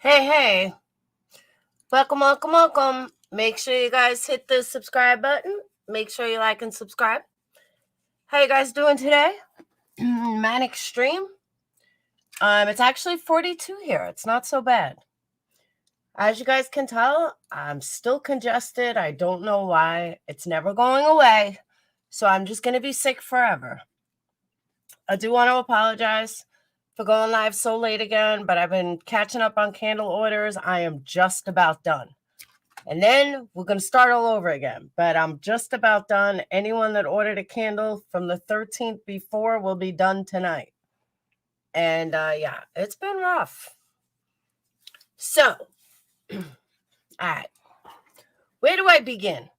Hey, welcome. Make sure you guys hit the subscribe button. Make sure you like and subscribe. How you guys doing today? Manic stream? It's actually 42 here. It's not so bad. As you guys can tell, I'm still congested. I don't know why. It's never going away. So I'm just going to be sick forever. I do want to apologize for going live so late again, but I've been catching up on candle orders. I am just about done. And then we're going to start all over again, but I'm just about done. Anyone that ordered a candle from the 13th before will be done tonight. And yeah, it's been rough. So, all right, where do I begin?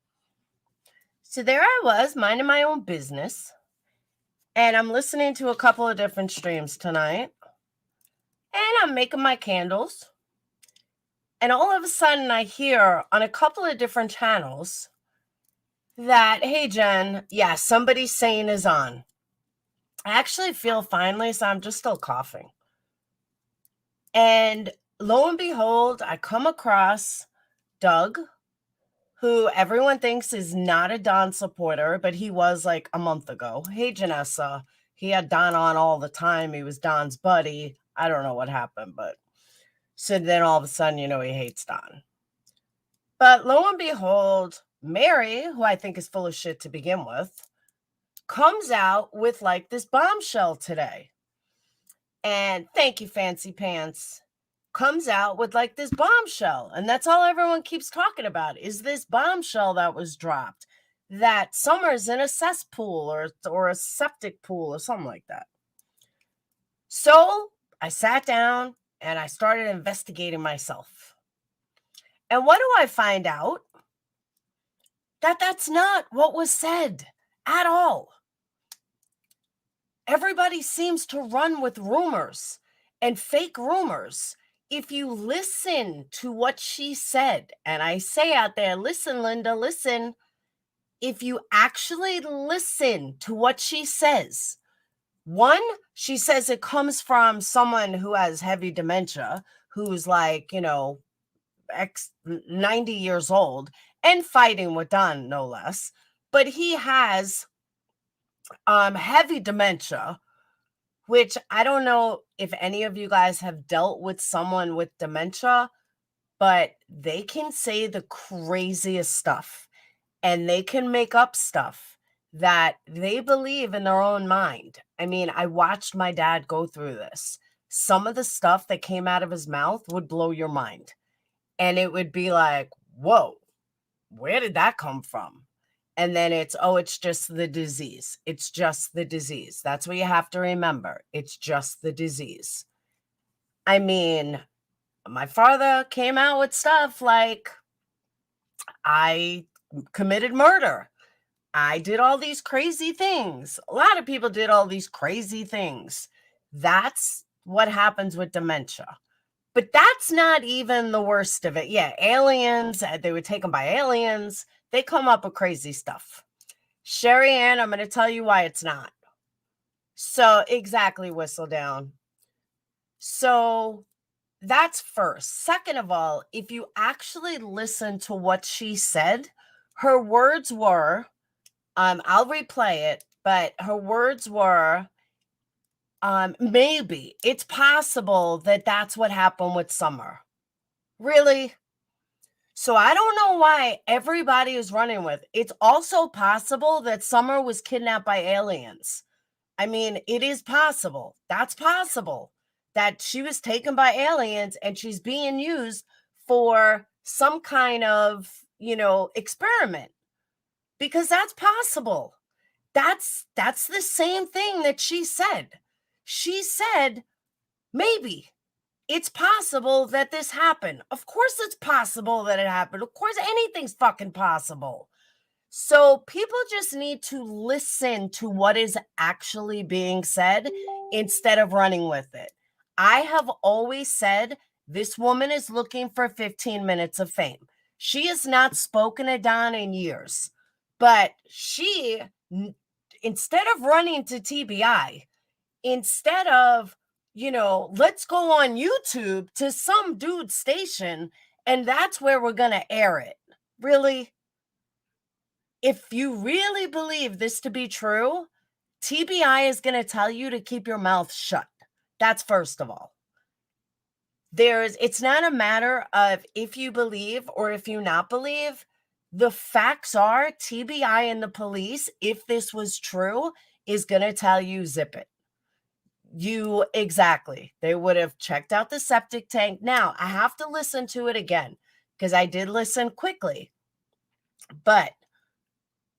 So there I was, minding my own business, and I'm listening to a couple of different streams tonight, and I'm making my candles. And all of a sudden I hear on a couple of different channels that, hey, Jen, yeah, somebody's saying is on. I actually feel finally, so I'm just still coughing. And lo and behold, I come across Doug, who everyone thinks is not a Don supporter, but he was like a month ago. Hey, Janessa, he had Don on all the time. He was Don's buddy. I don't know what happened, but so then all of a sudden, he hates Don. But lo and behold, Mary, who I think is full of shit to begin with, comes out with like this bombshell today. And thank you, Fancy Pants, comes out with like this bombshell. And that's all everyone keeps talking about is this bombshell that was dropped, that Summer's in a cesspool or a septic pool or something like that. So I sat down and I started investigating myself. And what do I find out? That's not what was said at all. Everybody seems to run with rumors and fake rumors. If you listen to what she said, and I say out there, listen, Linda, listen. If you actually listen to what she says, one, she says it comes from someone who has heavy dementia, who's like, 90 years old and fighting with Don, no less. But he has heavy dementia, which I don't know if any of you guys have dealt with someone with dementia, but they can say the craziest stuff and they can make up stuff that they believe in their own mind. I mean, I watched my dad go through this. Some of the stuff that came out of his mouth would blow your mind. And it would be like, whoa, where did that come from? And then it's just the disease. It's just the disease. That's what you have to remember. It's just the disease. I mean, my father came out with stuff like, I committed murder. I did all these crazy things. A lot of people did all these crazy things. That's what happens with dementia. But that's not even the worst of it. Yeah, aliens, they were taken by aliens. They come up with crazy stuff. Sherry Ann, I'm going to tell you why it's not. So, exactly, Whistle Down. So, that's first. Second of all, if you actually listen to what she said, her words were, I'll replay it, but her words were, maybe it's possible that that's what happened with Summer. Really? So I don't know why everybody is running with. It's also possible that Summer was kidnapped by aliens. I mean, it is possible. That's possible that she was taken by aliens and she's being used for some kind of, experiment. Because that's possible. That's the same thing that she said. She said, maybe it's possible that this happened. Of course it's possible that it happened. Of course anything's fucking possible. So people just need to listen to what is actually being said instead of running with it. I have always said this woman is looking for 15 minutes of fame. She has not spoken to Don in years, but she, instead of running to TBI, instead of, let's go on YouTube to some dude's station and that's where we're going to air it. Really? If you really believe this to be true, TBI is going to tell you to keep your mouth shut. That's first of all. It's not a matter of if you believe or if you not believe. The facts are TBI and the police, if this was true, is going to tell you zip it. Exactly. They would have checked out the septic tank. Now, I have to listen to it again because I did listen quickly. But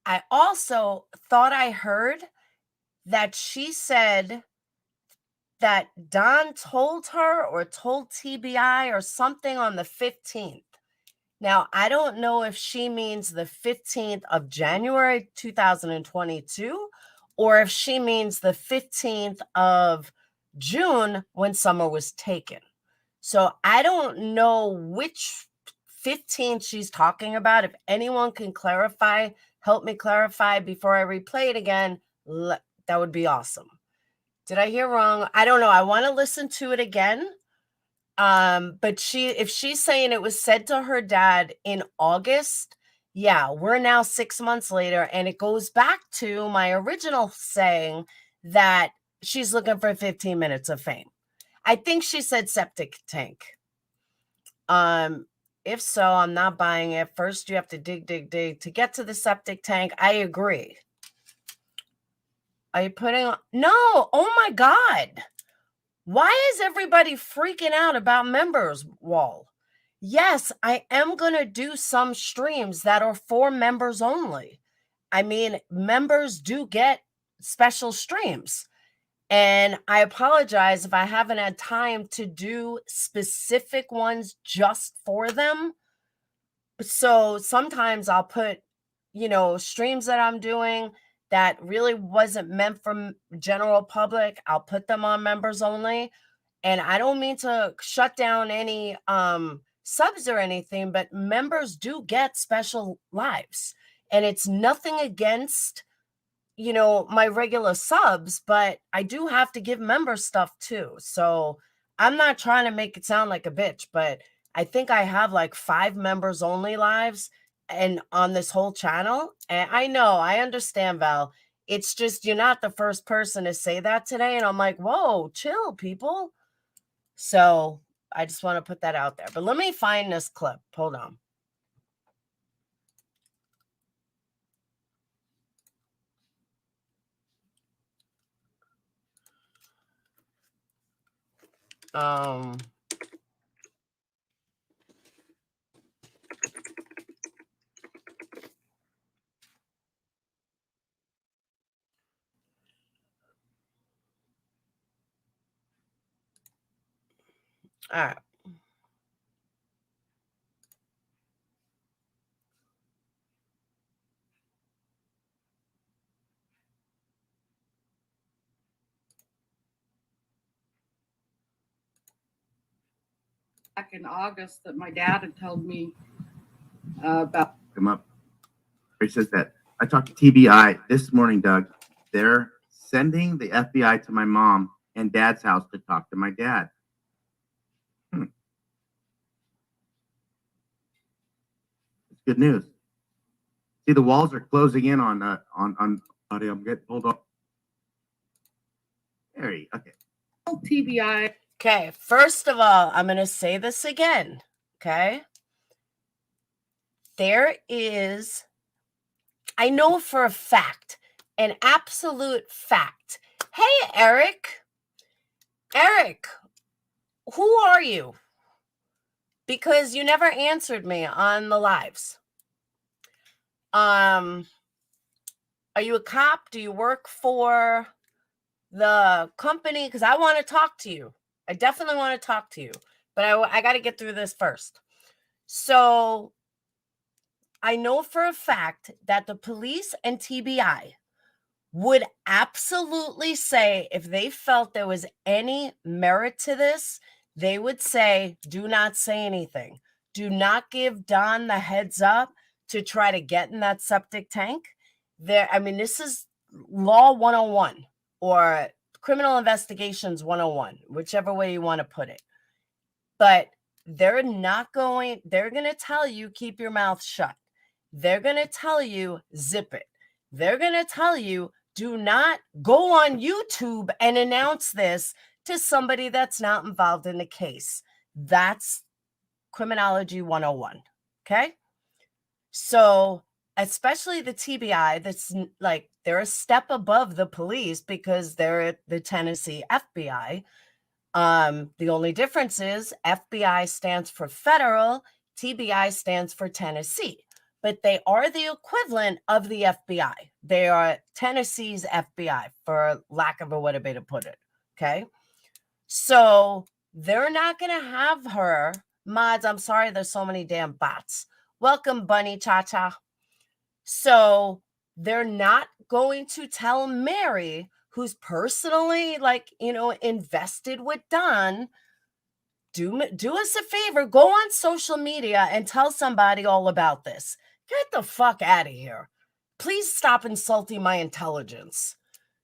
I also thought I heard that she said that Don told her or told TBI or something on the 15th. Now, I don't know if she means the 15th of January 2022 or if she means the 15th of June when Summer was taken. So I don't know which 15th she's talking about. If anyone can clarify, help me clarify before I replay it again, that would be awesome. Did I hear wrong? I don't know. I want to listen to it again. But if she's saying it was said to her dad in August, yeah, we're now 6 months later, and it goes back to my original saying that she's looking for 15 minutes of fame. I think she said septic tank. If so, I'm not buying it. First, you have to dig to get to the septic tank. I agree. Are you putting on? No, oh my God. Why is everybody freaking out about members wall? Yes, I am going to do some streams that are for members only. I mean, members do get special streams. And I apologize if I haven't had time to do specific ones just for them. So sometimes I'll put, streams that I'm doing that really wasn't meant for general public. I'll put them on members only. And I don't mean to shut down any subs or anything, but members do get special lives. And it's nothing against, my regular subs, but I do have to give members stuff too. So I'm not trying to make it sound like a bitch, but I think I have like 5 members only lives and on this whole channel. And I know, I understand, Val. It's just, you're not the first person to say that today. And I'm like, whoa, chill, people. So I just want to put that out there. But let me find this clip. Hold on. All right. Back in August that my dad had told me about. Come up. He says that I talked to TBI this morning, Doug. They're sending the FBI to my mom and dad's house to talk to my dad. It's good news. See, the walls are closing in on audio. I'm getting pulled up. Okay. TBI. Okay, first of all, I'm going to say this again, okay? There is, I know for a fact, an absolute fact. Hey, Eric. Eric, who are you? Because you never answered me on the lives. Are you a cop? Do you work for the company? Because I want to talk to you. I definitely want to talk to you. But I got to get through this first. So I know for a fact that the police and TBI would absolutely say, if they felt there was any merit to this, they would say, do not say anything. Do not give Don the heads up to try to get in that septic tank. This is law 101 or criminal investigations 101, whichever way you want to put it. But they're going to tell you, keep your mouth shut. They're going to tell you, zip it. They're going to tell you, do not go on YouTube and announce this to somebody that's not involved in the case. That's criminology 101. Okay. So, especially the TBI, that's like they're a step above the police because they're the Tennessee FBI. The only difference is FBI stands for federal, TBI stands for Tennessee, but they are the equivalent of the FBI. They are Tennessee's FBI, for lack of a better way to put it. Okay. So they're not going to have her. Mods, I'm sorry, there's so many damn bots. Welcome, Bunny Cha Cha. So they're not going to tell Mary, who's personally, like, you know, invested with Don, do us a favor, go on social media and tell somebody all about this. Get the fuck out of here. Please stop insulting my intelligence.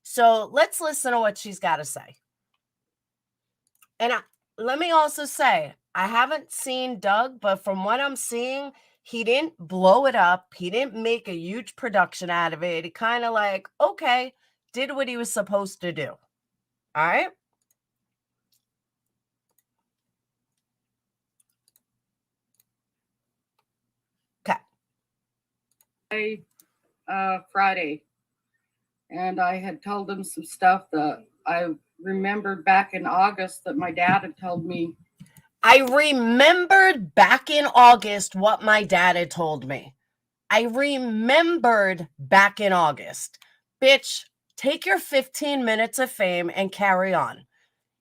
So let's listen to what she's got to say. And let me also say, I haven't seen Doug, but from what I'm seeing, he didn't blow it up. He didn't make a huge production out of it. He kind of like, okay, did what he was supposed to do. All right. Okay. Friday, and I had told him some stuff that I remembered back in August that my dad had told me. I remembered back in August what my dad had told me. I remembered back in August. Bitch, take your 15 minutes of fame and carry on.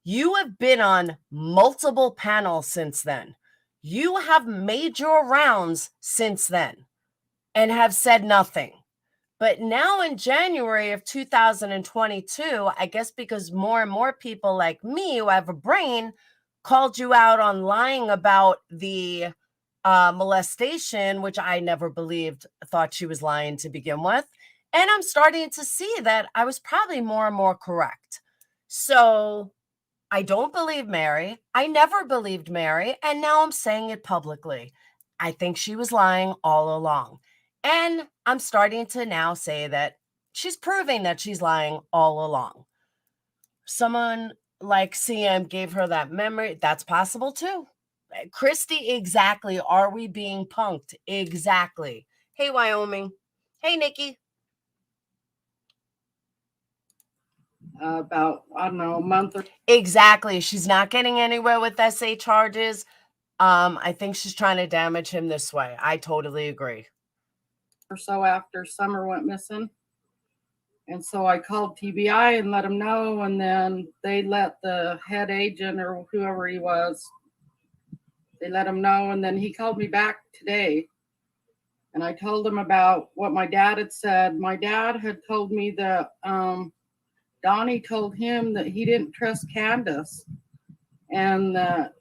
You have been on multiple panels since then. You have made your rounds since then and have said nothing. But now in January of 2022, I guess because more and more people like me who have a brain called you out on lying about the molestation, which I never believed, thought she was lying to begin with. And I'm starting to see that I was probably more and more correct. So I don't believe Mary. I never believed Mary. And now I'm saying it publicly. I think she was lying all along. And I'm starting to now say that she's proving that she's lying all along. Someone like CM gave her that memory. That's possible too. Christy, exactly. Are we being punked? Exactly. Hey, Wyoming. Hey, Nikki. About, I don't know, a month or Exactly. She's not getting anywhere with SA charges. I think she's trying to damage him this way. I totally agree. or so after Summer went missing. And so I called TBI and let them know, and then they let the head agent or whoever he was, they let him know, and then he called me back today. And I told him about what my dad had said. My dad had told me that Donnie told him that he didn't trust Candace, and that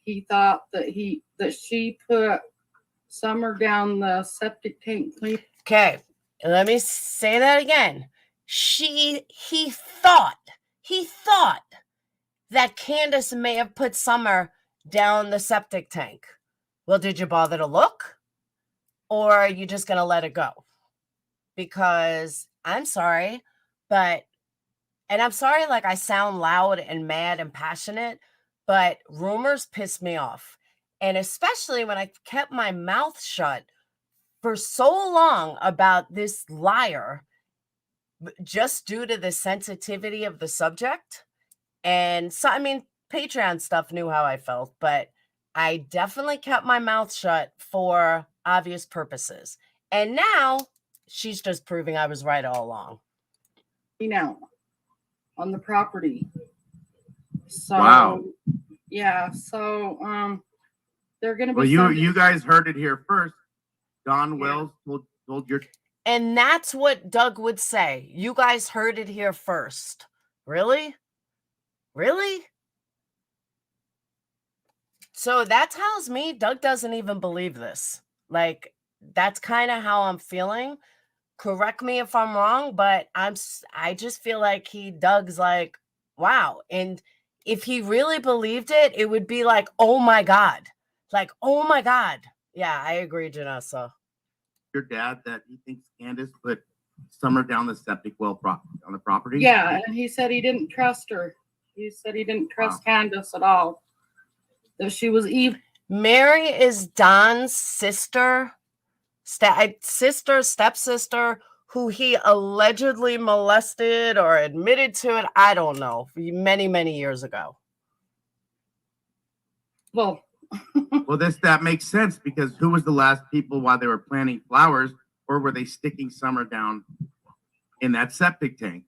he thought that she put Summer down the septic tank. Okay, let me say that again. He thought that Candace may have put Summer down the septic tank. Well, did you bother to look? Or are you just going to let it go? Because I'm sorry, and I'm sorry, like I sound loud and mad and passionate, but rumors piss me off. And especially when I kept my mouth shut for so long about this liar, just due to the sensitivity of the subject. And so, I mean, Patreon stuff knew how I felt, but I definitely kept my mouth shut for obvious purposes. And now she's just proving I was right all along. On the property. So, wow. Yeah. So, they're going to be. Well, you guys heard it here first. Don Wells told your. And that's what Doug would say. You guys heard it here first. Really? Really? So that tells me Doug doesn't even believe this. Like, that's kind of how I'm feeling. Correct me if I'm wrong, but I just feel like Doug's like, wow. And if he really believed it, it would be like, oh my God. Like, oh my God. Yeah, I agree, Janessa. Your dad that he thinks Candace put Summer down the septic well on the property? Yeah, and he said he didn't trust her. He said he didn't trust Candace at all. That she was evil. Mary is Don's sister, stepsister, who he allegedly molested or admitted to it. I don't know. Many, many years ago. Well, Well, that makes sense because who was the last people while they were planting flowers, or were they sticking Summer down in that septic tank?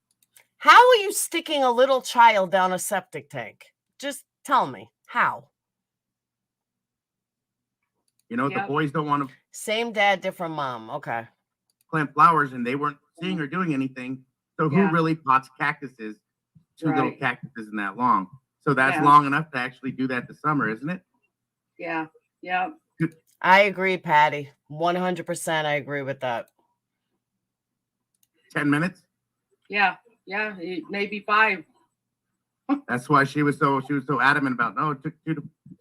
How are you sticking a little child down a septic tank? Just tell me how. You know, Yep. the boys don't want to Same dad, different mom. Okay. plant flowers, and they weren't seeing or doing anything. So who Yeah. really pots cactuses? Two little Right. cactuses in that long. So that's Yeah. long enough to actually do that this summer, isn't it? yeah, yeah. I agree, Patty. 100% I agree with that. 10 minutes. Yeah, maybe 5. That's why she was so adamant about, no, it took 2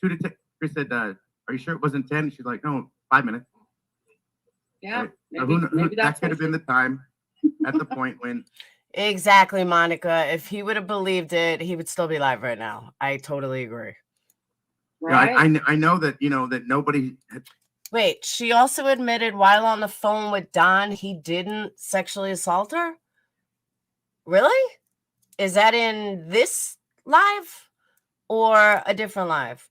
to 10. Chris said, are you sure it wasn't 10? She's like, no, 5 minutes. Yeah, Right. So maybe that that's could have been the time at the point when. Exactly, Monica. If he would have believed it, he would still be alive right now. I totally agree. right. I know that, that nobody had. Wait, she also admitted while on the phone with Don, he didn't sexually assault her? Really? Is that in this live or a different live?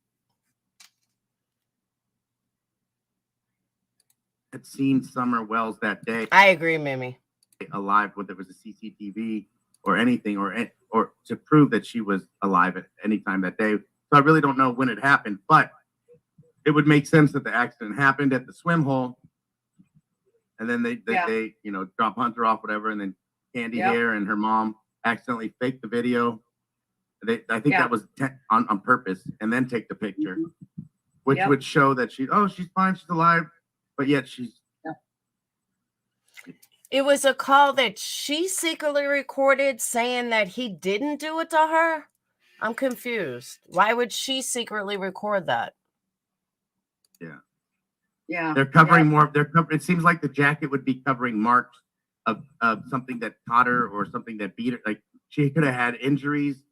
Had seen Summer Wells that day I agree, Mimi. alive, whether it was a CCTV or anything, or to prove that she was alive at any time that day. So I really don't know when it happened, but it would make sense that the accident happened at the swim hole, and then they drop Hunter off, whatever, and then Candy here and her mom accidentally faked the video. I think that was on purpose, and then take the picture, which would show that she's fine, she's alive, but yet she's. It was a call that she secretly recorded saying that he didn't do it to her. I'm confused. Why would she secretly record that? Yeah. They're covering more. It seems like the jacket would be covering marks of something that caught her or something that beat her. Like she could have had injuries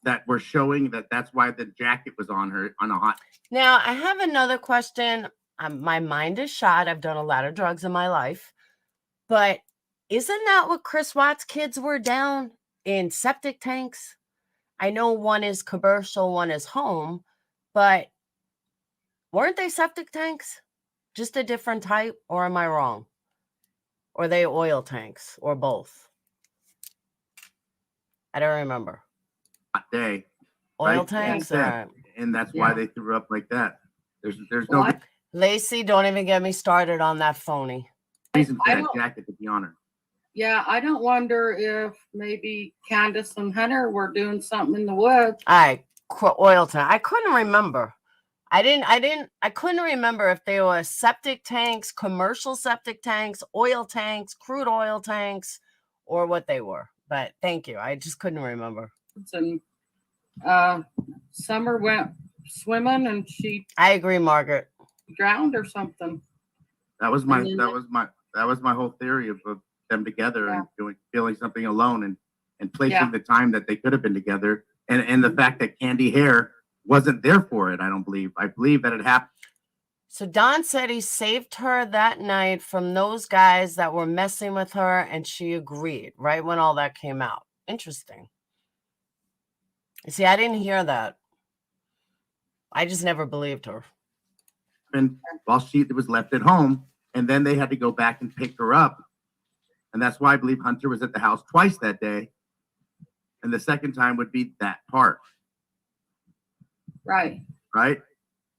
that were showing that's why the jacket was on her on a hot. Now, I have another question. My mind is shot. I've done a lot of drugs in my life. But isn't that what Chris Watts' kids were down in septic tanks? I know one is commercial, one is home, but weren't they septic tanks? Just a different type, or am I wrong? Or are they oil tanks, or both? I don't remember. Hot day. Oil right? tanks? Yeah. All right. And that's why they threw up like that. There's no Lacey, don't even get me started on that phony. reason for that jacket to be on her. Yeah, I don't wonder if maybe Candace and Hunter were doing something in the woods. Oil tank. I couldn't remember. I couldn't remember if they were septic tanks, commercial septic tanks, oil tanks, crude oil tanks, or what they were. But thank you. I just couldn't remember. And Summer went swimming and she I agree, Margaret. drowned or something. That was my whole theory of them together and feeling something alone and placing the time that they could have been together and the fact that Candy Hare wasn't there for it. I believe that it happened. So Don said he saved her that night from those guys that were messing with her, and she agreed right when all that came out. Interesting. See, I didn't hear that. I just never believed her. And while she was left at home, and then they had to go back and pick her up. And that's why I believe Hunter was at the house twice that day. And the second time would be that part. Right.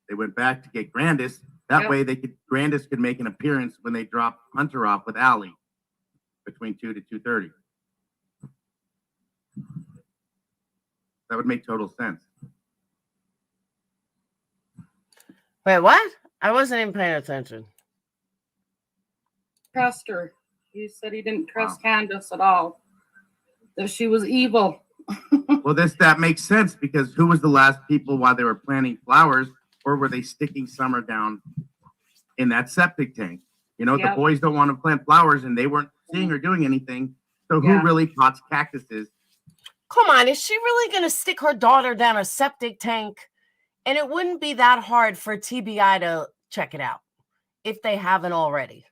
They went back to get Candace. That way Candace could make an appearance when they dropped Hunter off with Allie between 2 to 2:30. That would make total sense. Wait, what? I wasn't even paying attention. Trust her. He said he didn't trust Candace at all. That she was evil. Well, that makes sense because who was the last people while they were planting flowers, or were they sticking Summer down in that septic tank? The boys don't want to plant flowers, and they weren't seeing or doing anything. So who really pots cactuses? Come on, is she really going to stick her daughter down a septic tank? And it wouldn't be that hard for TBI to check it out if they haven't already.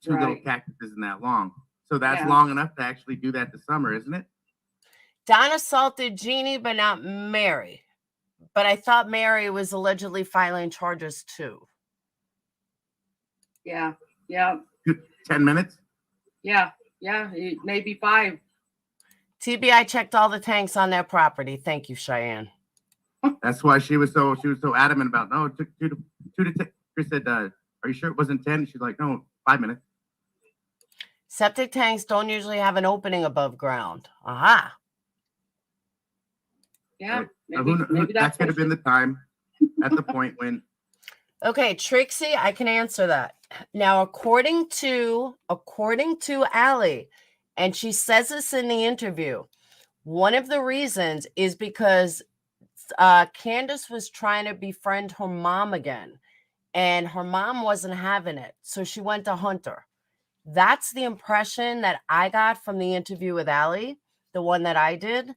Two little Right. cactuses isn't that long. So that's Yeah. long enough to actually do that this summer, isn't it? Don assaulted Jeannie, but not Mary. But I thought Mary was allegedly filing charges too. Yeah. Yeah. 10 minutes? Yeah. Yeah. Maybe 5. TBI checked all the tanks on their property. Thank you, Cheyenne. That's why she was so adamant about, no, it took 2 to 10. Chris said, are you sure it wasn't 10? She's like, no, 5 minutes. Septic tanks don't usually have an opening above ground. Aha. Yeah. Now, Maybe that that's could have been the time at the point when. Okay, Trixie, I can answer that. Now, according to Allie, and she says this in the interview, one of the reasons is because Candace was trying to befriend her mom again, and her mom wasn't having it, so she went to Hunter. That's the impression that I got from the interview with Allie, the one that I did.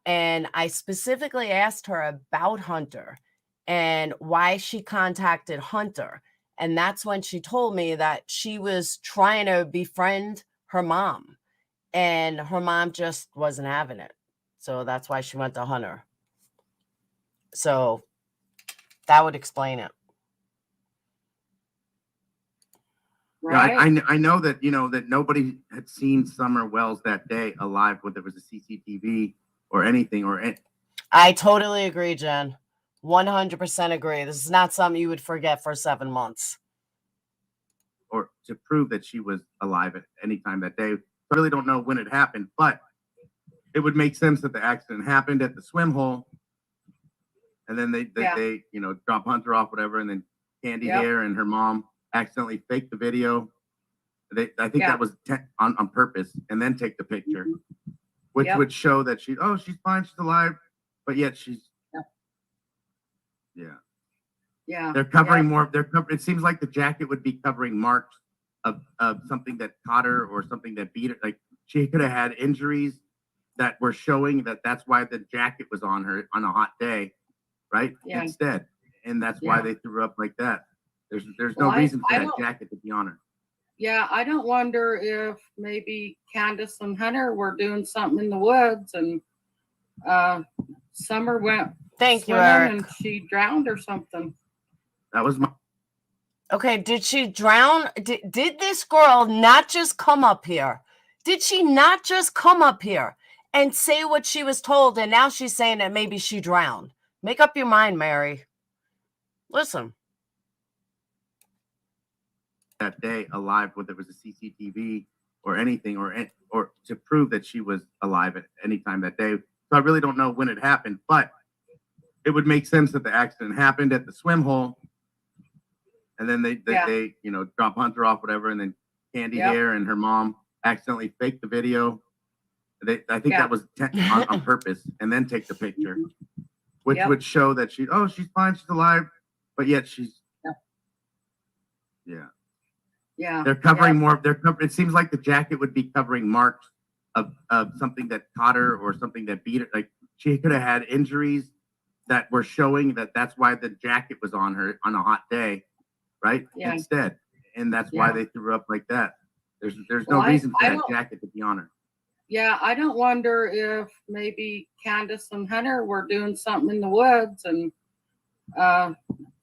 And I specifically asked her about Hunter and why she contacted Hunter. And that's when she told me that she was trying to befriend her mom, and her mom just wasn't having it. So that's why she went to Hunter. So that would explain it. right. I know that, that nobody had seen Summer Wells that day alive, whether it was a CCTV or anything I totally agree, Jen. 100% agree. This is not something you would forget for 7 months. or to prove that she was alive at any time that day. I really don't know when it happened, but it would make sense that the accident happened at the swim hole, and then they drop Hunter off, whatever, and then Candy Hare and her mom accidentally faked the video. I think that was on purpose, and then take the picture, which would show that she's fine, she's alive, but yet she's Yeah. They're covering more. It seems like the jacket would be covering marks of something that caught her or something that beat her. Like she could have had injuries that were showing that that's why the jacket was on her on a hot day, right? Yeah. Instead, and that's why they threw up like that. There's no reason for that jacket to be on her. Yeah, I don't wonder if maybe Candace and Hunter were doing something in the woods, and Summer went Thank you, Eric. and she drowned or something. That was my. Okay, did she drown? Did this girl not just come up here? Did she not just come up here and say what she was told, and now she's saying that maybe she drowned? Make up your mind, Mary. Listen. That day alive, whether it was a CCTV or anything or to prove that she was alive at any time that day. So I really don't know when it happened, but it would make sense that the accident happened at the swim hole, and then they drop Hunter off, whatever, and then Candy Hare and her mom accidentally faked the video. I think that was on purpose, and then take the picture, which would show that she's fine, she's alive, but yet she's Yeah. They're covering more. It seems like the jacket would be covering marks of something that caught her or something that beat her. Like she could have had injuries that were showing that that's why the jacket was on her on a hot day, right? Yeah. Instead, and that's why they threw up like that. There's no reason for that jacket to be on her. Yeah, I don't wonder if maybe Candace and Hunter were doing something in the woods, and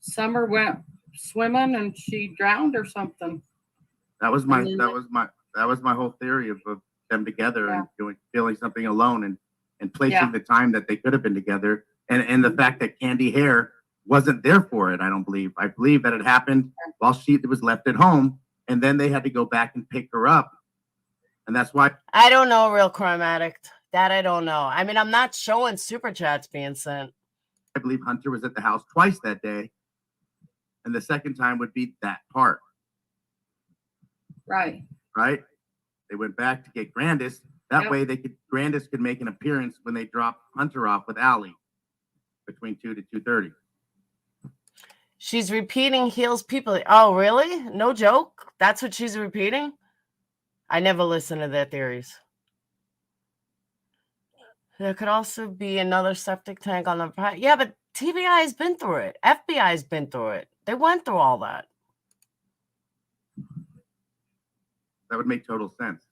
Summer went swimming and she drowned or something. That was my whole theory of them together and feeling something alone and placing the time that they could have been together, and the fact that Candy Hare wasn't there for it. I believe that it happened while she was left at home, and then they had to go back and pick her up, and that's why. I don't know, Real Crime Addict. That I don't know. I mean, I'm not showing super chats being sent. I believe Hunter was at the house twice that day, and the second time would be that part. Right. They went back to get Candace. That way Candace could make an appearance when they dropped Hunter off with Allie between 2 to 2:30. She's repeating heals people. Oh, really? No joke? That's what she's repeating? I never listened to their theories. There could also be another septic tank on the... Yeah, but TBI has been through it. FBI has been through it. They went through all that. That would make total sense.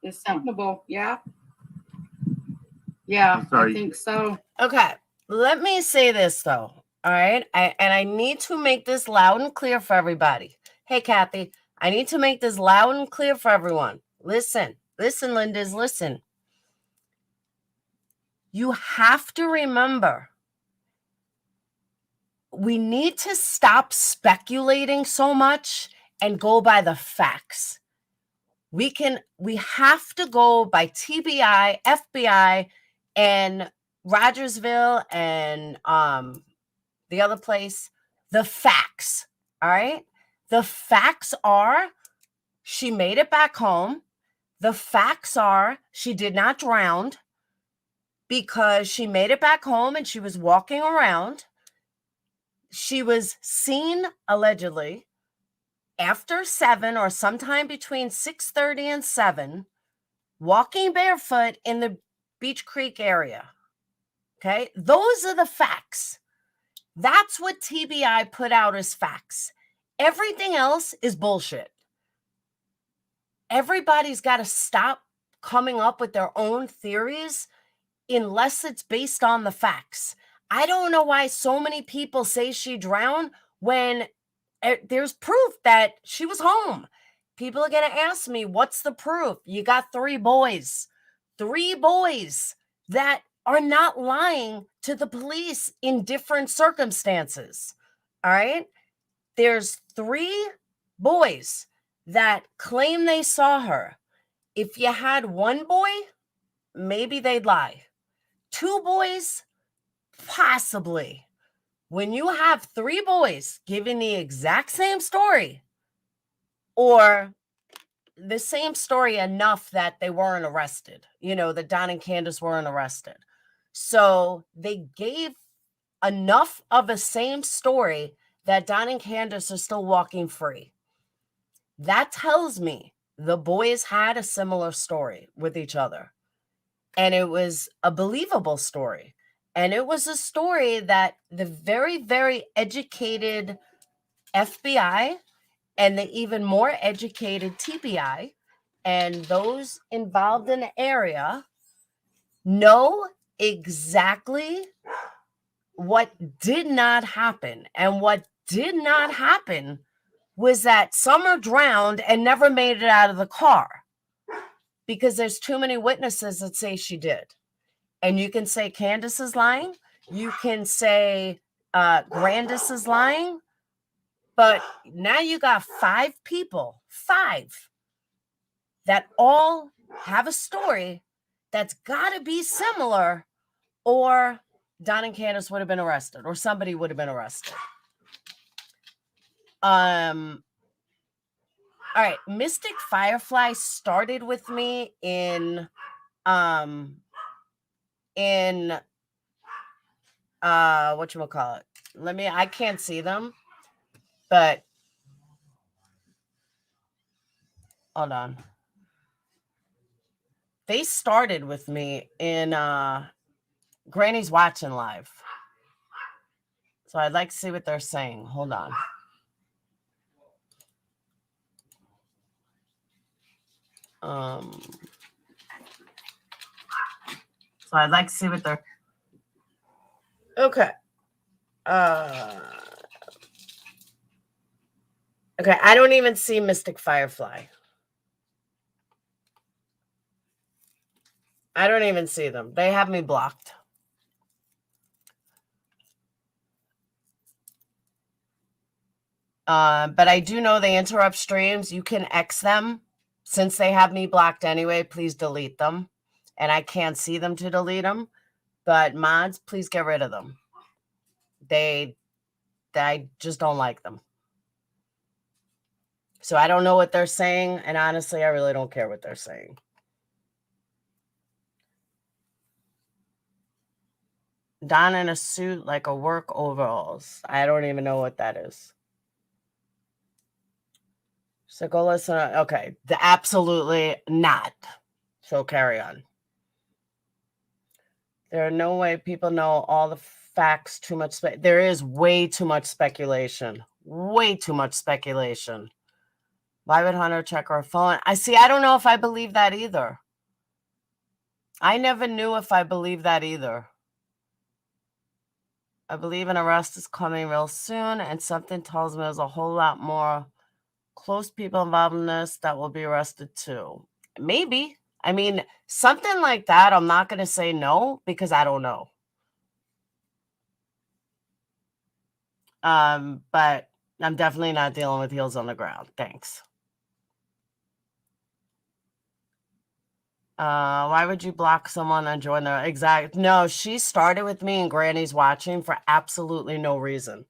It's acceptable, yeah. Yeah, I'm sorry. I think so. Okay, let me say this, though. All right? I need to make this loud and clear for everybody. Hey, Kathy, I need to make this loud and clear for everyone. Listen, Lindas, listen. You have to remember, we need to stop speculating so much and go by the facts. We have to go by TBI, FBI, and Rogersville and the other place, the facts. All right. The facts are she made it back home. The facts are she did not drown because she made it back home and she was walking around. She was seen allegedly after 7 or sometime between 6:30 and 7 walking barefoot in the Beach Creek area. Okay. Those are the facts. That's what TBI put out as facts. Everything else is bullshit. Everybody's got to stop coming up with their own theories unless it's based on the facts. I don't know why so many people say she drowned when there's proof that she was home. People are going to ask me, what's the proof? You got 3 boys that are not lying to the police in different circumstances. All right. There's 3 boys that claim they saw her. If you had 1 boy, maybe they'd lie. 2 boys, possibly. When you have 3 boys giving the exact same story, or the same story enough that they weren't arrested, that Don and Candace weren't arrested. So they gave enough of a same story that Don and Candace are still walking free. That tells me the boys had a similar story with each other. And it was a believable story. And it was a story that the very, very educated FBI and the even more educated TBI and those involved in the area know exactly what did not happen. And what did not happen was that Summer drowned and never made it out of the car, because there's too many witnesses that say she did. And you can say Candace is lying. You can say Grandis is lying. But now you got 5 people, 5, that all have a story that's got to be similar, or Don and Candace would have been arrested, or somebody would have been arrested. All right, Mystic Firefly started with me in whatchamacallit. I can't see them, but hold on. They started with me in Granny's Watching Live. So I'd like to see what they're saying. Hold on. So I'd like to see what they're... Okay. Okay, I don't even see Mystic Firefly. I don't even see them. They have me blocked. But I do know they interrupt streams. You can X them. Since they have me blocked anyway, please delete them. And I can't see them to delete them. But mods, please get rid of them. I just don't like them. So I don't know what they're saying. And honestly, I really don't care what they're saying. Don in a suit like a work overalls. I don't even know what that is. So go listen. Okay. Absolutely not. So carry on. There are no way people know all the facts. Too much. There is way too much speculation. Way too much speculation. Why would Hunter check her phone? I don't know if I believe that either. I never knew if I believe that either. I believe an arrest is coming real soon, and something tells me there's a whole lot more close people involved in this that will be arrested too. Maybe. I mean, something like that, I'm not going to say no because I don't know. But I'm definitely not dealing with heels on the ground. Thanks. Why would you block someone and join their exact? No, she started with me and Granny's watching for absolutely no reason.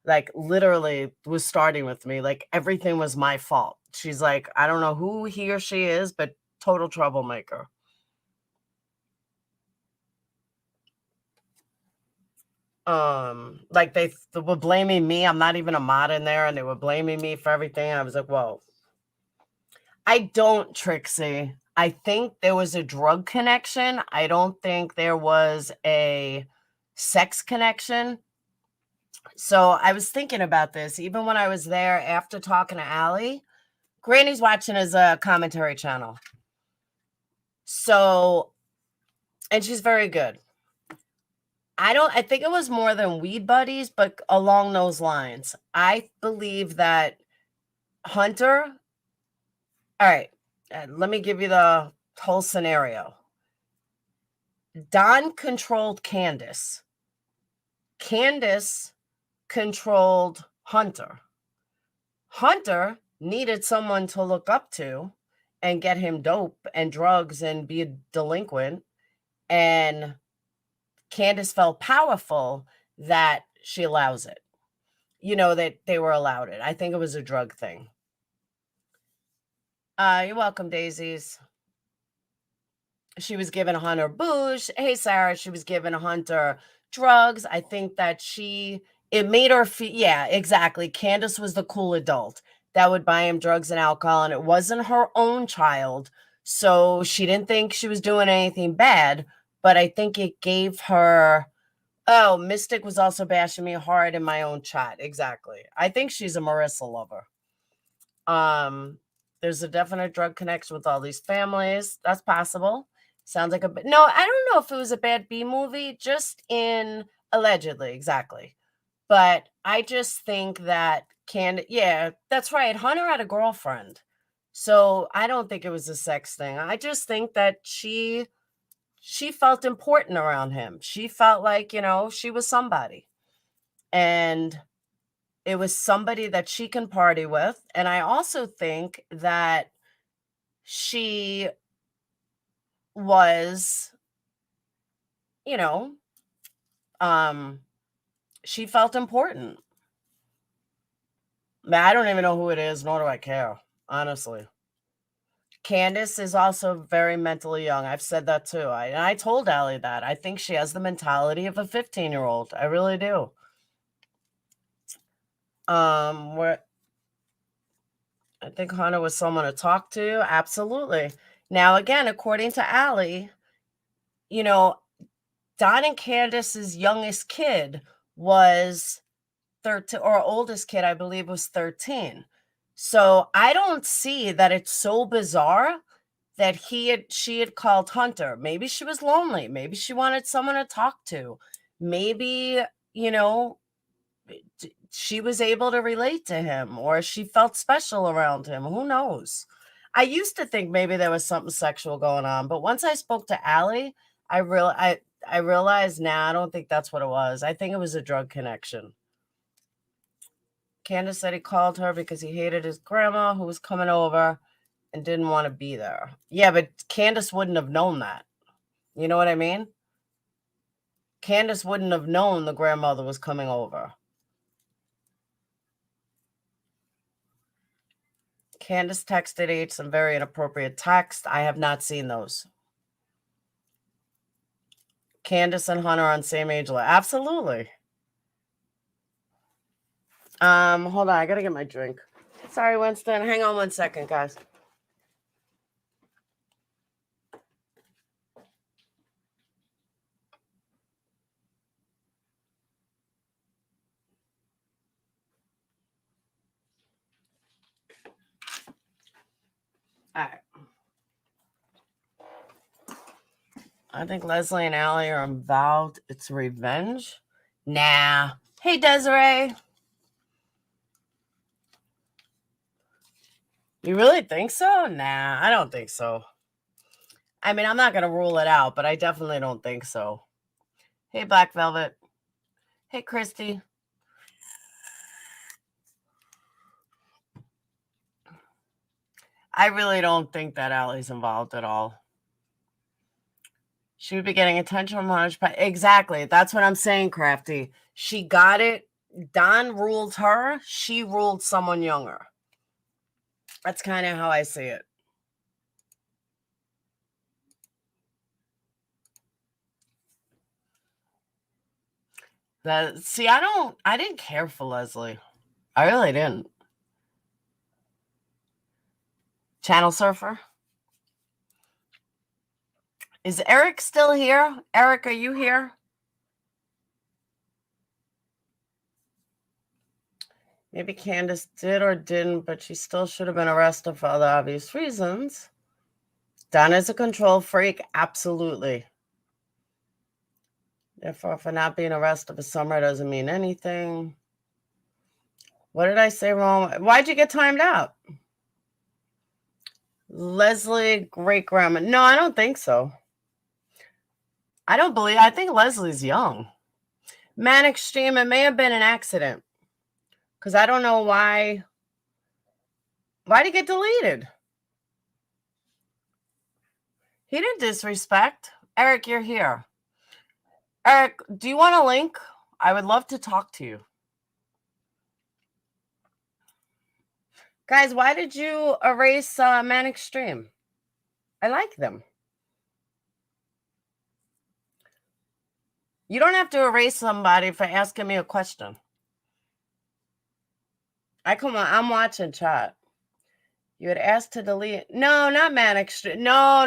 Like literally was starting with me. Like everything was my fault. She's like, I don't know who he or she is, but total troublemaker. Like they were blaming me. I'm not even a mod in there, and they were blaming me for everything. I was like, whoa. I don't, Trixie. I think there was a drug connection. I don't think there was a sex connection. So I was thinking about this even when I was there after talking to Allie. Granny's watching as a commentary channel. So, and she's very good. I think it was more than weed buddies, but along those lines. I believe that Hunter, all right, let me give you the whole scenario. Don controlled Candace. Candace controlled Hunter. Hunter needed someone to look up to and get him dope and drugs and be a delinquent. And Candace felt powerful that she allows it. That they were allowed it. I think it was a drug thing. You're welcome, Daisies. She was giving Hunter booze. Hey, Sarah, she was giving Hunter drugs. I think that it made her feel, yeah, exactly. Candace was the cool adult that would buy him drugs and alcohol, and it wasn't her own child. So she didn't think she was doing anything bad, but I think it gave her, oh, Mystic was also bashing me hard in my own chat. Exactly. I think she's a Marissa lover. There's a definite drug connection with all these families. That's possible. Sounds like no, I don't know if it was a bad B movie, just in allegedly, exactly. But I just think that yeah, that's right. Hunter had a girlfriend. So I don't think it was a sex thing. I just think that she felt important around him. She felt like, she was somebody. And it was somebody that she can party with. And I also think that she was, she felt important. I don't even know who it is, nor do I care, honestly. Candace is also very mentally young. I've said that too. I told Allie that. I think she has the mentality of a 15-year-old. I really do. I think Hunter was someone to talk to. Absolutely. Now, again, according to Allie, Don and Candace's youngest kid was 13, or oldest kid, I believe, was 13. So I don't see that it's so bizarre that she had called Hunter. Maybe she was lonely. Maybe she wanted someone to talk to. Maybe, she was able to relate to him, or she felt special around him. Who knows? I used to think maybe there was something sexual going on, but once I spoke to Allie, I realized, I don't think that's what it was. I think it was a drug connection. Candace said he called her because he hated his grandma who was coming over and didn't want to be there. Yeah, but Candace wouldn't have known that. You know what I mean? Candace wouldn't have known the grandmother was coming over. Candace texted H some very inappropriate text. I have not seen those. Candace and Hunter on same age level. Absolutely. Hold on, I gotta get my drink. Sorry, Winston. Hang on 1 second, guys. All right. I think Leslie and Allie are involved. It's revenge. Nah. Hey, Desiree. You really think so? Nah, I don't think so. I mean, I'm not going to rule it out, but I definitely don't think so. Hey, Black Velvet. Hey, Christy. I really don't think that Allie's involved at all. She would be getting attention from Hunter's. Exactly. That's what I'm saying, Crafty. She got it. Don ruled her. She ruled someone younger. That's kind of how I see it. See, I didn't care for Leslie. I really didn't. Channel Surfer. Is Eric still here? Eric, are you here? Maybe Candace did or didn't, but she still should have been arrested for other obvious reasons. Don is a control freak. Absolutely. Therefore, for not being arrested for summer doesn't mean anything. What did I say wrong? Why'd you get timed out? Leslie, great grandma. No, I don't think so. I think Leslie's young. Man Extreme, it may have been an accident. Because I don't know why. Why'd he get deleted? He didn't disrespect. Eric, you're here. Eric, do you want a link? I would love to talk to you. Guys, why did you erase Man Extreme? I like them. You don't have to erase somebody for asking me a question. I'm watching chat. You had asked to delete. No, not Man Extreme. No,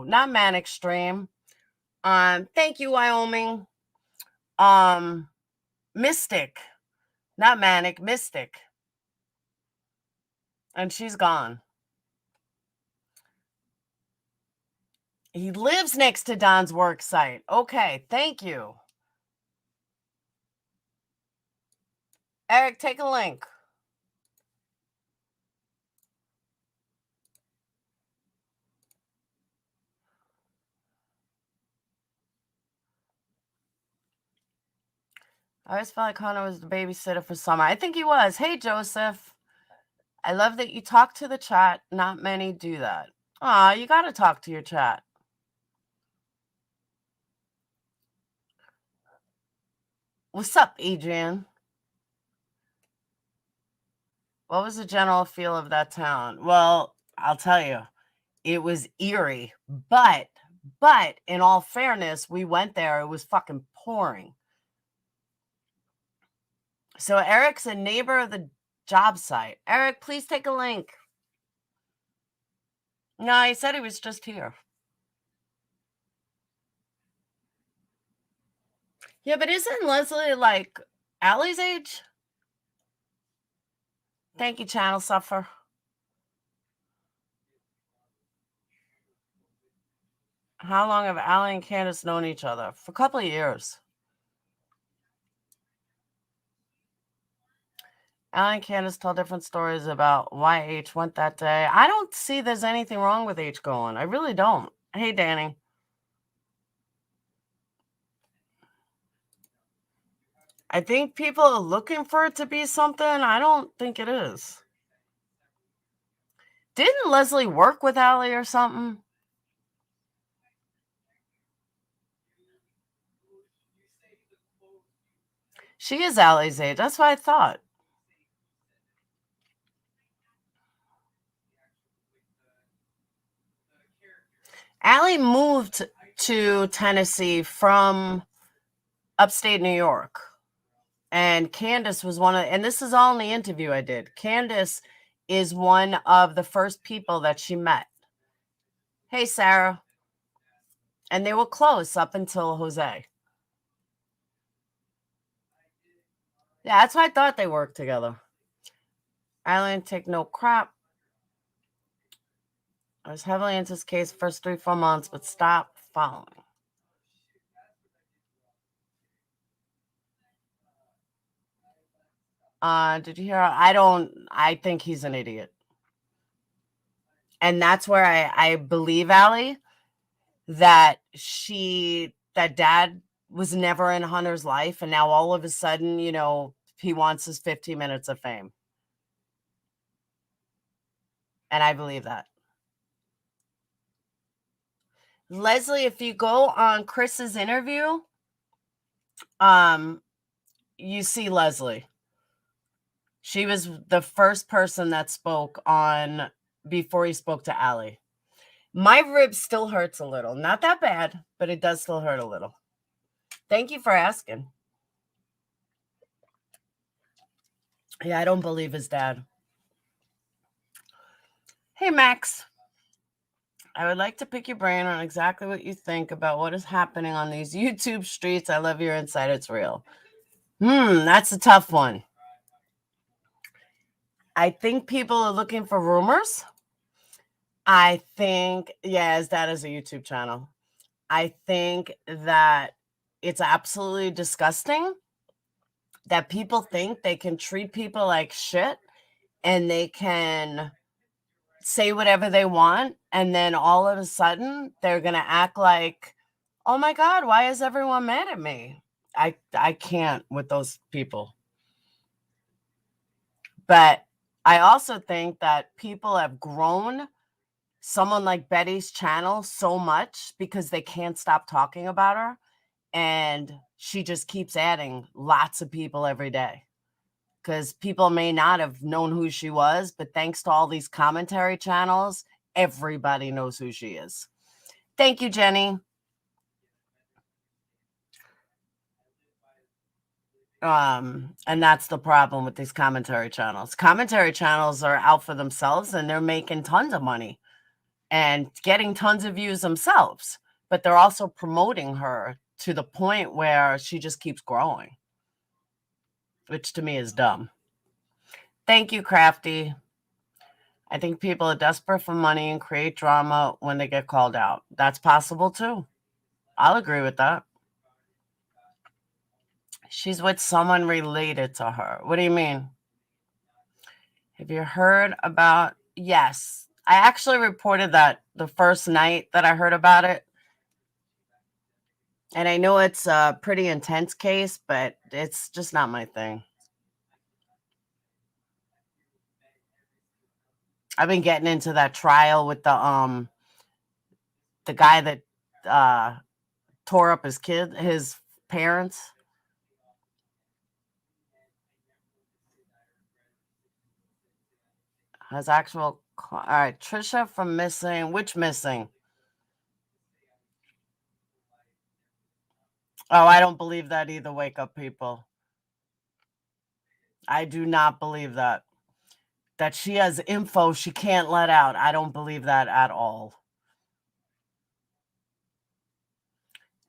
not Man Extreme. Thank you, Wyoming. Mystic, not Manic, Mystic. And she's gone. He lives next to Don's work site. Okay, thank you. Eric, take a link. I always felt like Hunter was the babysitter for summer. I think he was. Hey, Joseph. I love that you talk to the chat. Not many do that. Aw, you got to talk to your chat. What's up, Adrian? What was the general feel of that town? Well, I'll tell you, it was eerie. But in all fairness, we went there. It was fucking pouring. So Eric's a neighbor of the job site. Eric, please take a link. No, he said he was just here. Yeah, but isn't Leslie like Allie's age? Thank you, Channel Suffer. How long have Allie and Candace known each other? For a couple of years. Allie and Candace tell different stories about why H went that day. I don't see there's anything wrong with H going. I really don't. Hey, Danny. I think people are looking for it to be something. I don't think it is. Didn't Leslie work with Allie or something? She is Allie's age. That's what I thought. Allie moved to Tennessee from upstate New York. And Candace was one of, and this is all in the interview I did. Candace is one of the first people that she met. Hey, Sarah. And they were close up until Jose. Yeah, that's why I thought they worked together. Island take no crap. I was heavily into this case first 3-4 months, but stopped following. Did you hear? I think he's an idiot. And that's where I believe, Allie, that dad was never in Hunter's life. And now all of a sudden, he wants his 15 minutes of fame. And I believe that. Leslie, if you go on Chris's interview, you see Leslie. She was the first person that spoke on before he spoke to Allie. My rib still hurts a little. Not that bad, but it does still hurt a little. Thank you for asking. Yeah, I don't believe his dad. Hey, Max. I would like to pick your brain on exactly what you think about what is happening on these YouTube streets. I love your insight. It's real. That's a tough one. I think people are looking for rumors. I think, his dad has a YouTube channel. I think that it's absolutely disgusting that people think they can treat people like shit and they can say whatever they want. And then all of a sudden they're going to act like, oh my God, why is everyone mad at me? I can't with those people. But I also think that people have grown someone like Betty's channel so much because they can't stop talking about her. And she just keeps adding lots of people every day. Because people may not have known who she was, but thanks to all these commentary channels, everybody knows who she is. Thank you, Jenny. And that's the problem with these commentary channels. Commentary channels are out for themselves and they're making tons of money and getting tons of views themselves, but they're also promoting her to the point where she just keeps growing, which to me is dumb. Thank you, Crafty. I think people are desperate for money and create drama when they get called out. That's possible too. I'll agree with that. She's with someone related to her. What do you mean? Have you heard about? Yes. I actually reported that the first night that I heard about it. And I know it's a pretty intense case, but it's just not my thing. I've been getting into that trial with the guy that tore up his parents. Has actual. All right, Trisha from missing. Which missing? Oh, I don't believe that either. Wake up, people. I do not believe that. That she has info she can't let out. I don't believe that at all.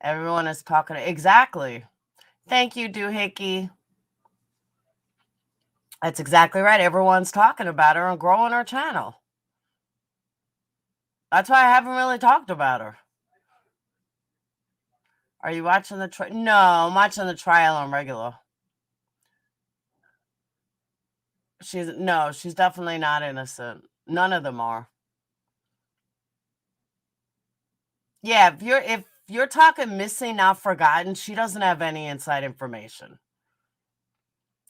Everyone is talking. Exactly. Thank you, Doohickey. That's exactly right. Everyone's talking about her and growing her channel. That's why I haven't really talked about her. Are you watching the trial? No, I'm watching the trial on regular. She's definitely not innocent. None of them are. Yeah, if you're talking missing, not forgotten, she doesn't have any inside information.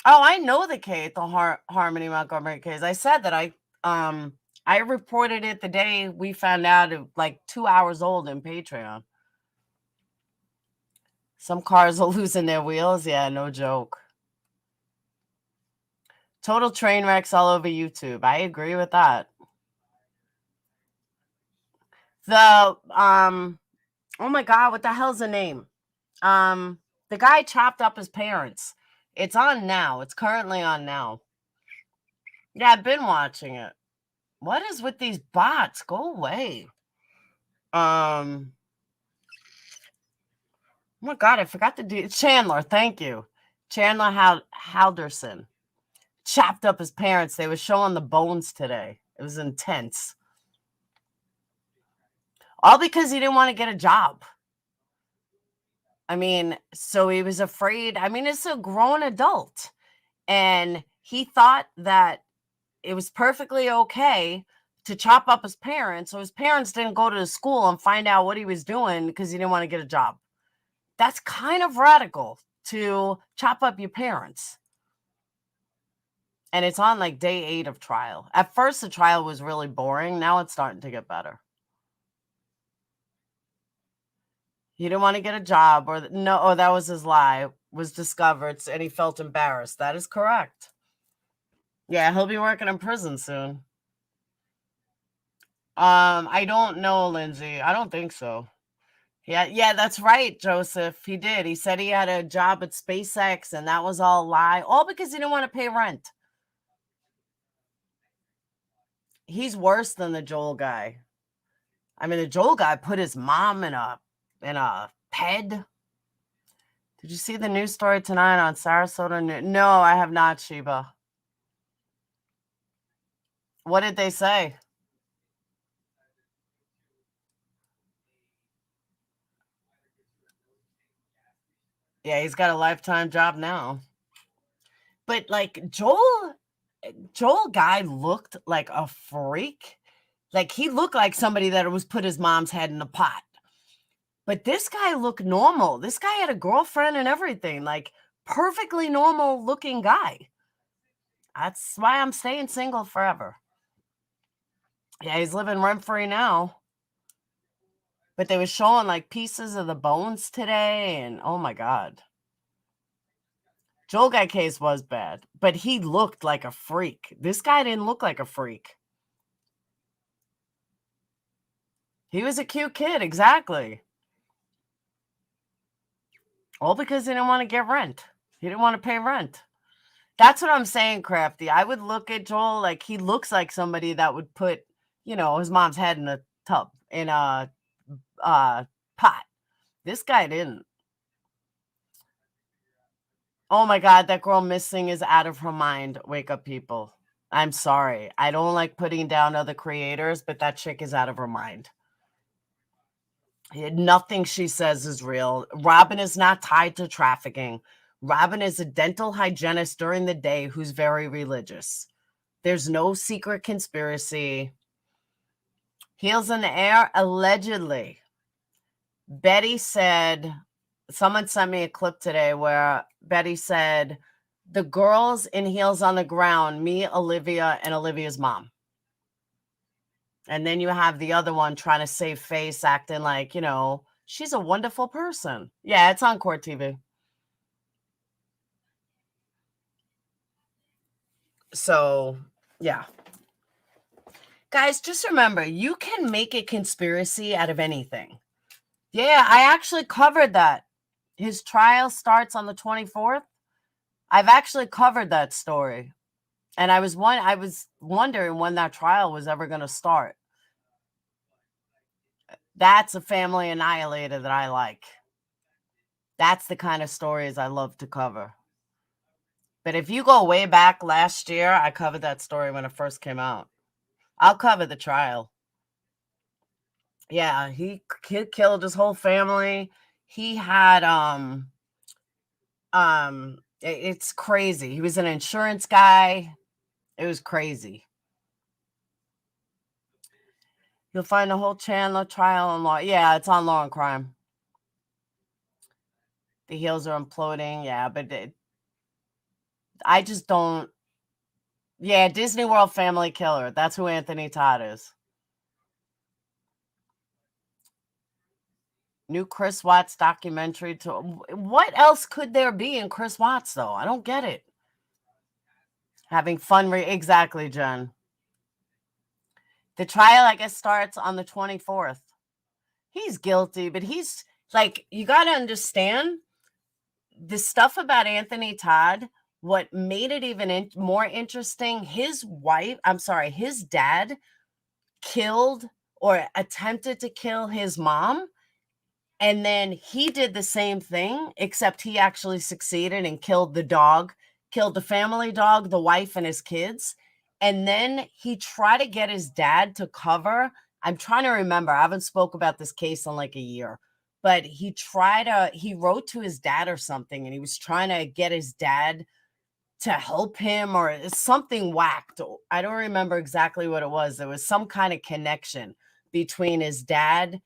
Oh, I know the case, the Harmony Montgomery case. I said that I reported it the day we found out, it like 2 hours old in Patreon. Some cars are losing their wheels. Yeah, no joke. Total train wrecks all over YouTube. I agree with that. Oh my God, what the hell's the name? The guy chopped up his parents. It's on now. It's currently on now. Yeah, I've been watching it. What is with these bots? Go away. Oh my God, I forgot to do Chandler. Thank you. Chandler Halderson chopped up his parents. They were showing the bones today. It was intense. All because he didn't want to get a job. I mean, so he was afraid. I mean, it's a grown adult. And he thought that it was perfectly okay to chop up his parents. So his parents didn't go to the school and find out what he was doing because he didn't want to get a job. That's kind of radical to chop up your parents. And it's on like day 8 of trial. At first, the trial was really boring. Now it's starting to get better. He didn't want to get a job, or no, oh, that was his lie, was discovered, and he felt embarrassed. That is correct. Yeah, he'll be working in prison soon. I don't know, Lindsay. I don't think so. Yeah, that's right, Joseph. He did. He said he had a job at SpaceX, and that was all a lie, all because he didn't want to pay rent. He's worse than the Joel guy. I mean, the Joel guy put his mom in a ped. Did you see the news story tonight on Sarasota? No, I have not, Sheba. What did they say? Yeah, he's got a lifetime job now. But like Joel guy looked like a freak. Like he looked like somebody that was put his mom's head in a pot. But this guy looked normal. This guy had a girlfriend and everything. Like perfectly normal looking guy. That's why I'm staying single forever. Yeah, he's living rent-free now. But they were showing like pieces of the bones today, and oh my God. Joel guy case was bad, but he looked like a freak. This guy didn't look like a freak. He was a cute kid, exactly. All because he didn't want to get rent. He didn't want to pay rent. That's what I'm saying, Crafty. I would look at Joel like he looks like somebody that would put, his mom's head in a tub, in a pot. This guy didn't. Oh my God, that girl missing is out of her mind. Wake up, people. I'm sorry. I don't like putting down other creators, but that chick is out of her mind. Nothing she says is real. Robin is not tied to trafficking. Robin is a dental hygienist during the day who's very religious. There's no secret conspiracy. Heels in the air, allegedly. Betty said, someone sent me a clip today where Betty said, the girls in heels on the ground, me, Olivia, and Olivia's mom. And then you have the other one trying to save face, acting like, she's a wonderful person. Yeah, it's on Court TV. So, yeah. Guys, just remember, you can make a conspiracy out of anything. Yeah, I actually covered that. His trial starts on the 24th. I've actually covered that story. And I was wondering when that trial was ever going to start. That's a family annihilator that I like. That's the kind of stories I love to cover. But if you go way back last year, I covered that story when it first came out. I'll cover the trial. Yeah, he killed his whole family. He had it's crazy. He was an insurance guy. It was crazy. You'll find the whole Chandler trial on law. Yeah, it's on Law and Crime. The heels are imploding. Yeah, but I just don't. Yeah, Disney World Family Killer. That's who Anthony Todd is. New Chris Watts documentary. What else could there be in Chris Watts, though? I don't get it. Having fun. Exactly, Jen. The trial, I guess, starts on the 24th. He's guilty, but he's like, you got to understand, the stuff about Anthony Todd, what made it even more interesting, his dad killed or attempted to kill his mom. And then he did the same thing, except he actually succeeded and killed the dog, killed the family dog, the wife, and his kids. And then he tried to get his dad to cover. I'm trying to remember. I haven't spoke about this case in like a year. But he wrote to his dad or something, and he was trying to get his dad to help him or something whacked. I don't remember exactly what it was. There was some kind of connection between his dad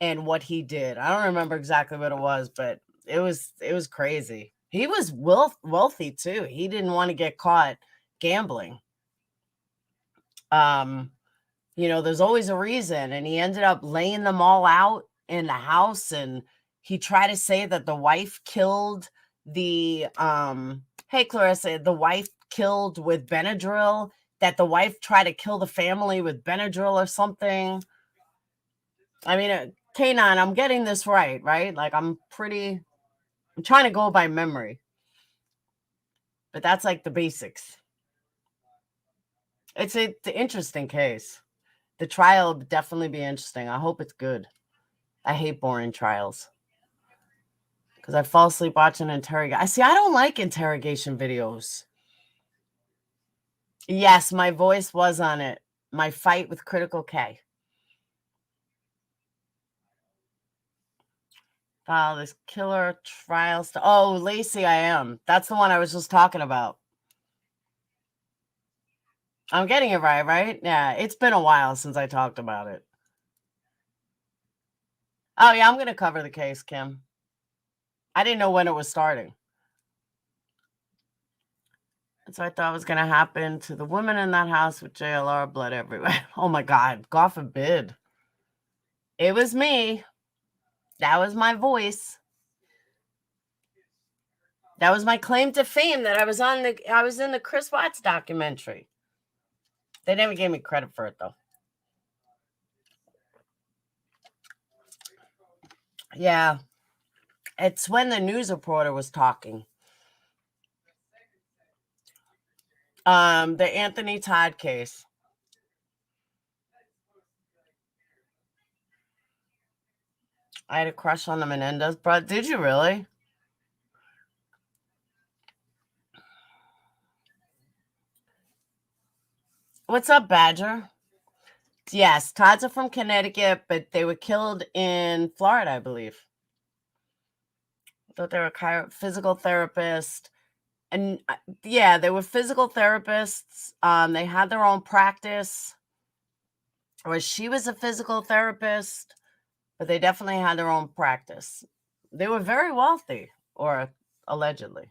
and what he did. I don't remember exactly what it was, but it was crazy. He was wealthy too. He didn't want to get caught gambling. There's always a reason, and he ended up laying them all out in the house, and he tried to say that the wife killed the hey Clarissa, the wife killed with Benadryl, that the wife tried to kill the family with Benadryl or something. I mean, K9, I'm getting this right? Like I'm trying to go by memory. But that's like the basics. It's an interesting case. The trial will definitely be interesting. I hope it's good. I hate boring trials. Because I fall asleep watching interrogation. I don't like interrogation videos. Yes, my voice was on it. My fight with Critical K. This killer trial stuff. Oh, Lacey, I am. That's the one I was just talking about. I'm getting it right? Yeah, it's been a while since I talked about it. Oh, yeah, I'm going to cover the case, Kim. I didn't know when it was starting. That's what I thought was going to happen to the women in that house with JLR blood everywhere. Oh, my God. God forbid. It was me. That was my voice. That was my claim to fame that I was in the Chris Watts documentary. They never gave me credit for it, though. Yeah. It's when the news reporter was talking. The Anthony Todd case. I had a crush on the Menendez brothers. Did you really? What's up, Badger? Yes, Todd's are from Connecticut, but they were killed in Florida, I believe. I thought they were physical therapists. And yeah, they were physical therapists. They had their own practice. Or she was a physical therapist, but they definitely had their own practice. They were very wealthy, or allegedly.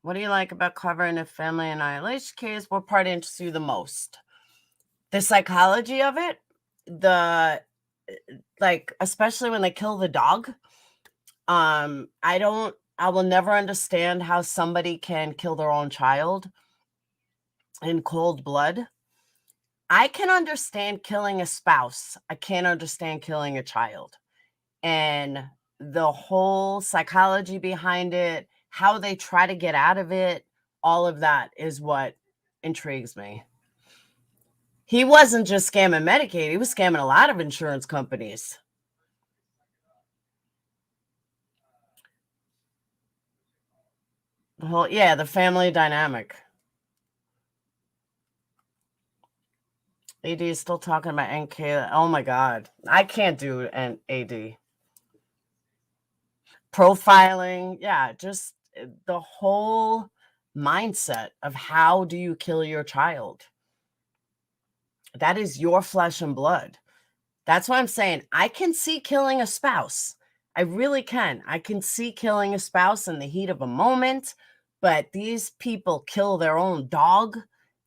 What do you like about covering a family annihilation case? What part interests you the most? The psychology of it, especially when they kill the dog. I will never understand how somebody can kill their own child in cold blood. I can understand killing a spouse. I can't understand killing a child. And the whole psychology behind it, how they try to get out of it, all of that is what intrigues me. He wasn't just scamming Medicaid. He was scamming a lot of insurance companies. The family dynamic. AD is still talking about NK. Oh my God. I can't do an AD. Profiling. Yeah, just the whole mindset of how do you kill your child? That is your flesh and blood. That's why I'm saying I can see killing a spouse. I really can. I can see killing a spouse in the heat of a moment, but these people kill their own dog.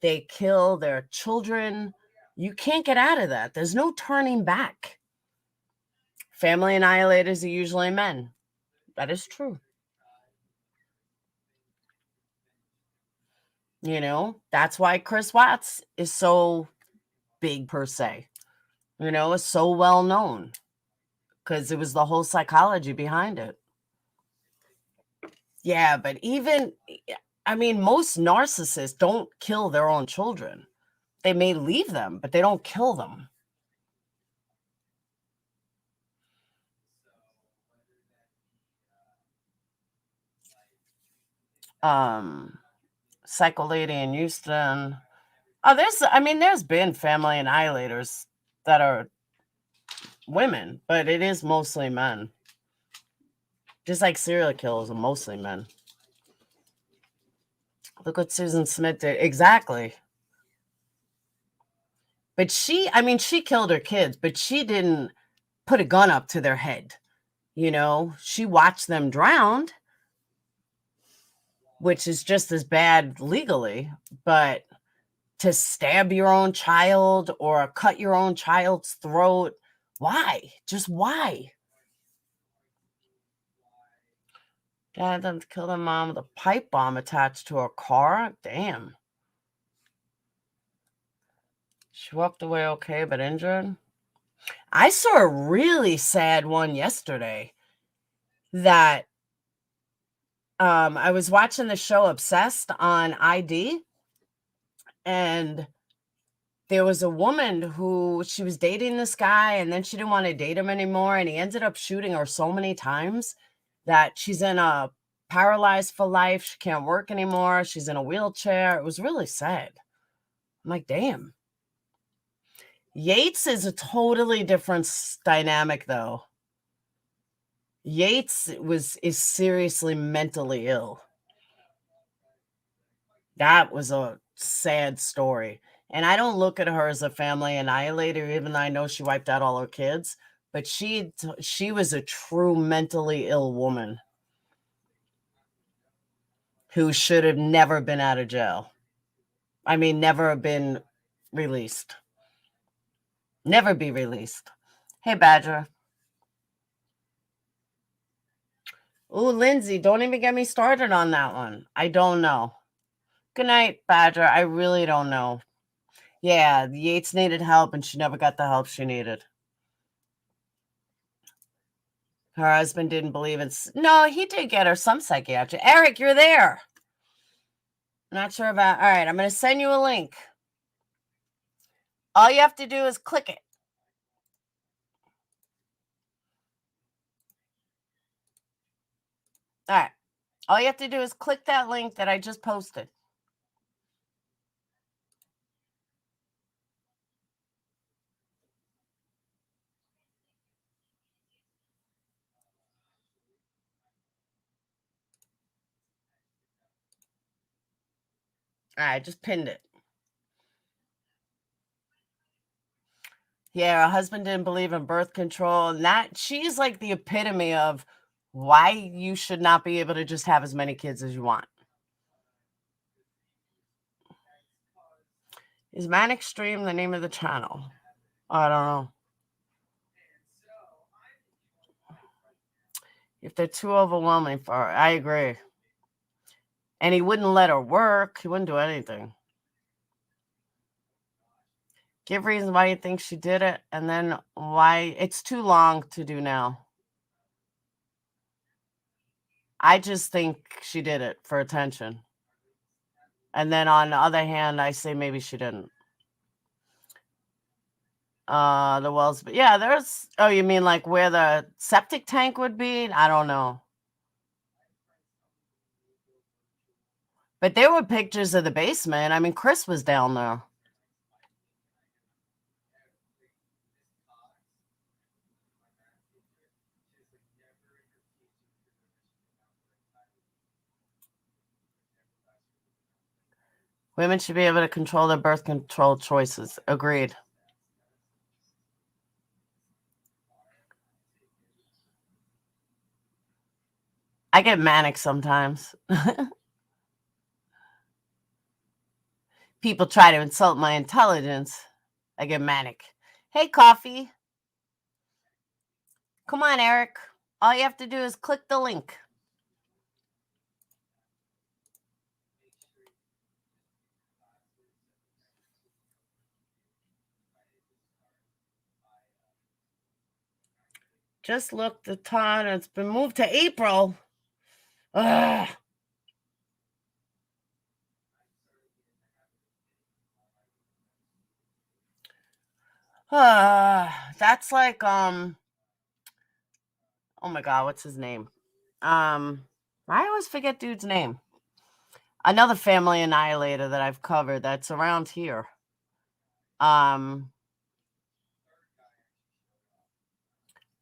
They kill their children. You can't get out of that. There's no turning back. Family annihilators are usually men. That is true. That's why Chris Watts is so big per se. Is so well known because it was the whole psychology behind it. Yeah, but even, I mean, most narcissists don't kill their own children. They may leave them, but they don't kill them. Psycho Lady in Houston. Oh, there's been family annihilators that are women, but it is mostly men. Just like serial killers are mostly men. Look what Susan Smith did. Exactly. But she killed her kids, but she didn't put a gun up to their head. She watched them drown, which is just as bad legally, but to stab your own child or cut your own child's throat, why? Just why? Dad then killed her mom with a pipe bomb attached to her car. Damn. She walked away okay, but injured. I saw a really sad one yesterday that I was watching the show Obsessed on ID, and there was a woman who she was dating this guy, and then she didn't want to date him anymore, and he ended up shooting her so many times that she's in a paralyzed for life. She can't work anymore. She's in a wheelchair. It was really sad. I'm like, damn. Yates is a totally different dynamic, though. Yates is seriously mentally ill. That was a sad story. And I don't look at her as a family annihilator, even though I know she wiped out all her kids. But she was a true mentally ill woman who should have never been out of jail. I mean, never been released. Never be released. Hey, Badger. Ooh, Lindsay, don't even get me started on that one. I don't know. Good night, Badger. I really don't know. Yeah, Yates needed help, and she never got the help she needed. Her husband didn't believe in... No, he did get her some psychiatry. Eric, you're there. Not sure about... All right, I'm going to send you a link. All you have to do is click it. All right. All you have to do is click that link that I just posted. All right, just pinned it. Yeah, her husband didn't believe in birth control. And she's like the epitome of why you should not be able to just have as many kids as you want. Is Manic Stream the name of the channel? I don't know. If they're too overwhelming for her, I agree. And he wouldn't let her work. He wouldn't do anything. Give reasons why you think she did it, and then why it's too long to do now. I just think she did it for attention. And then on the other hand, I say maybe she didn't. The wells, but yeah, there's... Oh, you mean like where the septic tank would be? I don't know. But there were pictures of the basement. I mean, Chris was down there. Women should be able to control their birth control choices. Agreed. I get manic sometimes. People try to insult my intelligence. I get manic. Hey, Coffee. Come on, Eric. All you have to do is click the link. Just look, the time, it's been moved to April. Ugh. That's like oh my god, what's his name? I always forget dude's name. Another family annihilator that I've covered that's around here. Why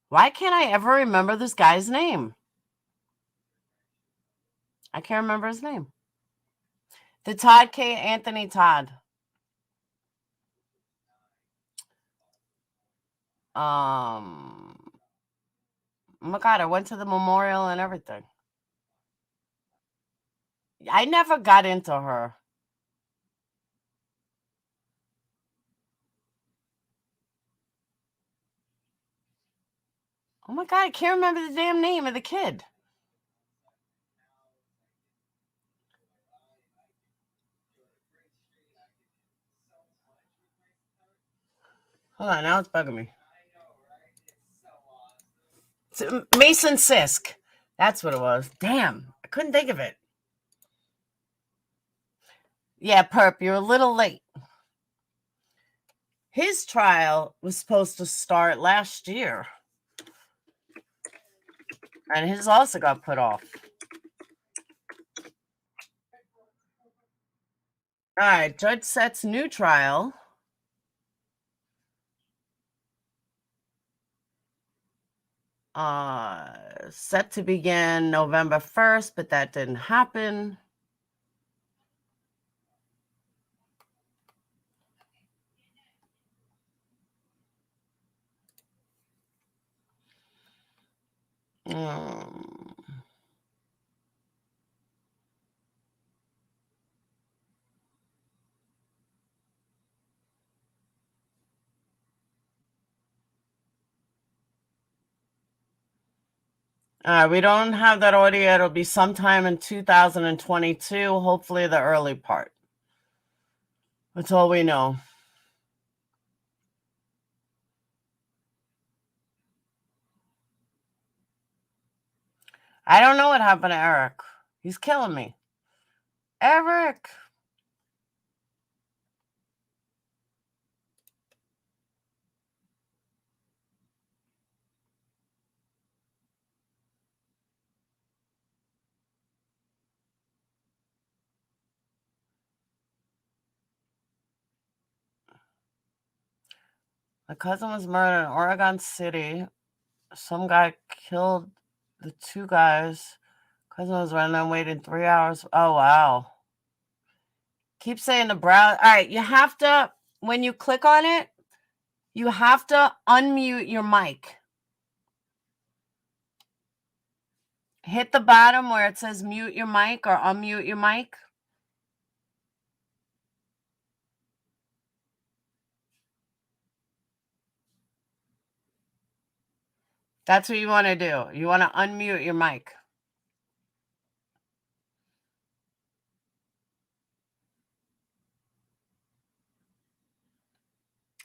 can't I ever remember this guy's name? I can't remember his name. The Todd K. Anthony Todd. Oh my god, I went to the memorial and everything. I never got into her. Oh my god, I can't remember the damn name of the kid. Hold on, now it's bugging me. Mason Sisk. That's what it was. Damn, I couldn't think of it. Yeah, Perp, you're a little late. His trial was supposed to start last year. And his also got put off. All right, judge sets new trial. Set to begin November 1st, but that didn't happen. We don't have that audio. It'll be sometime in 2022, hopefully the early part. That's all we know. I don't know what happened to Eric. He's killing me. Eric. My cousin was murdered in Oregon City. Some guy killed the two guys. Cousin was running and waiting 3 hours. Oh, wow. Keep saying the browser. All right, you have to, when you click on it, you have to unmute your mic. Hit the bottom where it says mute your mic or unmute your mic. That's what you want to do. You want to unmute your mic.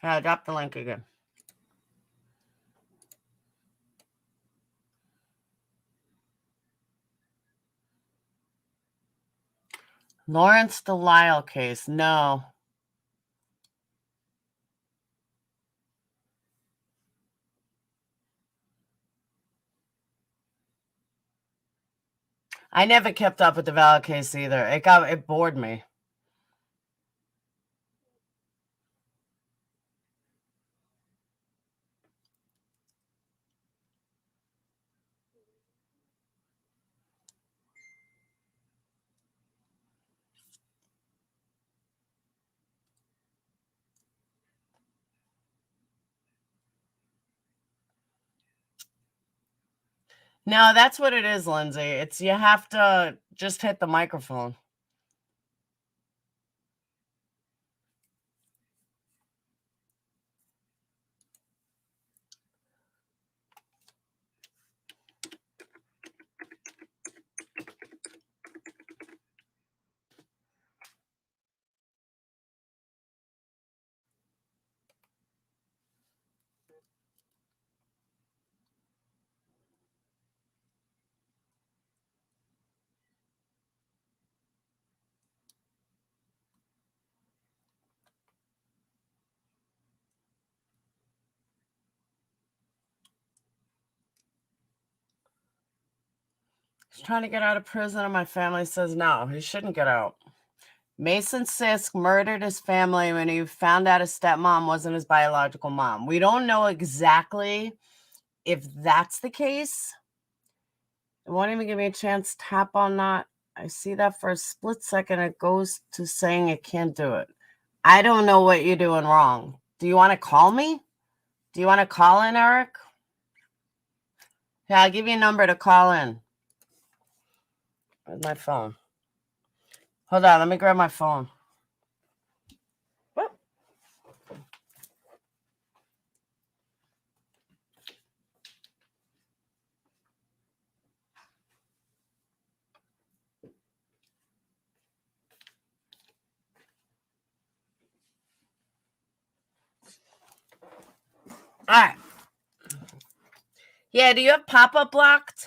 Yeah, drop the link again. Lawrence Delisle case. No. I never kept up with the Val case either. It bored me. No, that's what it is, Lindsay. It's you have to just hit the microphone. He's trying to get out of prison, and my family says no, he shouldn't get out. Mason Sisk murdered his family when he found out his stepmom wasn't his biological mom. We don't know exactly if that's the case. It won't even give me a chance to tap on that. I see that for a split second. It goes to saying it can't do it. I don't know what you're doing wrong. Do you want to call me? Do you want to call in, Eric? Yeah, I'll give you a number to call in. Where's my phone? Hold on, let me grab my phone. Whoop. All right. Yeah, do you have pop-up blocked?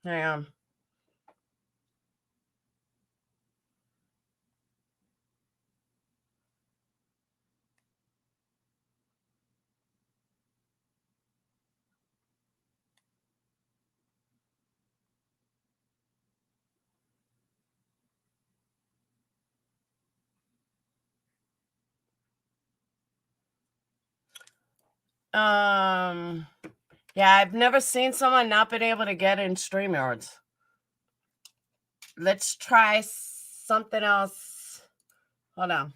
Hang on. Yeah, I've never seen someone not been able to get in StreamYards. Let's try something else. Hold on.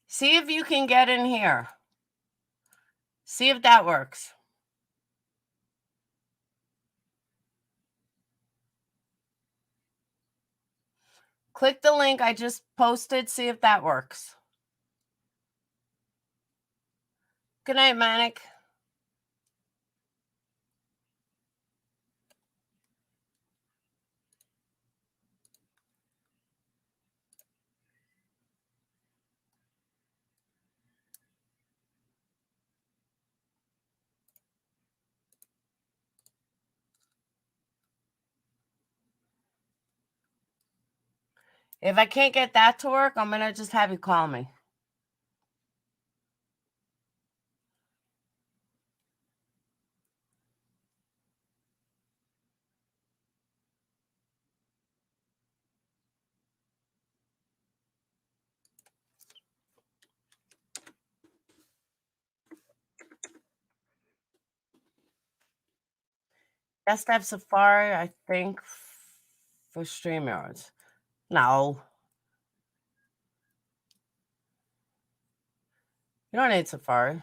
See if you can get in here. See if that works. Click the link I just posted. See if that works. Good night, Manic. If I can't get that to work, I'm going to just have you call me. Best have Safari, I think, for StreamYards. No. You don't need Safari.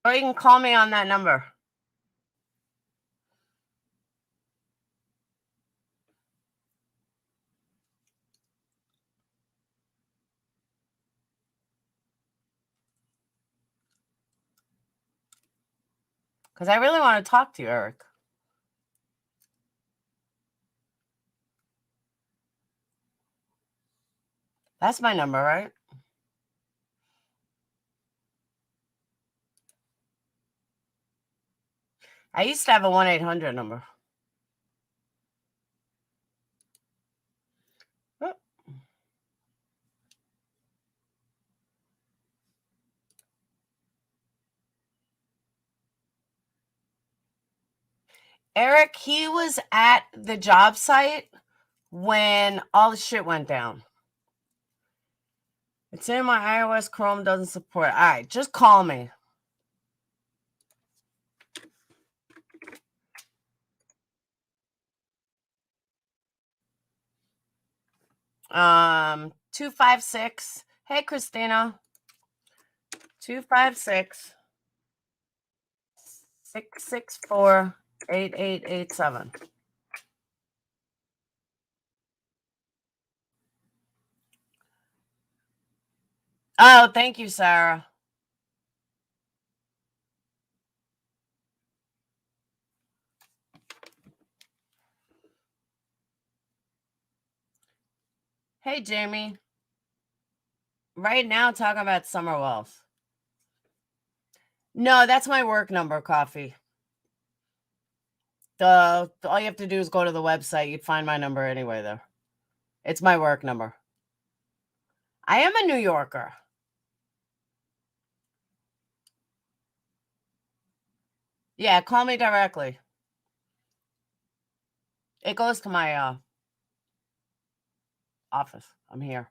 Or you can call me on that number. Because I really want to talk to you, Eric. That's my number, right? I used to have a 1-800 number. Oh. Eric, he was at the job site when all the shit went down. It's in my iOS. Chrome doesn't support. All right, just call me. Um, 256. Hey, Christina. 256 664 8887. Oh, thank you, Sarah. Hey, Jamie. Right now, talking about Summer Wells. No, that's my work number, Coffee. All you have to do is go to the website. You'd find my number anyway, though. It's my work number. I am a New Yorker. Yeah, call me directly. It goes to my office. I'm here.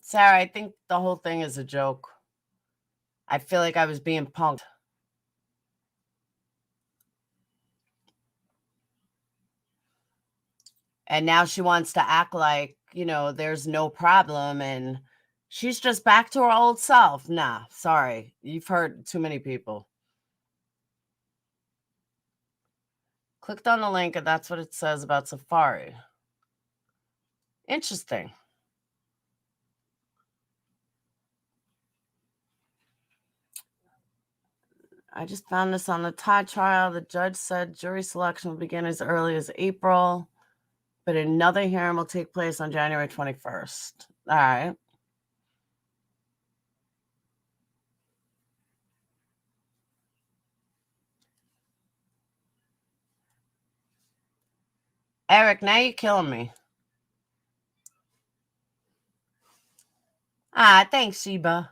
Sarah, I think the whole thing is a joke. I feel like I was being punked. And now she wants to act like, there's no problem and she's just back to her old self. Nah, sorry. You've heard too many people. Clicked on the link and that's what it says about Safari. Interesting. I just found this on the Todd trial. The judge said jury selection will begin as early as April, but another hearing will take place on January 21st. All right. Eric, now you're killing me. Thanks, Sheba.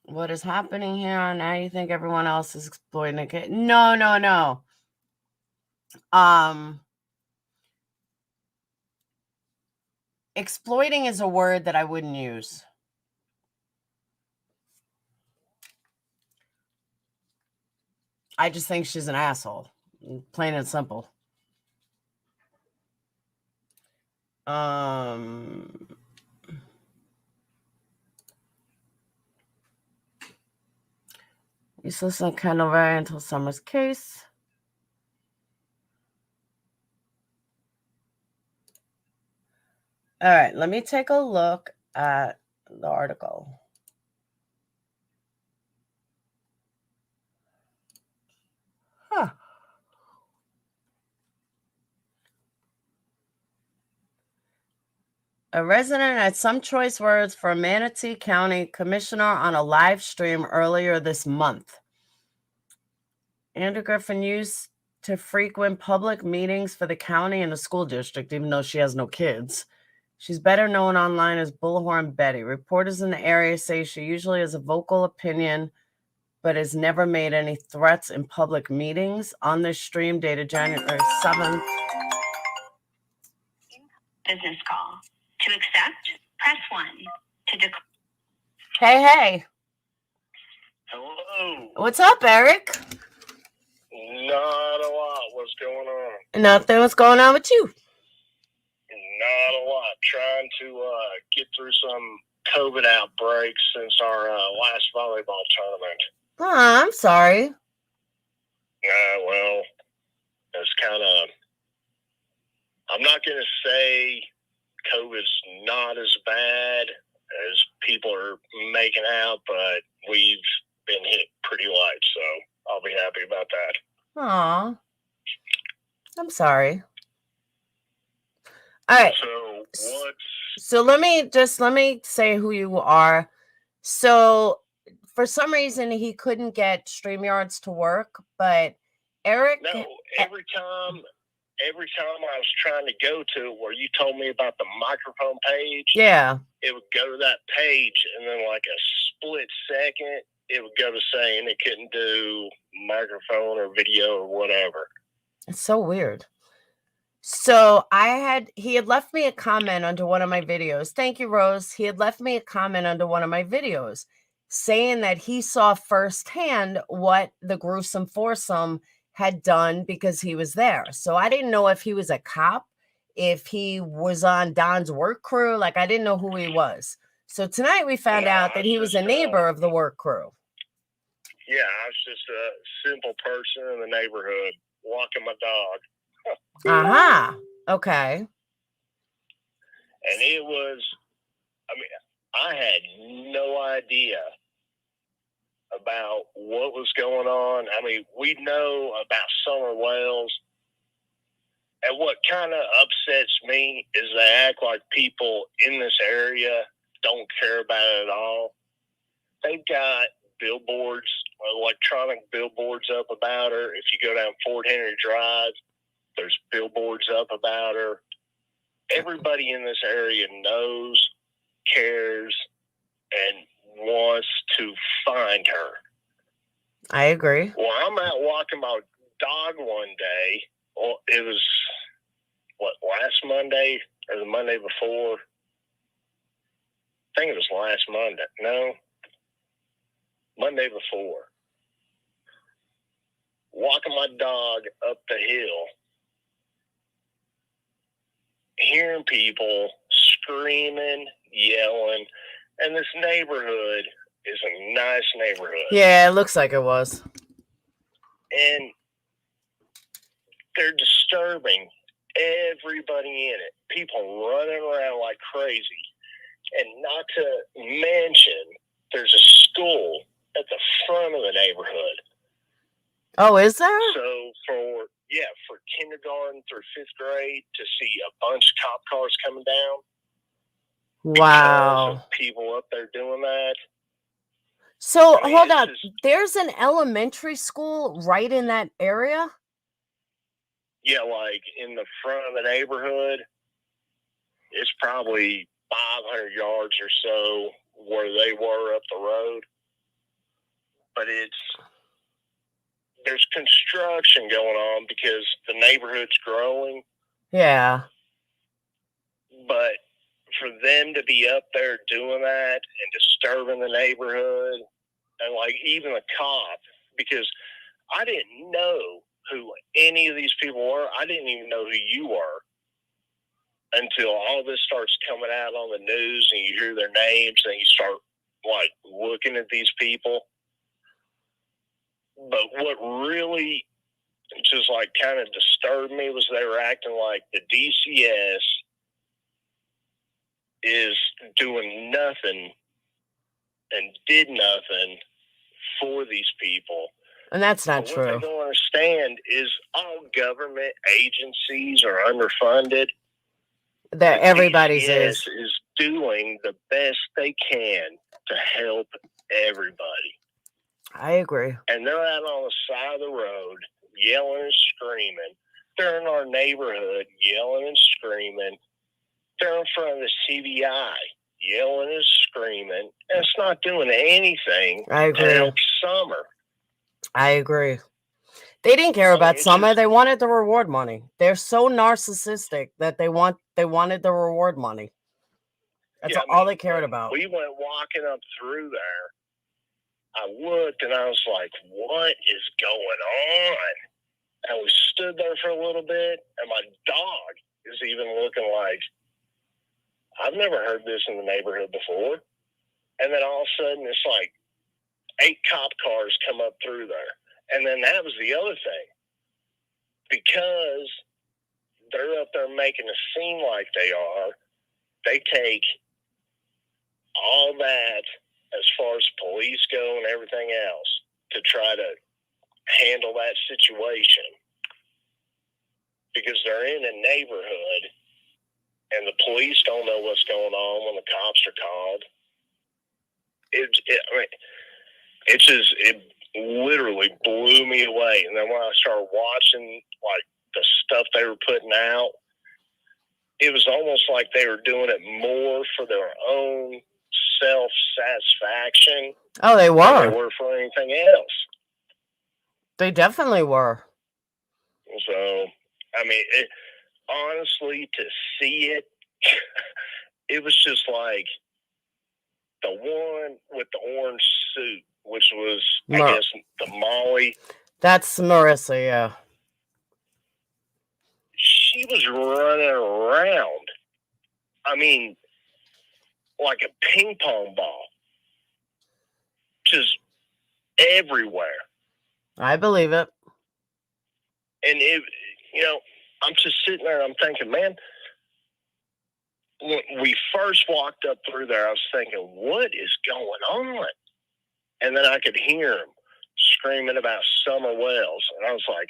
What is happening here? Now you think everyone else is exploiting it? No. Exploiting is a word that I wouldn't use. I just think she's an asshole. Plain and simple. Useless and Kendall Ray until Summer's case. All right, let me take a look at the article. Huh. A resident had some choice words for a Manatee County commissioner on a live stream earlier this month. Andrew Griffin used to frequent public meetings for the county and the school district, even though she has no kids. She's better known online as Bullhorn Betty. Reporters in the area say she usually has a vocal opinion, but has never made any threats in public meetings. On this stream dated January 7th. Business call. To accept, press 1. To decline. Hey. Hello. What's up, Eric? Not a lot. What's going on? Nothing. What's going on with you? Not a lot. Trying to get through some COVID outbreaks since our last volleyball tournament. Oh, I'm sorry. Well, it's kind of... I'm not going to say COVID's not as bad as people are making out, but we've been hit pretty light, so I'll be happy about that. Aw. I'm sorry. All right. So let me say who you are. So for some reason he couldn't get StreamYards to work, but Eric. No, every time I was trying to go to where you told me about the microphone page, yeah, it would go to that page, and then like a split second, it would go to saying it couldn't do microphone or video or whatever. It's so weird. So he had left me a comment under one of my videos. Thank you, Rose. He had left me a comment under one of my videos saying that he saw firsthand what the gruesome foursome had done because he was there. So I didn't know if he was a cop, if he was on Don's work crew. Like, I didn't know who he was. So tonight we found out that he was a neighbor of the work crew. Yeah, I was just a simple person in the neighborhood walking my dog. Uh-huh. Okay. And it was, I mean, I had no idea about what was going on. I mean, we know about summer wells. And what kind of upsets me is they act like people in this area don't care about it at all. They've got billboards, electronic billboards up about her. If you go down Fort Henry Drive, there's billboards up about her. Everybody in this area knows, cares, and wants to find her. I agree. Well, I'm out walking my dog one day. Well, it was, last Monday or the Monday before? I think it was last Monday. No, Monday before. Walking my dog up the hill, hearing people screaming, yelling, and this neighborhood is a nice neighborhood. Yeah, it looks like it was. And they're disturbing everybody in it. People running around like crazy. And not to mention, there's a school at the front of the neighborhood. Oh, is there? So for kindergarten through 5th grade to see a bunch of cop cars coming down. Because Wow. of people up there doing that. So I mean, hold it's on. just- There's an elementary school right in that area? Yeah, like in the front of the neighborhood, it's probably 500 yards or so where they were up the road. But there's construction going on because the neighborhood's growing. Yeah. But for them to be up there doing that and disturbing the neighborhood, and like even a cop, because I didn't know who any of these people were. I didn't even know who you were until all this starts coming out on the news and you hear their names and you start like looking at these people. But what really just like kind of disturbed me was they were acting like the DCS is doing nothing and did nothing for these people. And that's not But what true. they don't understand is all government agencies are underfunded. That The everybody's DCS is. is doing the best they can to help everybody. I agree. And they're out on the side of the road yelling and screaming. They're in our neighborhood yelling and screaming. They're in front of the CBI yelling and screaming. And it's not doing anything I to agree. help Summer. I agree. They didn't care about It's Summer. just- They wanted the reward money. They're so narcissistic that they wanted the reward money. That's Yeah, I all mean, they cared when about. We went walking up through there. I looked and I was like, what is going on? And we stood there for a little bit, and my dog is even looking like, I've never heard this in the neighborhood before. And then all of a sudden, it's like 8 cop cars come up through there. And then that was the other thing. Because they're up there making it seem like they are, they take all that as far as police go and everything else to try to handle that situation. Because they're in a neighborhood and the police don't know what's going on when the cops are called. It literally blew me away. And then when I started watching like the stuff they were putting out, it was almost like they were doing it more for their own self-satisfaction Oh, they than were. they were for anything else. They definitely were. So, I mean, honestly, to see it, it was just like the one with the orange suit, which was, I guess, the Molly. That's Marissa, yeah. she was running around. I mean, like a ping pong ball. Just everywhere. I believe it. And I'm just sitting there and I'm thinking, man, when we first walked up through there, I was thinking, what is going on? And then I could hear him screaming about summer wells. And I was like,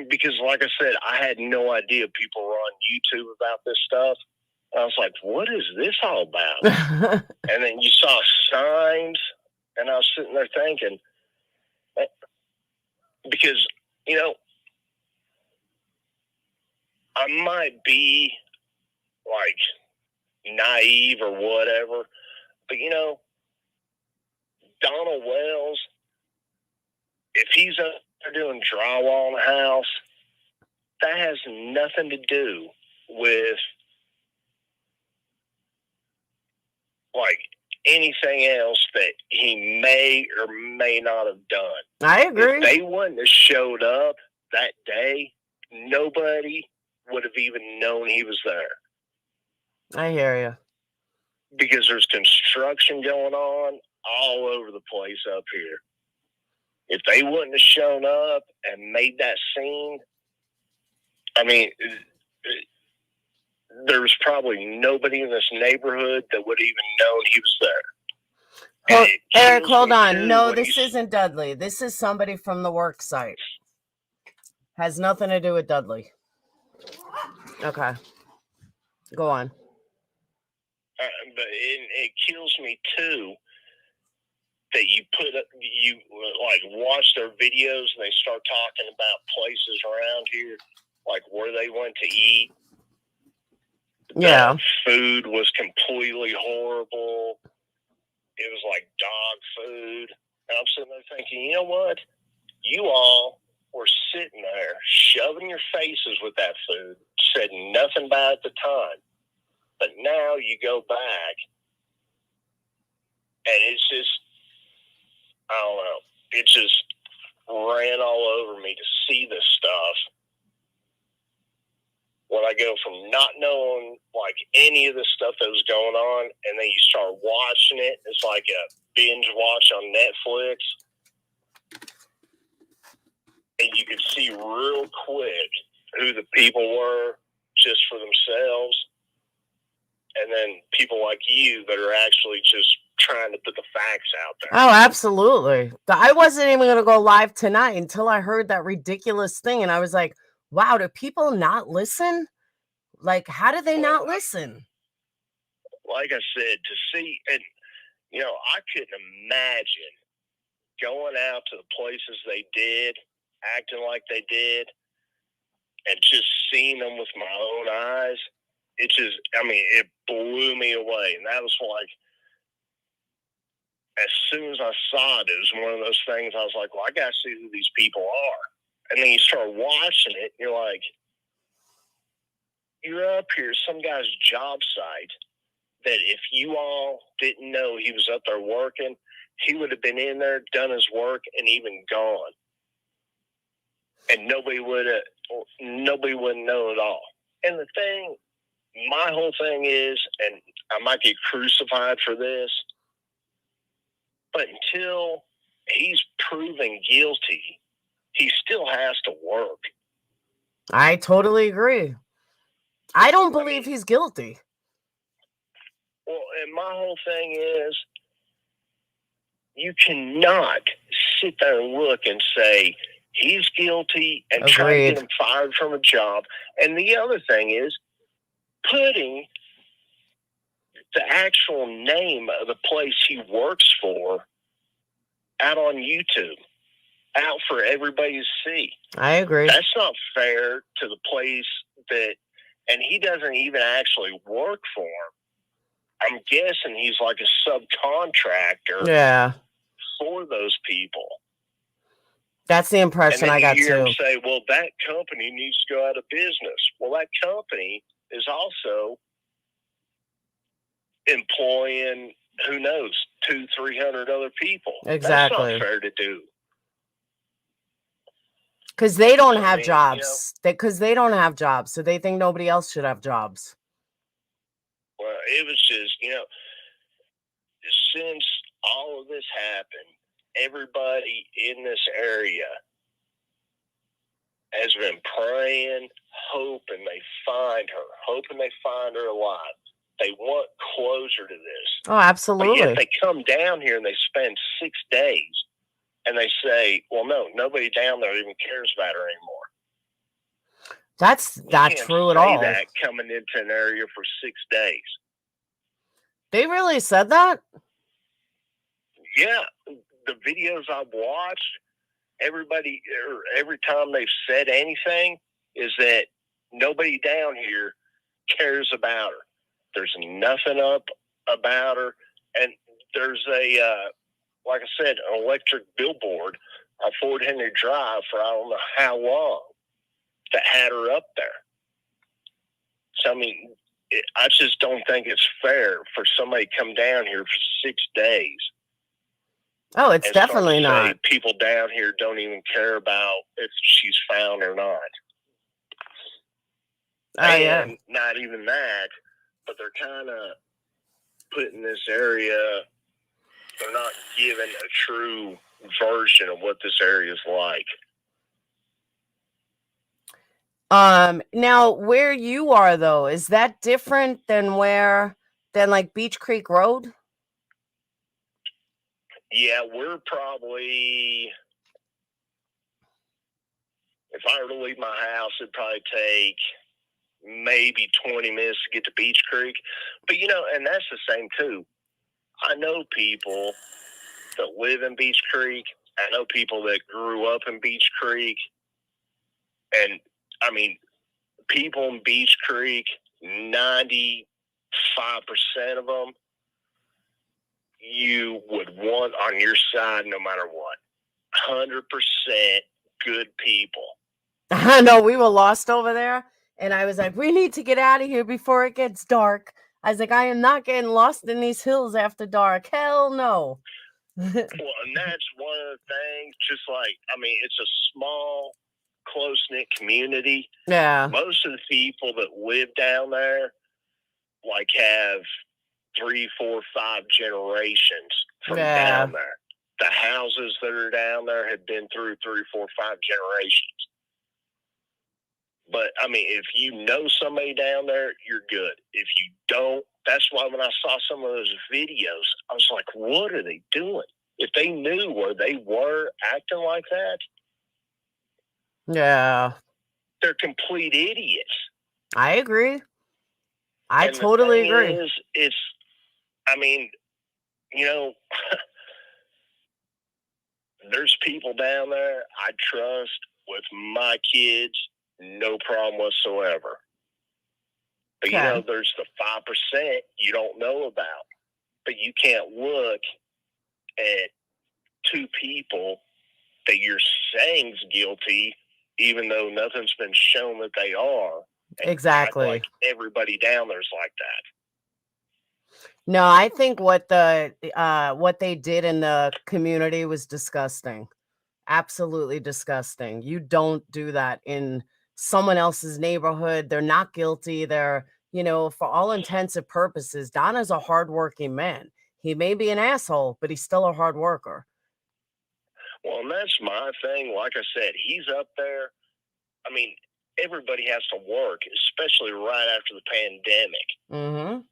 because like I said, I had no idea people were on YouTube about this stuff. I was like, what is this all about? And then you saw signs, and I was sitting there thinking, because, I might be like naive or whatever, but Donald Wells, if he's up there doing drywall in the house, that has nothing to do with like anything else that he may or may not have done. I agree. If they wouldn't have showed up that day, nobody would have even known he was there. I hear you. Because there's construction going on all over the place up here. If they wouldn't have shown up and made that scene, I mean, there was probably nobody in this neighborhood that would have even known he was there. Eric, hold on. No, this isn't Dudley. This is somebody from the work site. Has nothing to do with Dudley. Okay. Go on. But it kills me too that you watch their videos and they start talking about places around here, like where they went to eat. Yeah. The food was completely horrible. It was like dog food. And I'm sitting there thinking, you know what? You all were sitting there shoving your faces with that food, said nothing about it at the time. But now you go back and it's just, I don't know, it just ran all over me to see this stuff. When I go from not knowing like any of the stuff that was going on, and then you start watching it, it's like a binge watch on Netflix. And you could see real quick who the people were just for themselves. And then people like you that are actually just trying to put the facts out there. Oh, absolutely. I wasn't even going to go live tonight until I heard that ridiculous thing. And I was like, wow, do people not listen? Like, how do they not listen? Like I said, to see, and, I couldn't imagine going out to the places they did, acting like they did, and just seeing them with my own eyes. It just, it blew me away. And that was like, as soon as I saw it, it was one of those things I was like, well, I got to see who these people are. And then you start watching it, and you're like, you're up here, some guy's job site, that if you all didn't know he was up there working, he would have been in there, done his work, and even gone. And nobody would know at all. And the thing, my whole thing is, and I might get crucified for this, but until he's proven guilty, he still has to work. I totally agree. I don't believe he's guilty. Well, and my whole thing is, you cannot sit there and look and say he's guilty and try to get him fired from a job. And the other thing is putting the actual name of the place he works for out on YouTube, out for everybody to see. I agree. That's not fair to the place that, and he doesn't even actually work for him. I'm guessing he's like a subcontractor for those people. That's the impression I got too. And then you hear him say, well, that company needs to go out of business. Well, that company is also employing, who knows, 200-300 other people. Exactly. That's not fair to do. Because they don't So, I have mean, jobs. Because they don't have jobs, so they think nobody else should have jobs. well, it was just, since all of this happened, everybody in this area has been praying, hoping they find her alive. They want closure to this. Oh, But absolutely. yet they come down here and they spend 6 days and they say, well, no, nobody down there even cares about her anymore. That's You not can't true at say all. that coming into an area for 6 days. They really said that? Yeah, the videos I've watched, everybody, or every time they've said anything, is that nobody down here cares about her. There's nothing up about her, and there's like I said, an electric billboard on Fort Henry Drive for I don't know how long that had her up there. So I mean, I just don't think it's fair for somebody to come down here for 6 days. Oh, it's and start to definitely say not. people down here don't even care about if she's found or not. Yeah. And not even that, but they're kind of putting this area, they're not giving a true version of what this area is like. Now where you are though, is that different than like Beach Creek Road? Yeah, we're probably, if I were to leave my house, it'd probably take maybe 20 minutes to get to Beach Creek. But, and that's the same too. I know people that live in Beach Creek. I know people that grew up in Beach Creek. And, I mean, people in Beach Creek, 95% of them, you would want on your side no matter what. 100% good people. I know, we were lost over there, and I was like, we need to get out of here before it gets dark. I was like, I am not getting lost in these hills after dark. Hell no. Well, and that's one of the things, just like, I mean, it's a small, close-knit community. Yeah. Most of the people that live down there, like, have 3, 4, 5 generations from down there. The houses that are down there have been through 3, 4, 5 generations. But, I mean, if you know somebody down there, you're good. If you don't, that's why when I saw some of those videos, I was like, what are they doing? If they knew where they were acting like that, yeah, they're complete idiots. I agree. I totally agree. I mean, there's people down there I trust with my kids, no problem whatsoever. But, there's the 5% you don't know about. But you can't look at 2 people that you're saying's guilty, even though nothing's been shown that they are. Exactly. Like everybody down there's like that. No, I think what they did in the community was disgusting. Absolutely disgusting. You don't do that in someone else's neighborhood. They're not guilty. They're, for all intents and purposes, Donna's a hardworking man. He may be an asshole, but he's still a hard worker. Well, and that's my thing. Like I said, he's up there. I mean, everybody has to work, especially right after the pandemic. Mm-hmm.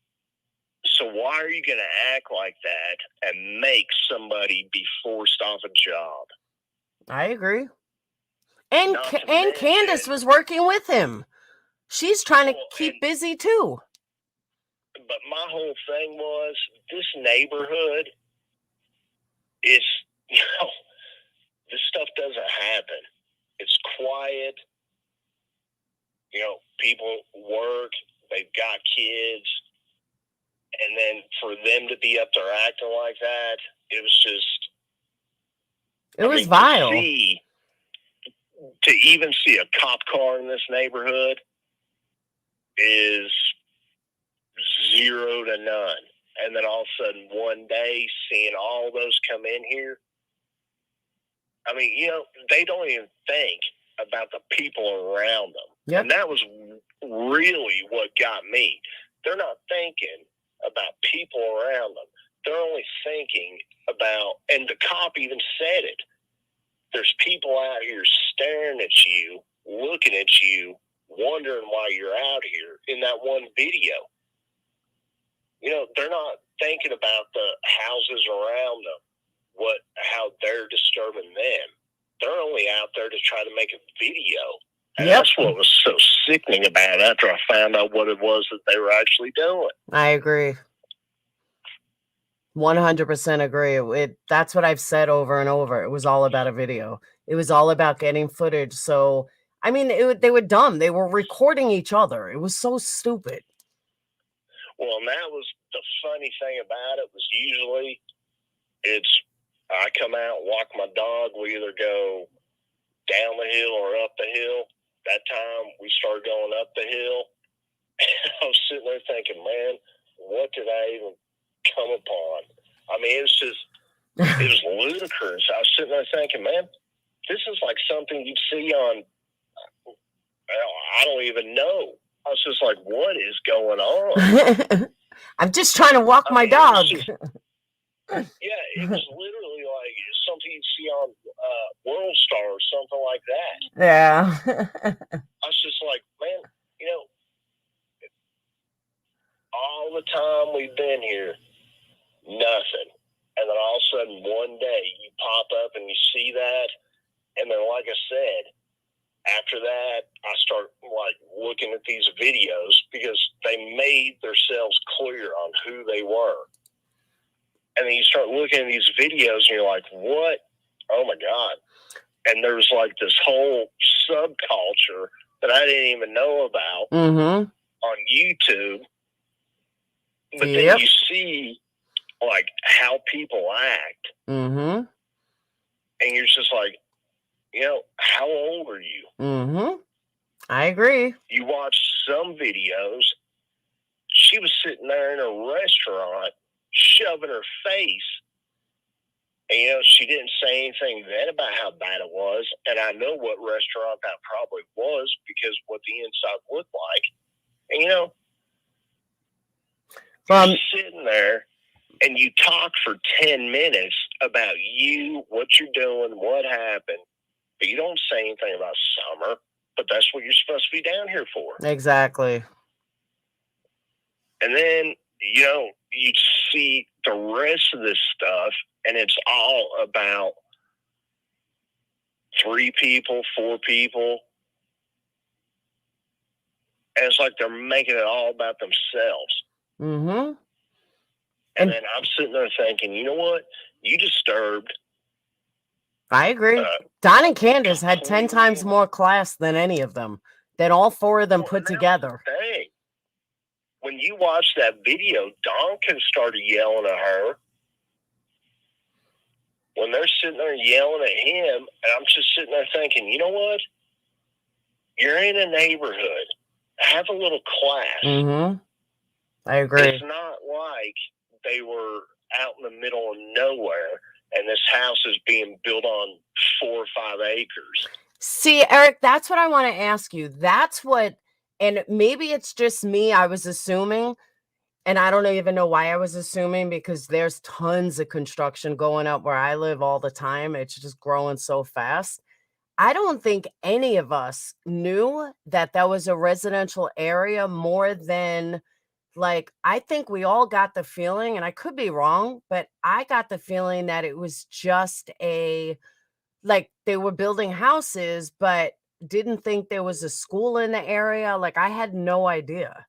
So why are you going to act like that and make somebody be forced off a job? I agree. And Candace was working with him. She's trying to keep busy too. But my whole thing was, this neighborhood is, this stuff doesn't happen. It's quiet. People work. They've got kids. And then for them to be up there acting like that, it was just... It was vile. To even see a cop car in this neighborhood is 0 to none. And then all of a sudden, one day, seeing all those come in here, I mean, they don't even think about the people around them. Yep. And that was really what got me. They're not thinking about people around them. They're only thinking about, and the cop even said it, there's people out here staring at you, looking at you, wondering why you're out here in that one video. You know, they're not thinking about the houses around them, how they're disturbing them. They're only out there to try to make a video. And Yep. that's what was so sickening about it after I found out what it was that they were actually doing. I agree. 100% agree. That's what I've said over and over. It was all about a video. It was all about getting footage. So, I mean, they were dumb. They were recording each other. It was so stupid. Well, and that was the funny thing about it was usually I come out, walk my dog. We either go down the hill or up the hill. That time we started going up the hill. I was sitting there thinking, man, what did I even come upon? I mean, it was ludicrous. I was sitting there thinking, man, this is like something you'd see on, I don't even know. I was just like, what is going on? I'm just trying to walk my dog. Yeah, it was literally like something you'd see on World Star or something like that. Yeah. I was just like, man, you know, all the time we've been here, nothing. And then all of a sudden, one day, you pop up and you see that. And then, like I said, after that, I start like looking at these videos because they made themselves clear on who they were. And then you start looking at these videos and you're like, what? Oh my God. And there's like this whole subculture that I didn't even know about on YouTube. But then you see like how people act. And you're just like, you know, how old are you? I agree. You watch some videos. She was sitting there in a restaurant shoving her face. And, you know, she didn't say anything then about how bad it was. And I know what restaurant that probably was because what the inside looked like. And, you know, you're sitting there and you talk for 10 minutes about you, what you're doing, what happened. But you don't say anything about summer. But that's what you're supposed to be down here for. Exactly. And then, you know, you see the rest of this stuff, and it's all about 3 people, 4 people. And it's like they're making it all about themselves. And then I'm sitting there thinking, you know what? You disturbed. I agree. Don and Candace had 10 times more class than any of them, than all 4 of them put together. Dang. When you watch that video, Don could have started yelling at her. When they're sitting there yelling at him, and I'm just sitting there thinking, you know what? You're in a neighborhood. Have a little class. I agree. It's not like they were out in the middle of nowhere and this house is being built on 4 or 5 acres. See, Eric, that's what I want to ask you. That's what, and maybe it's just me, I was assuming, and I don't even know why I was assuming, because there's tons of construction going up where I live all the time. It's just growing so fast. I don't think any of us knew that that was a residential area more than, like, I think we all got the feeling, and I could be wrong, but I got the feeling that it was just like they were building houses, but didn't think there was a school in the area. Like, I had no idea.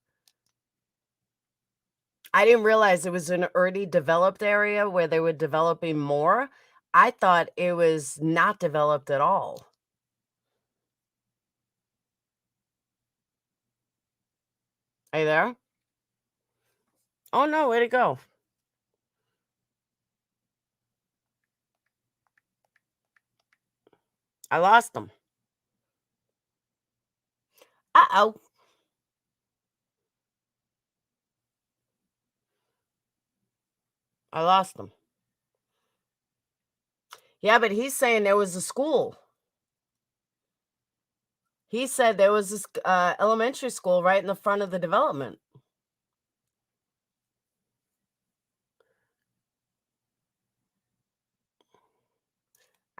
I didn't realize it was an already developed area where they were developing more. I thought it was not developed at all. Are you there? Oh no, where'd it go? I lost him. Uh-oh. I lost him. Yeah, but he's saying there was a school. He said there was this elementary school right in the front of the development.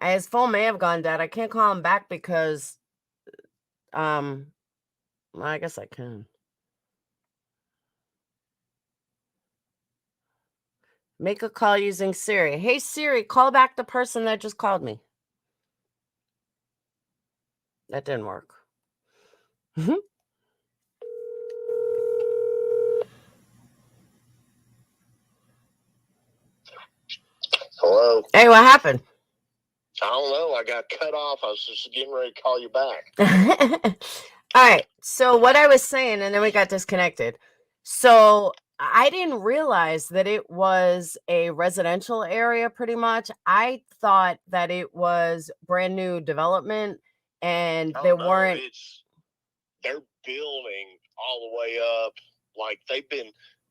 His phone may have gone dead. I can't call him back because, well, I guess I can. Make a call using Siri. Hey, Siri, call back the person that just called me. That didn't work. Hello. Hey, what happened? I don't know. I got cut off. I was just getting ready to call you back. All right. So what I was saying, and then we got disconnected. So I didn't realize that it was a residential area pretty much. I thought that it was brand new development and Oh, there no, weren't. they're building all the way up. Like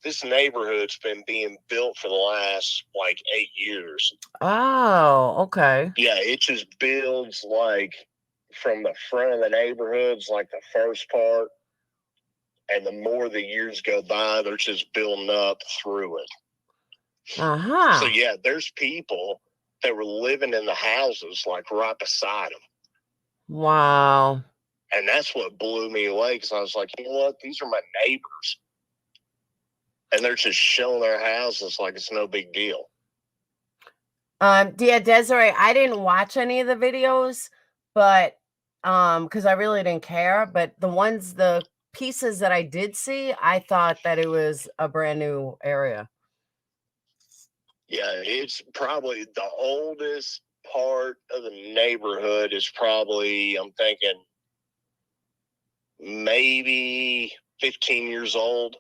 this neighborhood's been being built for the last like 8 years. Oh, okay. Yeah, it just builds like from the front of the neighborhoods, like the first part. And the more the years go by, they're just building up through it. Uh-huh. So, yeah, there's people that were living in the houses like right beside them. Wow. And that's what blew me away because I was like, you know what? These are my neighbors. And they're just showing their houses like it's no big deal. Yeah, Desiree, I didn't watch any of the videos, but because I really didn't care. But the pieces that I did see, I thought that it was a brand new area. Yeah, it's probably the oldest part of the neighborhood is probably, I'm thinking, maybe 15 years old.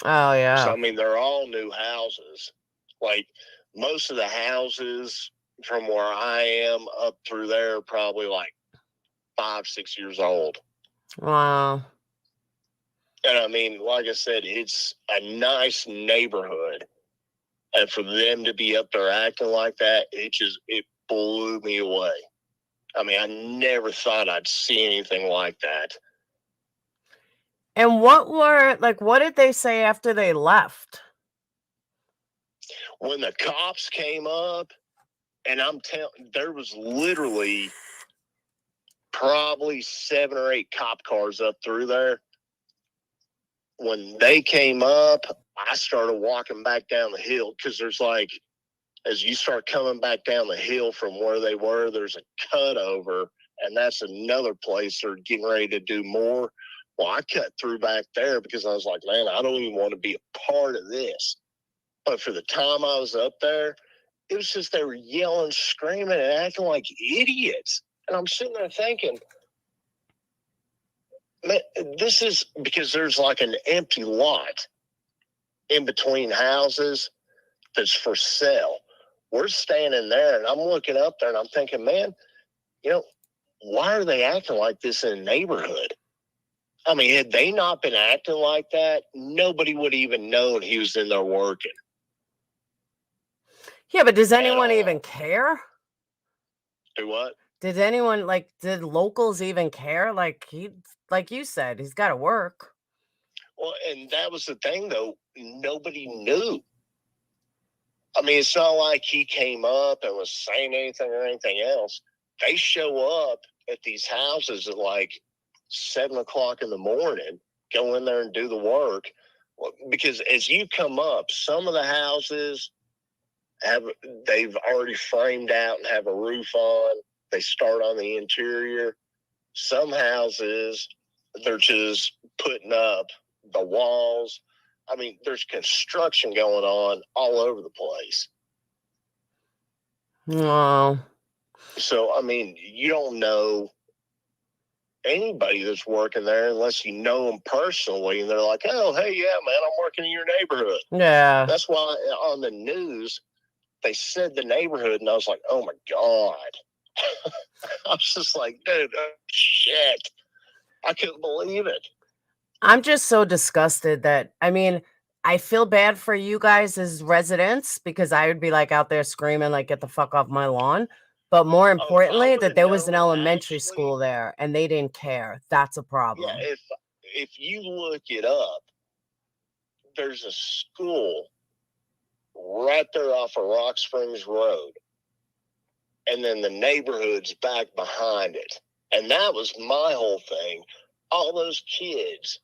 Oh, yeah. So, I mean, they're all new houses. Like, most of the houses from where I am up through there are probably like 5-6 years old. Wow. And I mean, like I said, it's a nice neighborhood. And for them to be up there acting like that, it blew me away. I mean, I never thought I'd see anything like that. And what did they say after they left? When the cops came up, and I'm telling, there was literally probably 7 or 8 cop cars up through there. When they came up, I started walking back down the hill because there's like, as you start coming back down the hill from where they were, there's a cutover, and that's another place they're getting ready to do more. Well, I cut through back there because I was like, man, I don't even want to be a part of this. But for the time I was up there, it was just they were yelling, screaming, and acting like idiots. And I'm sitting there thinking, man, this is because there's like an empty lot in between houses that's for sale. We're standing there, and I'm looking up there, and I'm thinking, man, you know, why are they acting like this in a neighborhood? I mean, had they not been acting like that, nobody would even known he was in there working. Yeah, but does anyone even care? Do what? Did anyone did locals even care? Like you said, he's got to work. Well, and that was the thing, though. Nobody knew. I mean, it's not like he came up and was saying anything or anything else. They show up at these houses at like 7 o'clock in the morning, go in there and do the work. Well, because as you come up, some of the houses they've already framed out and have a roof on. They start on the interior. Some houses, they're just putting up the walls. I mean, there's construction going on all over the place. Wow. So, I mean, you don't know anybody that's working there unless you know them personally. And they're like, oh, hey, yeah, man, I'm working in your neighborhood. Yeah. That's why on the news, they said the neighborhood, and I was like, oh, my God. I was just like, dude, shit. I couldn't believe it. I'm just so disgusted that, I mean, I feel bad for you guys as residents because I would be like out there screaming, like, get the fuck off my lawn. But more I importantly, that would've there was an known, elementary actually, school there and they didn't care. That's a yeah, problem. if you look it up, there's a school right there off of Rock Springs Road, and then the neighborhood's back behind it. And that was my whole thing. All those kids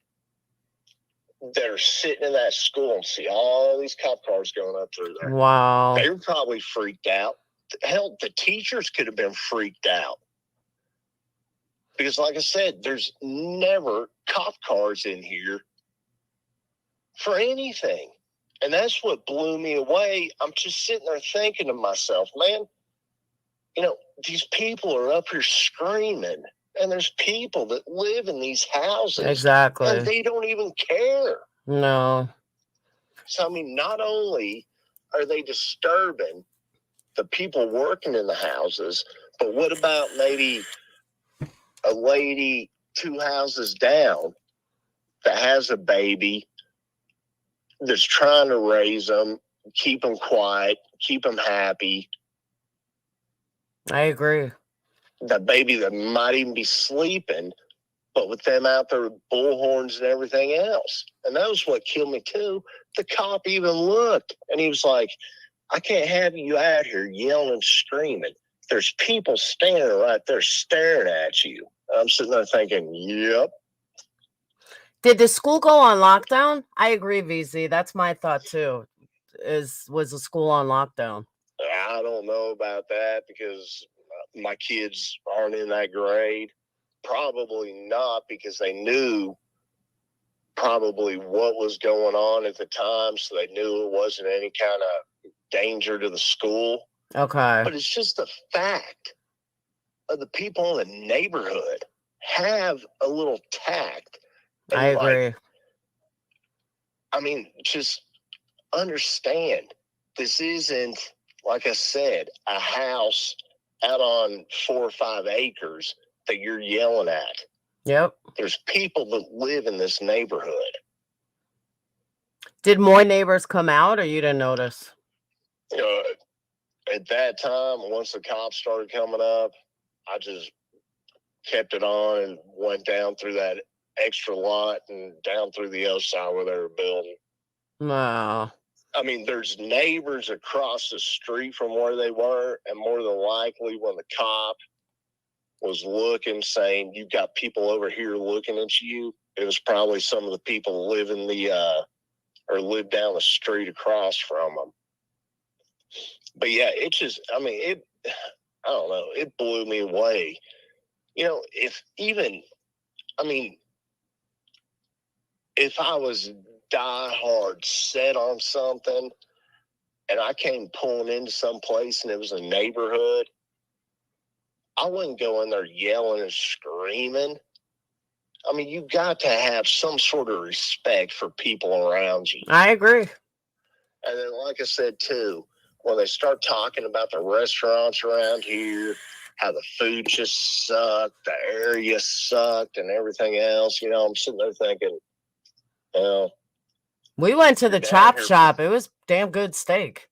that are sitting in that school and see all these cop cars going up through there, Wow. they were probably freaked out. Hell, the teachers could have been freaked out. Because, like I said, there's never cop cars in here for anything. And that's what blew me away. I'm just sitting there thinking to myself, man, you know, these people are up here screaming, and there's people that live in these houses. Exactly. And they don't even care. No. So, I mean, not only are they disturbing the people working in the houses, but what about maybe a lady 2 houses down that has a baby that's trying to raise them, keep them quiet, keep them happy? I agree. That baby that might even be sleeping, but with them out there with bullhorns and everything else. And that was what killed me too. The cop even looked and he was like, I can't have you out here yelling and screaming. There's people standing right there staring at you. I'm sitting there thinking, yep. Did the school go on lockdown? I agree, VZ. That's my thought too. Was the school on lockdown? I don't know about that because my kids aren't in that grade. Probably not, because they knew probably what was going on at the time, so they knew it wasn't any kind of danger to the school. Okay. But it's just the fact of the people in the neighborhood have a little tact. And I agree. I mean, just understand, this isn't, like I said, a house out on 4 or 5 acres that you're yelling at. Yep. There's people that live in this neighborhood. Did more neighbors come out or you didn't notice? At that time, once the cops started coming up, I just kept it on and went down through that extra lot and down through the other side where they were building. Wow. I mean, there's neighbors across the street from where they were, and more than likely when the cop was looking, saying, you've got people over here looking at you, it was probably some of the people live in or live down the street across from them. But yeah, it just, I mean, I don't know, it blew me away. You know, if I was diehard set on something and I came pulling into some place and it was a neighborhood, I wouldn't go in there yelling and screaming. I mean, you got to have some sort of respect for people around you. I agree. And then, like I said, too, when they start talking about the restaurants around here, how the food just sucked, the area sucked, and everything else, you know, I'm sitting there thinking, well, we went to the down chop here shop. It was damn good steak.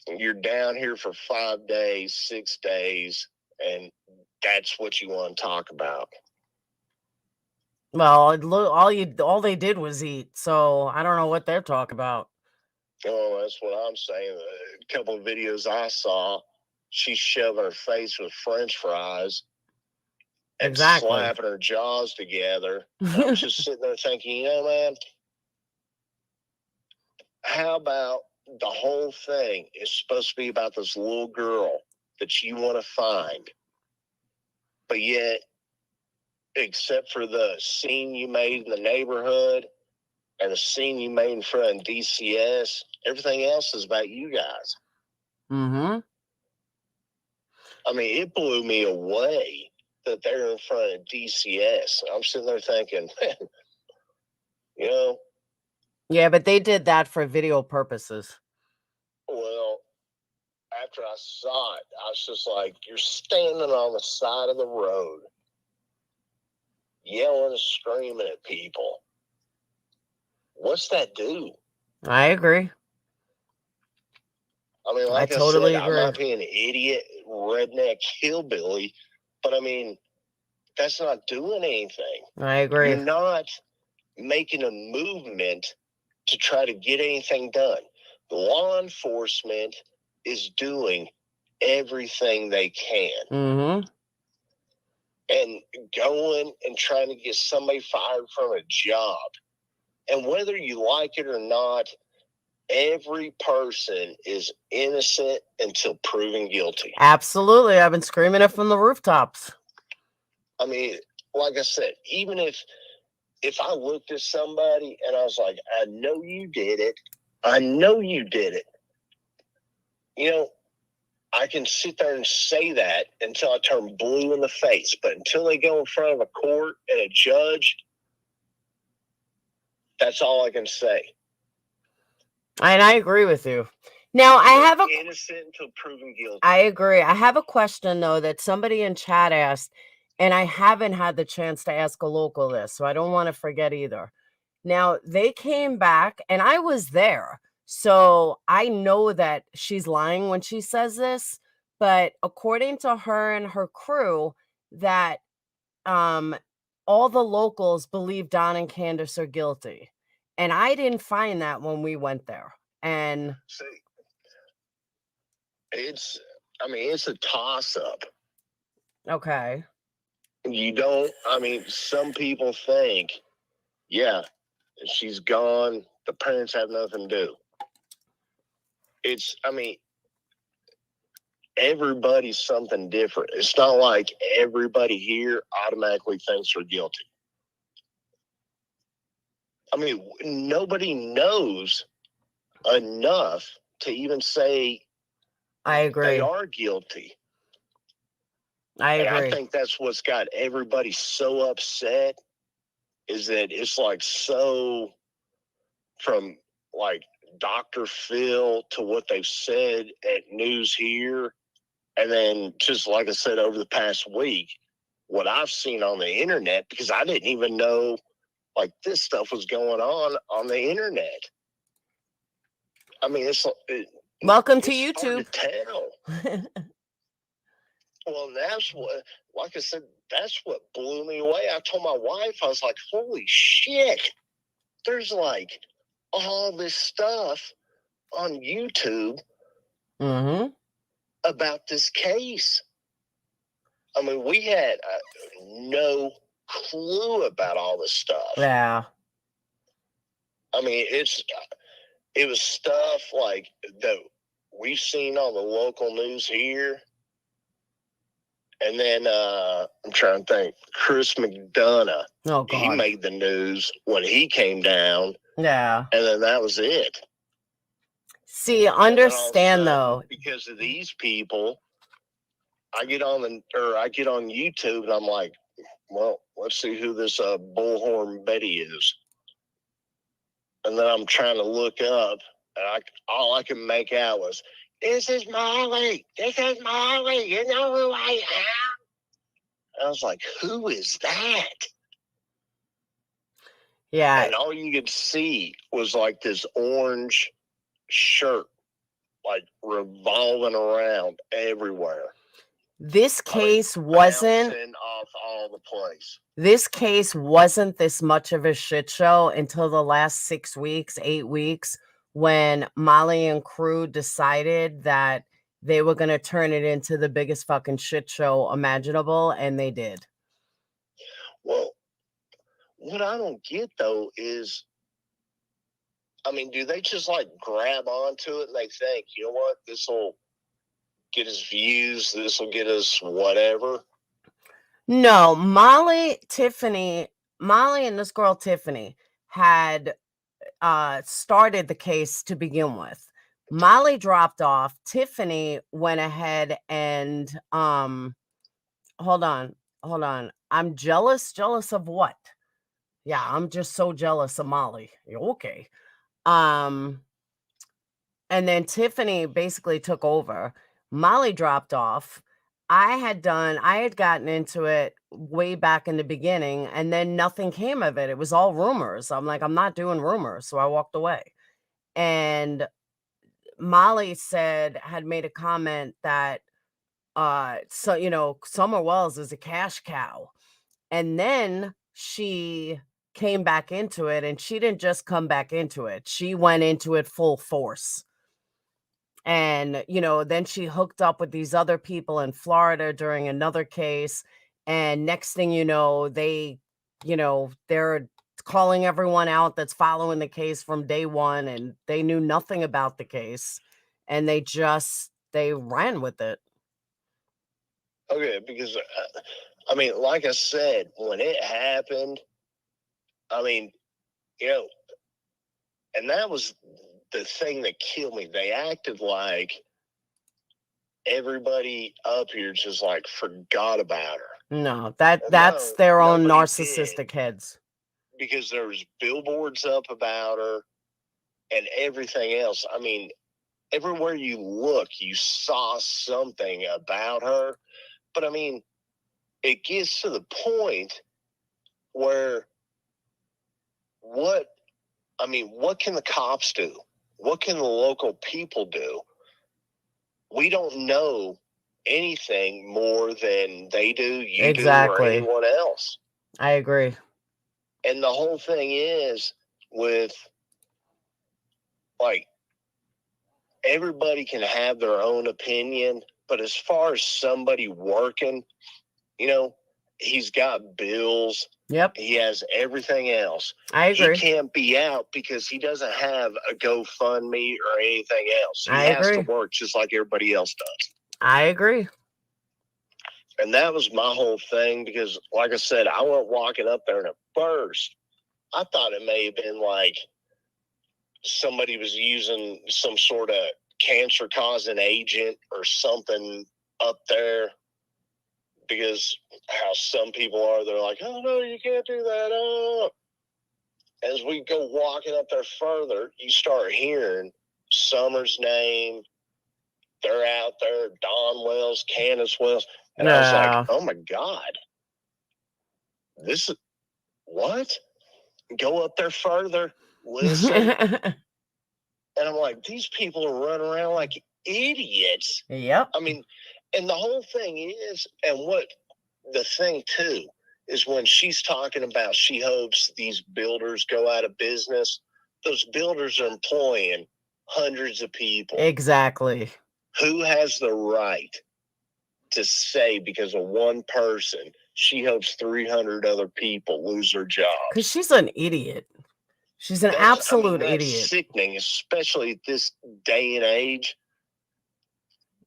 You're down here for 5 days, 6 days, and that's what you want to talk about. Well, all they did was eat, so I don't know what they're talking about. Oh, that's what I'm saying. A couple of videos I saw, she's shoving her face with French fries and Exactly. slapping her jaws together. I'm just sitting there thinking, you know, man, how about the whole thing is supposed to be about this little girl that you want to find, but yet, except for the scene you made in the neighborhood and the scene you made in front of DCS, everything else is about you guys. Mm-hmm. I mean, it blew me away that they're in front of DCS. I'm sitting there thinking, man, you know. Yeah, but they did that for video purposes. Well, after I saw it, I was just like, you're standing on the side of the road, yelling and screaming at people. What's that do? I agree. I mean, I like I, totally said, I agree. might be an idiot, redneck hillbilly, but I mean, that's not doing anything. I agree. You're not making a movement to try to get anything done. The law enforcement is doing everything they can. Mm-hmm. And going and trying to get somebody fired from a job. And whether you like it or not, every person is innocent until proven guilty. Absolutely. I've been screaming it from the rooftops. I mean, like I said, even if I looked at somebody and I was like, I know you did it. I know you did it. You know, I can sit there and say that until I turn blue in the face. But until they go in front of a court and a judge, that's all I can say. And I agree with you. Now, I have a innocent until proven guilty. I agree. I have a question though that somebody in chat asked, and I haven't had the chance to ask a local this, so I don't want to forget either. Now, they came back and I was there. So I know that she's lying when she says this, but according to her and her crew, that all the locals believe Don and Candace are guilty. And I didn't find that when we went there. And See, it's a toss up. okay. You don't, some people think, yeah, she's gone. The parents have nothing to do. Everybody's something different. It's not like everybody here automatically thinks they're guilty. Nobody knows enough to even say I agree. they are guilty. I agree. And I think that's what's got everybody so upset is that it's like so from like Dr. Phil to what they've said at News Here. And then just like I said, over the past week, what I've seen on the internet, because I didn't even know like this stuff was going on the internet. Welcome to it's hard YouTube. to tell. Well, that's what, like I said, that's what blew me away. I told my wife, I was like, holy shit, there's like all this stuff on YouTube about this case. We had no clue about all this stuff. Yeah. It was stuff like that we've seen on the local news here. And then I'm trying to think, Chris McDonough. Oh, God. He made the news when he came down. Yeah. And then that was it. See, understand though. Because of these people, I get on YouTube and I'm like, well, let's see who this Bullhorn Betty is. And then I'm trying to look up, and all I can make out was, this is Molly. This is Molly. You know who I am? I was like, who is that? Yeah. And all you could see was like this orange shirt, like revolving around everywhere. This case wasn't bouncing off all the place. This case wasn't this much of a shit show until the last 6 weeks, 8 weeks, when Molly and crew decided that they were going to turn it into the biggest fucking shit show imaginable, and they did. Well, what I don't get though is, do they just like grab onto it and they think, you know what, this will get us views, this will get us whatever? No, Molly and this girl Tiffany had started the case to begin with. Molly dropped off. Tiffany went ahead and hold on. I'm jealous of what? Yeah, I'm just so jealous of Molly. Okay. And then Tiffany basically took over. Molly dropped off. I had gotten into it way back in the beginning, and then nothing came of it. It was all rumors. I'm like, I'm not doing rumors. So I walked away. And Molly had made a comment that so Summer Wells is a cash cow. And then she came back into it, and she didn't just come back into it. She went into it full force. And, then she hooked up with these other people in Florida during another case. And next thing you know, they're calling everyone out that's following the case from day one, and they knew nothing about the case. And they ran with it. Okay, because I mean, like I said, when it happened, I mean, and that was the thing that killed me. They acted like everybody up here just like forgot about her. No, that's their own narcissistic heads. Because there was billboards up about her and everything else. I mean, everywhere you look, you saw something about her. But I mean, it gets to the point where what can the cops do? What can the local people do? We don't know anything more than they do, you do, or anyone else. I agree. And the whole thing is with, like, everybody can have their own opinion, but as far as somebody working, he's got bills. Yep. He has everything else. I agree. He can't be out because he doesn't have a GoFundMe or anything else. He has to work just like everybody else does. I agree. And that was my whole thing because, like I said, I went walking up there, and at first, I thought it may have been like somebody was using some sort of cancer-causing agent or something up there. Because how some people are, they're like, oh, no, you can't do that. Oh. As we go walking up there further, you start hearing Summer's name. They're out there, Don Wells, Candace Wells. And I was like, oh, my God. This is what? Go up there further, listen. And I'm like, these people are running around like idiots. Yep. I mean, and the whole thing is, and what the thing too, is when she's talking about she hopes these builders go out of business, those builders are employing hundreds of people. Exactly. Who has the right to say because of one person, she hopes 300 other people lose their jobs? Because she's an idiot. She's an absolute idiot. Sickening, especially at this day and age.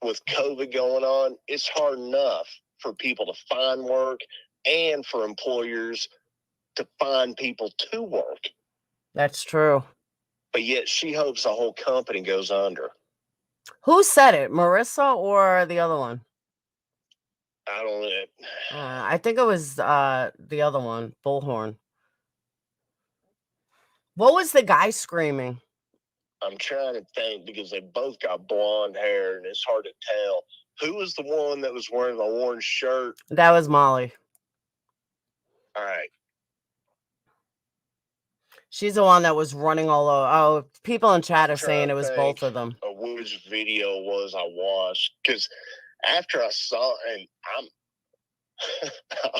With COVID going on, it's hard enough for people to find work and for employers to find people to work. That's true. But yet she hopes the whole company goes under. Who said it? Marissa or the other one? I don't know. I think it was the other one, Bullhorn. What was the guy screaming? I'm trying to think because they both got blonde hair and it's hard to tell. Who was the one that was wearing the orange shirt? That was Molly. All right. She's the one that was running all over. Oh, people in chat are saying it was both of them. Which video was I watched? Because after I saw, and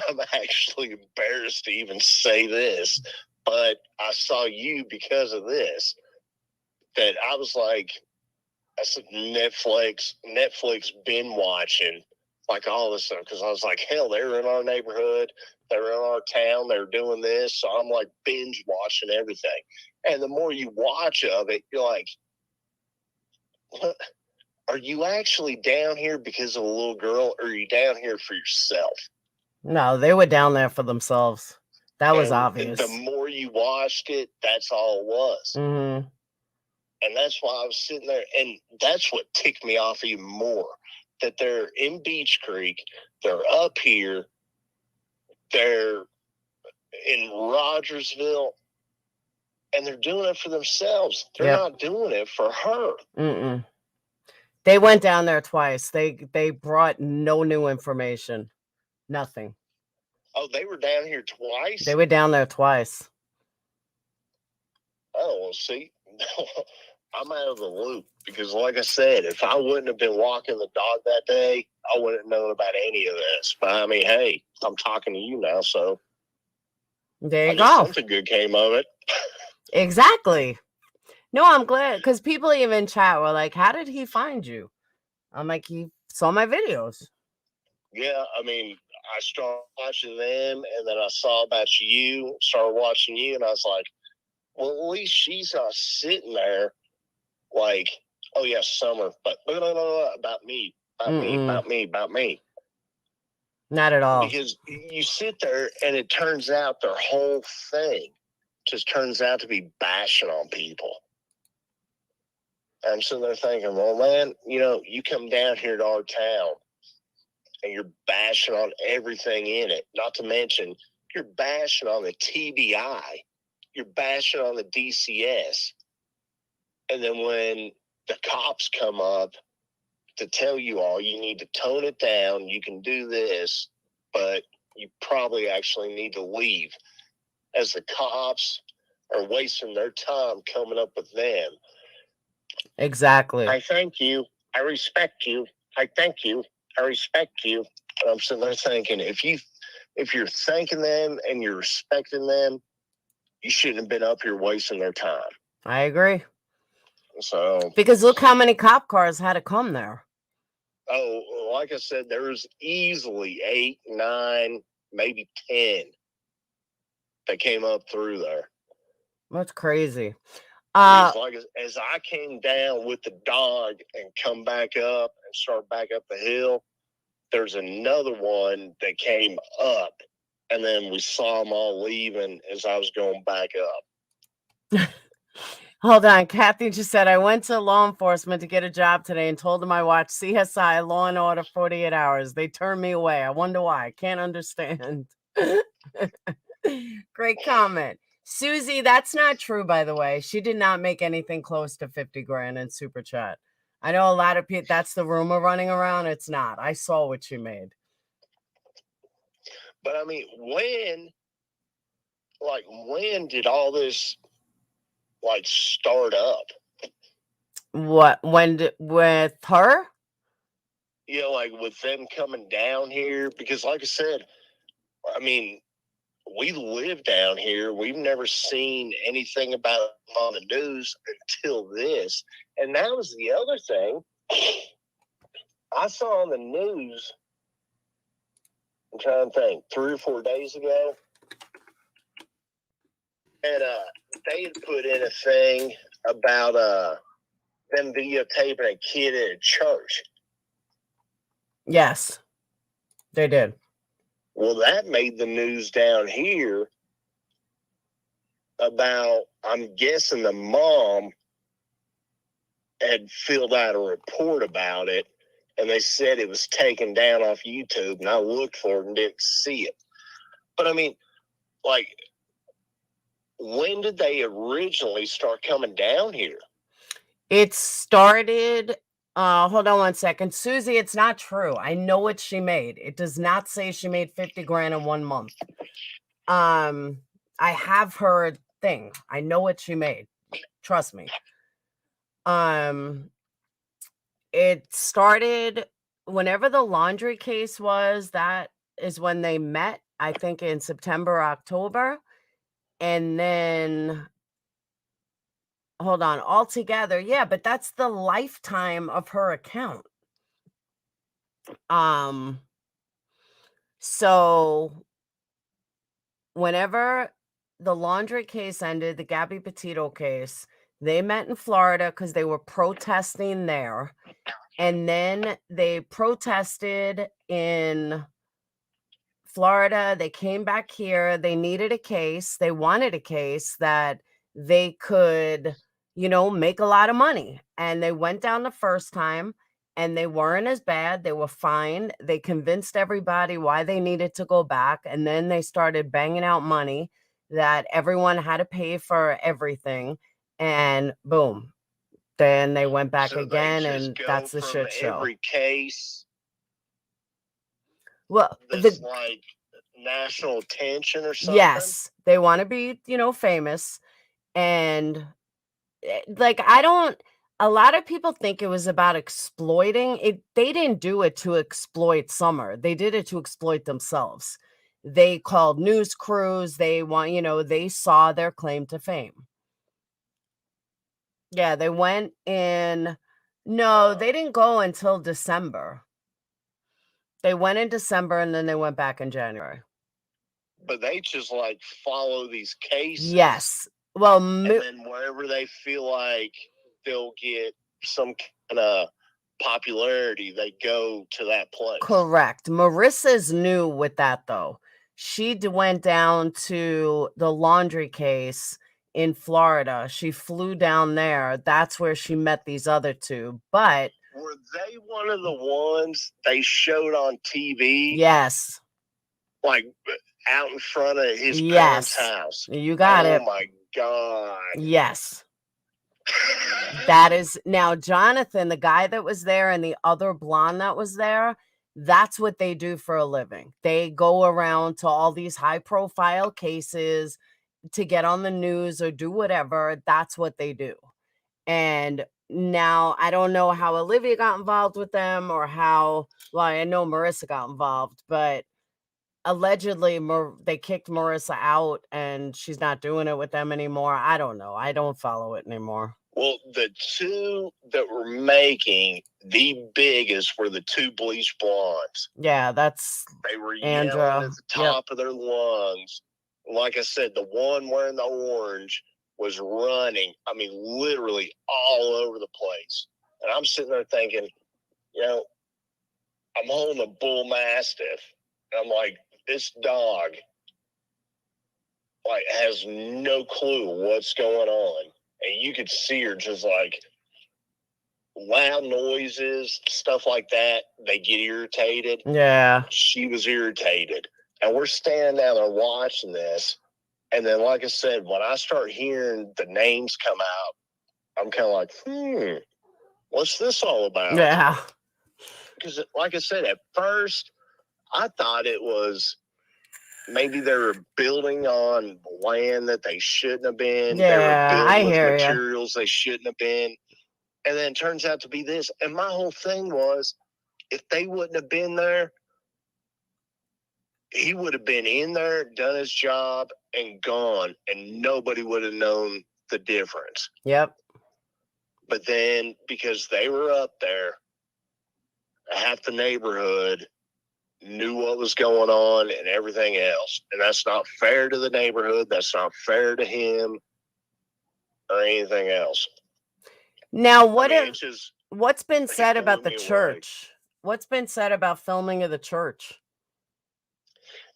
I'm actually embarrassed to even say this, but I saw you because of this. That I was like, I said Netflix been watching like all this stuff because I was like, hell, they were in our neighborhood, they were in our town, they were doing this, so I'm like binge watching everything. And the more you watch of it, you're like, what? Are you actually down here because of a little girl, or are you down here for yourself? No, they were down there for themselves. That was obvious. The more you watched it, that's all it was. Mm-hmm. And that's why I was sitting there, and that's what ticked me off even more, that they're in Beach Creek, they're up here, they're in Rogersville, and they're doing it for themselves. They're not doing it for her. Mm-mm. They went down there twice. They brought no new information. Nothing. Oh, they were down here twice? They were down there twice. Oh, well, see, I'm out of the loop because, like I said, if I wouldn't have been walking the dog that day, I wouldn't have known about any of this. But I mean, hey, I'm talking to you now, so There I you guess go. something good came of it. Exactly. No, I'm glad because people even chat were like, "How did he find you?" I'm like, "He saw my videos." Yeah, I mean, I started watching them, and then I saw about you, started watching you, and I was like, well, at least she's not sitting there like, oh, yeah, Summer, but blah, blah, blah, blah, about me, about me, about me, about me. Not at all. Because you sit there, and it turns out their whole thing just turns out to be bashing on people. And I'm sitting there thinking, well, man, you know, you come down here to our town, and you're bashing on everything in it. Not to mention, you're bashing on the TBI. You're bashing on the DCS. And then when the cops come up to tell you all, you need to tone it down, you can do this, but you probably actually need to leave. As the cops are wasting their time coming up with them. Exactly. I thank you. I respect you. I thank you. I respect you. And I'm sitting there thinking, if you're thanking them and you're respecting them, you shouldn't have been up here wasting their time. I agree. So, because look how many cop cars had to come there. Oh, like I said, there's easily 8, 9, maybe 10 that came up through there. That's crazy. Like as I came down with the dog and come back up and start back up the hill, there's another one that came up, and then we saw them all leaving as I was going back up. Hold on. Kathy just said, I went to law enforcement to get a job today and told them I watched CSI Law and Order 48 Hours. They turned me away. I wonder why. I can't understand. Great comment. Susie, that's not true, by the way. She did not make anything close to 50 grand in Super Chat. I know a lot of people, that's the rumor running around. It's not. I saw what she made. But I mean, when did all this start up? What? With her? Yeah, with them coming down here, because like I said, I mean, we live down here. We've never seen anything about it on the news until this. And that was the other thing I saw on the news. I'm trying to think, 3 or 4 days ago. And they had put in a thing about them videotaping a kid at a church. Yes, they did. Well, that made the news down here about, I'm guessing the mom had filled out a report about it, and they said it was taken down off YouTube, and I looked for it and didn't see it. But I mean, when did they originally start coming down here? It started, hold on one second. Susie, it's not true. I know what she made. It does not say she made 50 grand in 1 month. I have her thing. I know what she made. Trust me. It started whenever the laundry case was, that is when they met, I think in September, October. And then hold on, altogether, yeah, but that's the lifetime of her account. So whenever the laundry case ended, the Gabby Petito case, they met in Florida because they were protesting there. And then they protested in Florida. They came back here. They needed a case. They wanted a case that they could, make a lot of money. And they went down the first time and they weren't as bad. They were fine. They convinced everybody why they needed to go back. And then they started banging out money that everyone had to pay for everything. And boom. Then they went back again, and that's the shit show. Every case, well, that's national attention or something. Yes, they want to be, famous, and like, I don't, a lot of people think it was about exploiting it. They didn't do it to exploit Summer. They did it to exploit themselves. They called news crews. They want, they saw their claim to fame. Yeah, they went in. No, they didn't go until December. They went in December and then they went back in January. But they just like follow these cases. Yes. Well, and then wherever they feel like they'll get some kind of popularity, they go to that place. Correct. Marissa's new with that, though. She went down to the laundry case in Florida. She flew down there. That's where she met these other two. But were they one of the ones they showed on TV? Yes. Like out in front of his Yes. parents' house. You got it. Oh my God. Yes. That is now Jonathan, the guy that was there, and the other blonde that was there. That's what they do for a living. They go around to all these high profile cases to get on the news or do whatever. That's what they do. And now I don't know how Olivia got involved with them or how, well, I know Marissa got involved, but allegedly they kicked Marissa out and she's not doing it with them anymore. I don't know. I don't follow it anymore. Well, the two that were making the biggest were the two bleach blondes. Yeah, that's they were Andra. yelling at the top of their lungs. Like I said, the one wearing the orange was running. I mean, literally all over the place. And I'm sitting there thinking, I'm holding a bull mastiff. And I'm like, this dog has no clue what's going on. And you could see her just like loud noises, stuff like that. They get irritated. Yeah. She was irritated. And we're standing down there watching this. And then, like I said, when I start hearing the names come out, I'm kind of like, what's this all about? Yeah. Because, like I said, at first, I thought it was maybe they were building on land that they shouldn't have been. Yeah, they were building I with hear ya. materials they shouldn't have been. And then it turns out to be this. And my whole thing was, if they wouldn't have been there, he would have been in there, done his job, and gone, and nobody would have known the difference. Yep. But then, because they were up there, half the neighborhood knew what was going on and everything else. And that's not fair to the neighborhood. That's not fair to him or anything else. Now, what's been said about the church? What's been said about filming of the church?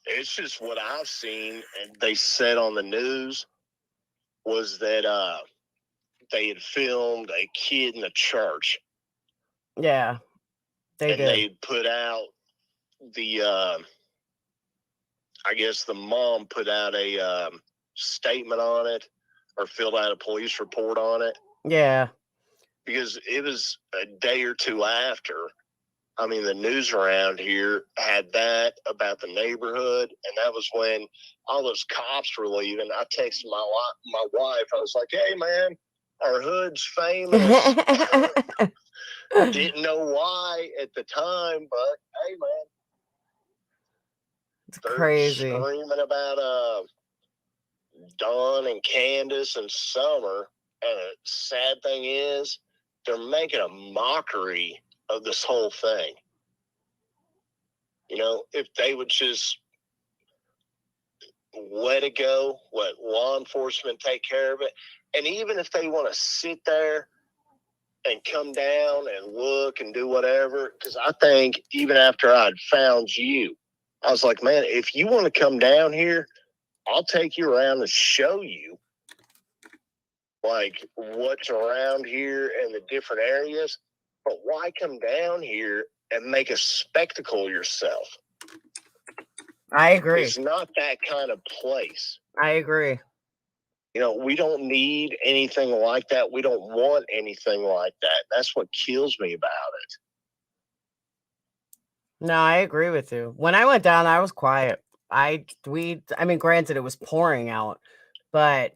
It's just what I've seen, and they said on the news was that they had filmed a kid in the church. Yeah, they did. They put out the, I guess the mom put out a statement on it or filled out a police report on it. Yeah. Because it was a day or two after. I mean, the news around here had that about the neighborhood, and that was when all those cops were leaving. I texted my wife. I was like, "Hey, man, our hood's famous." Didn't know why at the time, but hey, man, it's crazy. Screaming about Dawn and Candace and Summer. And the sad thing is, they're making a mockery of this whole thing. If they would just let it go, let law enforcement take care of it. And even if they want to sit there and come down and look and do whatever, because I think even after I'd found you, I was like, man, if you want to come down here, I'll take you around and show you like what's around here and the different areas. But why come down here and make a spectacle of yourself? I agree. It's not that kind of place. I agree. We don't need anything like that. We don't want anything like that. That's what kills me about it. No, I agree with you. When I went down, I was quiet. I mean, granted, it was pouring out, but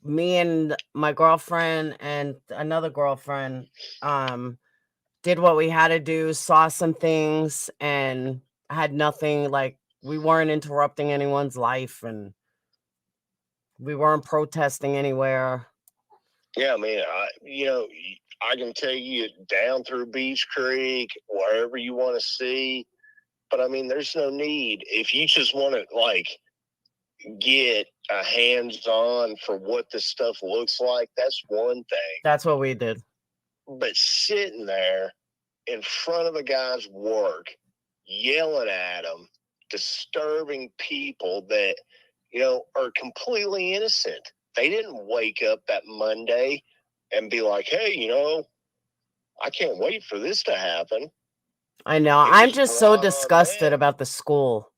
me and my girlfriend and another girlfriend did what we had to do, saw some things, and had nothing, like, we weren't interrupting anyone's life, and we weren't protesting anywhere. Yeah, I mean, I can take you down through Beach Creek, wherever you want to see. But I mean, there's no need. If you just want to, like, get a hands-on for what this stuff looks like, that's one thing. That's what we did. But sitting there in front of a guy's work, yelling at him, disturbing people that, are completely innocent. They didn't wake up that Monday and be like, hey, I can't wait for this to happen. I know. It I'm was just so brought on disgusted them. about the school.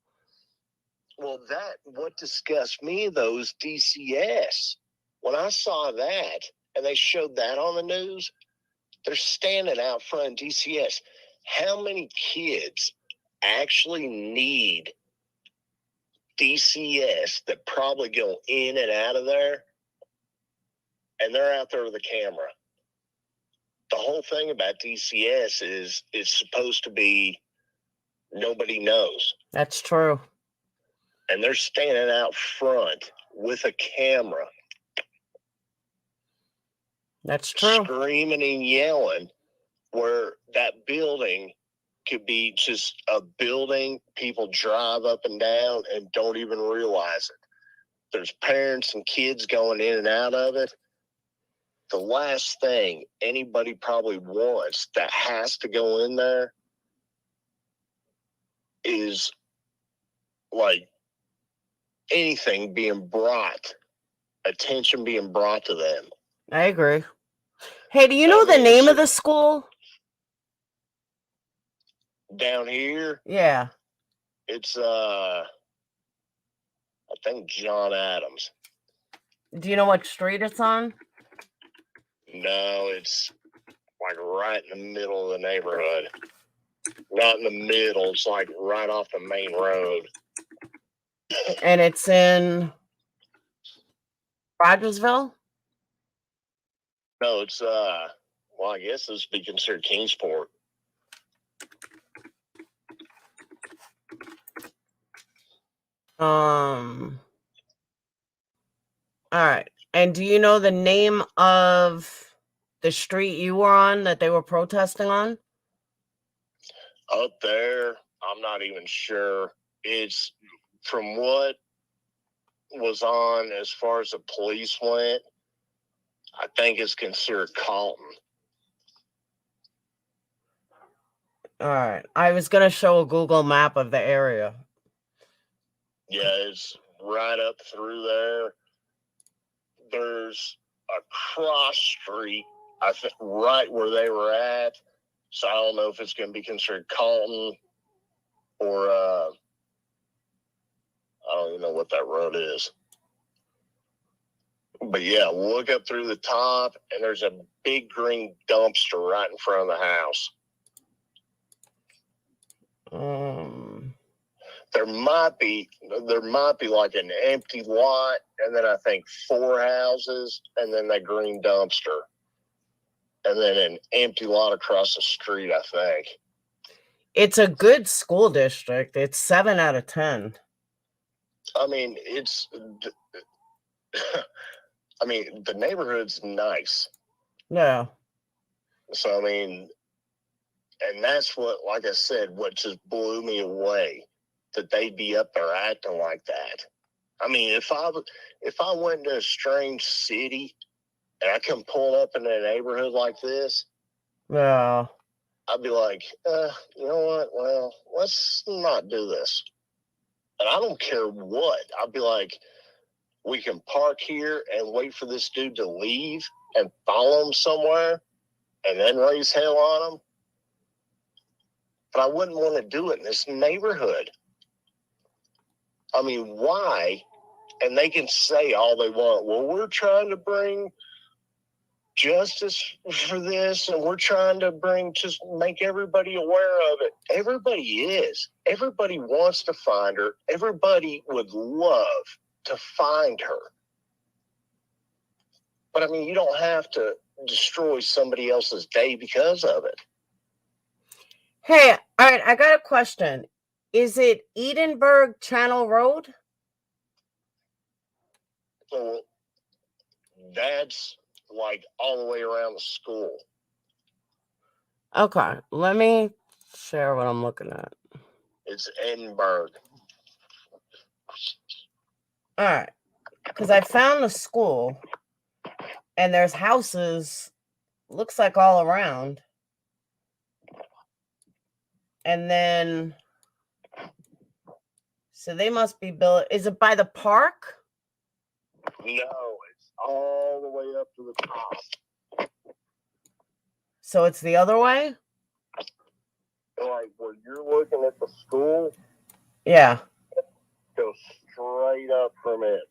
Well, what disgusts me, though, is DCS. When I saw that and they showed that on the news, they're standing out front of DCS. How many kids actually need DCS that probably go in and out of there, and they're out there with a camera? The whole thing about DCS is it's supposed to be nobody knows. That's true. And they're standing out front with a camera. That's true. Screaming and yelling, where that building could be just a building people drive up and down and don't even realize it. There's parents and kids going in and out of it. The last thing anybody probably wants that has to go in there is, like, anything being brought, attention being brought to them. I agree. Hey, do you know the name of the school? Down here, Yeah. it's I think John Adams. Do you know what street it's on? No, it's like right in the middle of the neighborhood. Not in the middle, it's like right off the main road. And it's in Rogersville? No, it's well, I guess this would be considered Kingsport. All right. And do you know the name of the street you were on that they were protesting on? Up there, I'm not even sure. It's from what was on as far as the police went, I think it's considered Calton. All right. I was going to show a Google map of the area. Yeah, it's right up through there. There's a cross street, I think, right where they were at. So I don't know if it's going to be considered Calton or I don't even know what that road is. But yeah, look up through the top, and there's a big green dumpster right in front of the house. There might be like an empty lot, and then I think 4 houses, and then that green dumpster, and then an empty lot across the street, I think. It's a good school district. It's 7 out of 10. I mean, the neighborhood's nice. Yeah. So, I mean, and that's what, like I said, what just blew me away, that they'd be up there acting like that. I mean, if I went to a strange city and I come pulling up in a neighborhood like this, Yeah. I'd be like, you know what? Well, let's not do this. And I don't care what. I'd be like, we can park here and wait for this dude to leave and follow him somewhere and then raise hell on him. But I wouldn't want to do it in this neighborhood. I mean, why? And they can say all they want. Well, we're trying to bring justice for this, and we're trying to just make everybody aware of it. Everybody is. Everybody wants to find her. Everybody would love to find her. But I mean, you don't have to destroy somebody else's day because of it. Hey, all right, I got a question. Is it Edinburgh Channel Road? So that's like all the way around the school. Okay, let me share what I'm looking at. It's Edinburgh. All right, because I found the school, and there's houses, looks like all around. And then, so they must be built. Is it by the park? No, it's all the way up to the top. So it's the other way? Like where you're looking at the school, Yeah. go straight up from it.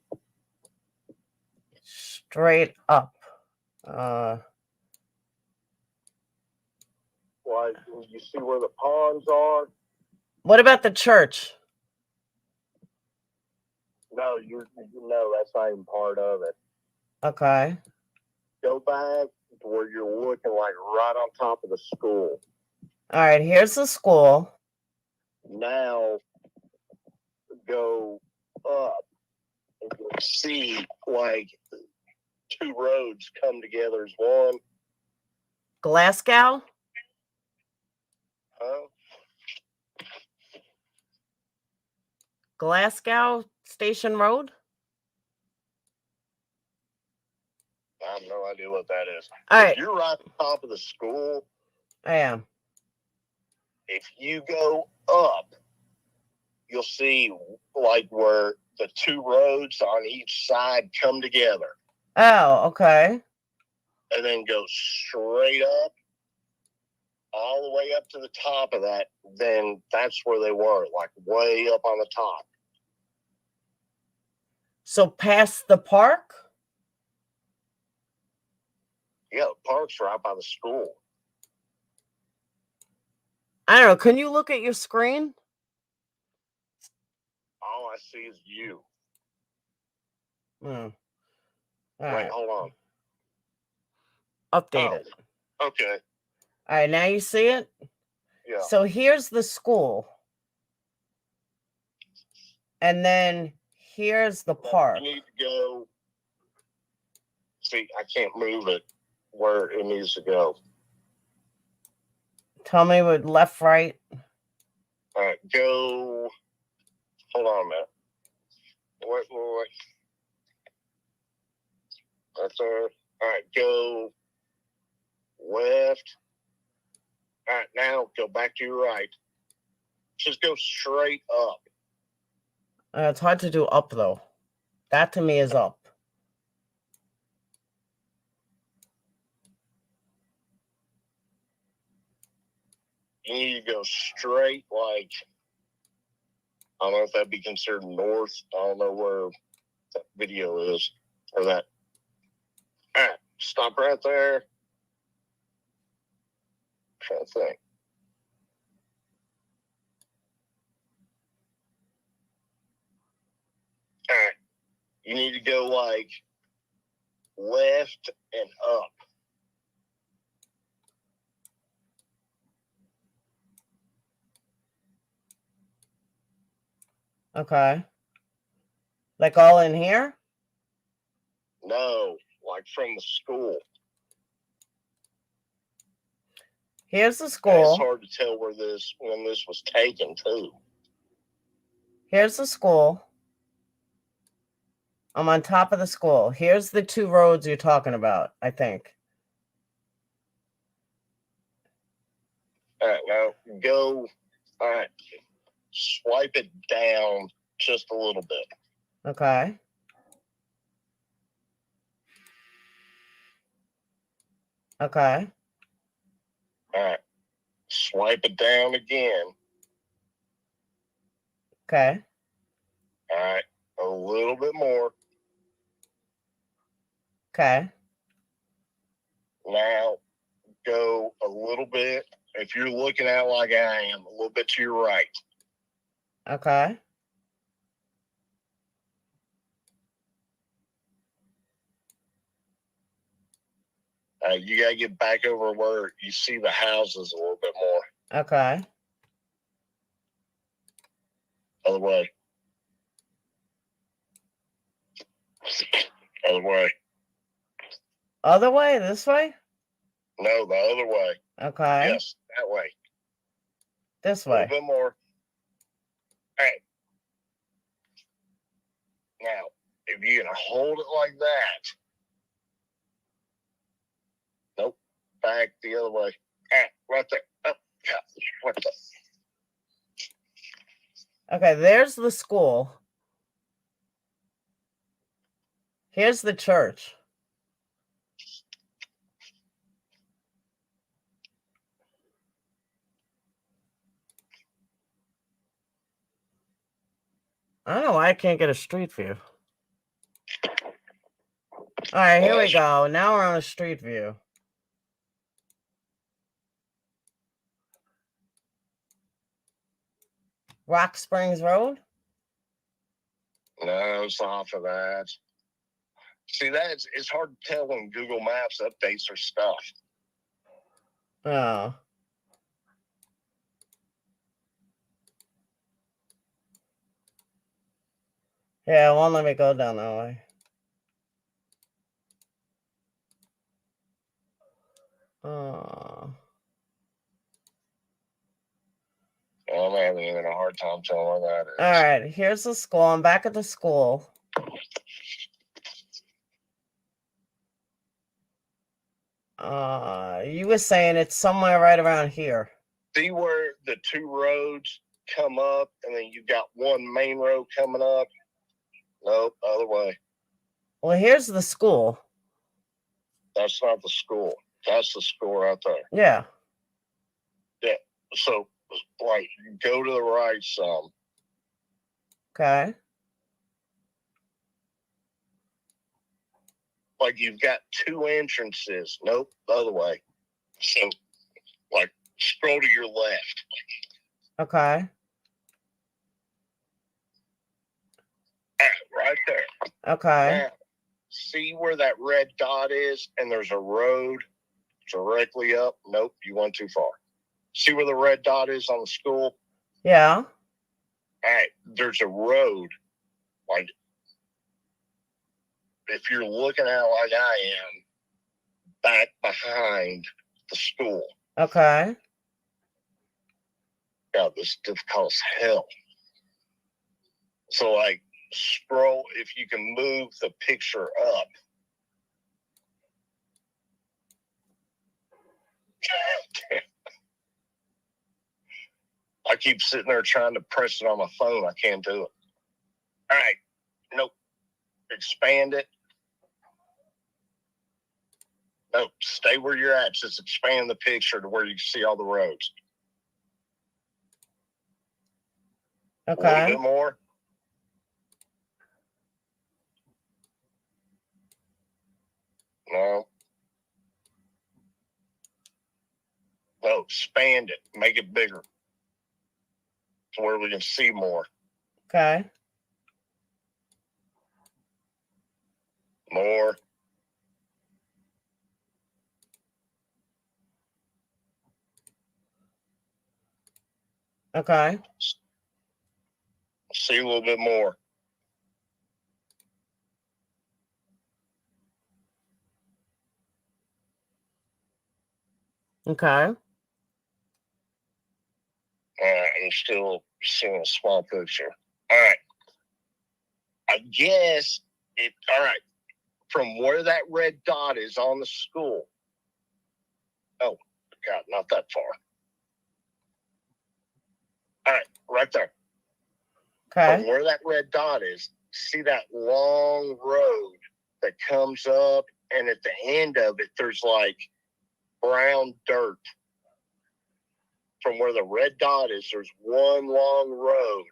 Straight up. Like you see where the ponds are? What about the church? No, no, that's not even part of it. Okay. Go back to where you're looking like right on top of the school. All right, here's the school. Now go up and you'll see like two roads come together as one. Glasgow? Huh? Glasgow Station Road? I have no idea what that is. All right. If you're right on top of the school, I am. if you go up, you'll see like where the two roads on each side come together. Oh, okay. And then go straight up, all the way up to the top of that. Then that's where they were, like way up on the top. So past the park? Yeah, the park's right by the school. I don't know. Can you look at your screen? All I see is you. Hmm. All Wait, right. hold on. Update it. Okay. All right, now you see it? Yeah. So here's the school. And then here's the park. You need to go. See, I can't move it where it needs to go. Tell me what left, right. All right, go. Hold on a minute. Wait. That's there. All right, go left. All right, now go back to your right. Just go straight up. It's hard to do up, though. That to me is up. You need to go straight, like, I don't know if that'd be considered north. I don't know where that video is. Or that. All right, stop right there. Trying to think. All right. You need to go like left and up. Okay. Like all in here? No, like from the school. Here's the And it's school. hard to tell when this was taken too. Here's the school. I'm on top of the school. Here's the two roads you're talking about, I think. All right, now go. All right, swipe it down just a little bit. Okay. Okay. All right, swipe it down again. Okay. All right, a little bit more. Okay. Now go a little bit. If you're looking at it like I am, a little bit to your right. Okay. You gotta get back over where you see the houses a little bit more. Okay. Other way. Other way. Other way? This way? No, the other way. Okay. Yes, that way. This A little way. bit more. All right. Now, if you're gonna hold it like that, nope, back the other way. Right there. Up. What the? Okay, there's the school. Here's the church. I don't know why I can't get a street view. All right, here we go. Now we're on a street view. Rock Springs Road? No, it's off of that. See, it's hard to tell when Google Maps updates their stuff. Oh. Yeah, it won't let me go down that way. Oh. I'm having even a hard time telling where that is. All right, here's the school. I'm back at the school. You were saying it's somewhere right around here. See where the two roads come up and then you got one main road coming up? Nope, other way. Well, here's the school. That's not the school. That's the school right there. Yeah. Yeah. So, like, go to the right some. Okay. Like, you've got two entrances. Nope, the other way. So, like, scroll to your left. Okay. Right there. Okay. Now, see where that red dot is and there's a road directly up? Nope, you went too far. See where the red dot is on the school? Yeah. All right, there's a road. Like, if you're looking at it like I am, back behind the school. Okay. God, this is difficult as hell. So, like, scroll, if you can move the picture up. I keep sitting there trying to press it on my phone. I can't do it. All right. Nope. Expand it. Nope. Stay where you're at. Just expand the picture to where you can see all the roads. A little Okay. bit more. No. No. Expand it. Make it bigger. To where we can see more. Okay. More. Okay. See a little bit more. Okay. I'm still seeing a small picture. All right. I guess it. All right. From where that red dot is on the school. Oh, God, not that far. All right, right there. Okay. From where that red dot is, see that long road that comes up, and at the end of it, there's like brown dirt. From where the red dot is, there's one long road,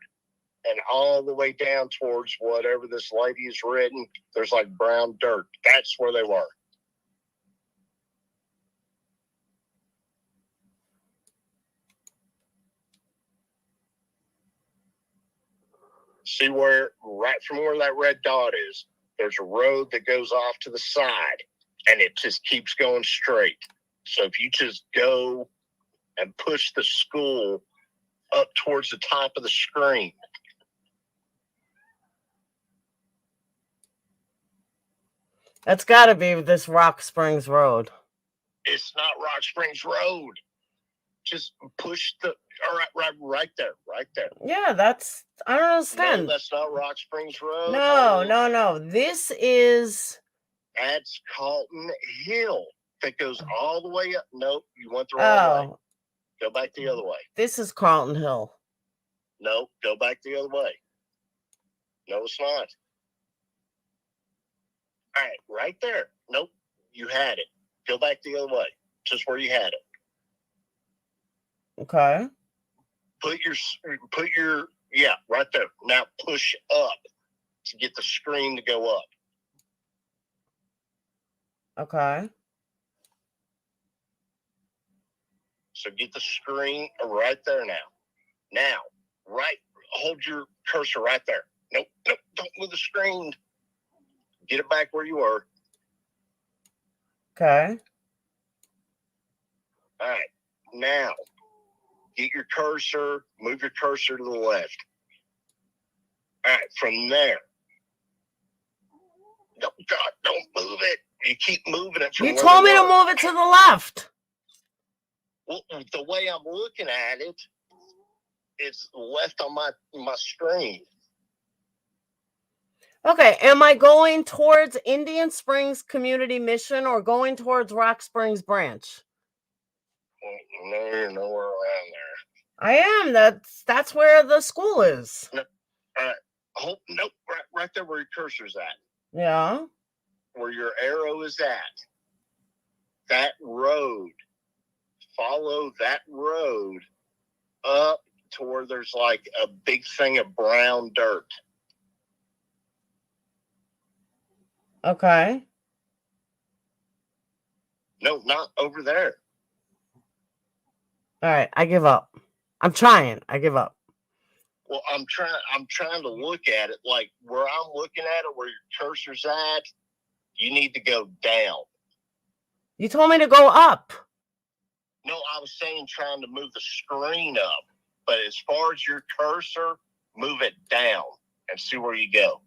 and all the way down towards whatever this lady has written, there's like brown dirt. That's where they were. See where, right from where that red dot is, there's a road that goes off to the side. and it just keeps going straight. So if you just go and push the school up towards the top of the screen. That's got to be this Rock Springs Road. It's not Rock Springs Road. Just push the right there. Yeah, I don't understand. No, that's not Rock Springs Road. No. This is. That's Carlton Hill. That goes all the way up. Nope, you went the wrong way. Go back the other way. This is Carlton Hill. Nope, go back the other way. No, it's not. All right, right there. Nope, you had it. Go back the other way. Just where you had it. Okay. Put your right there. Now push up to get the screen to go up. Okay. So get the screen right there now. Now, hold your cursor right there. Nope, don't move the screen. Get it back where you were. Okay. All right. Now, get your cursor, move your cursor to the left. All right, from there. No, God, don't move it. You keep moving it from You told me to were. move it to the left. Well, the way I'm looking at it, it's left on my screen. Okay, am I going towards Indian Springs Community Mission or going towards Rock Springs Branch? No, you're nowhere around there. I am. That's where the school is. No, all right. Oh, nope, right there where your cursor's at. Yeah. Where your arrow is at. That road. Follow that road up to where there's like a big thing of brown dirt. Okay. No, not over there. All right, I give up. I'm trying. I give up. Well, I'm trying to look at it like where I'm looking at it, where your cursor's at. You need to go down. You told me to go up. No, I was saying trying to move the screen up. But as far as your cursor, move it down and see where you go.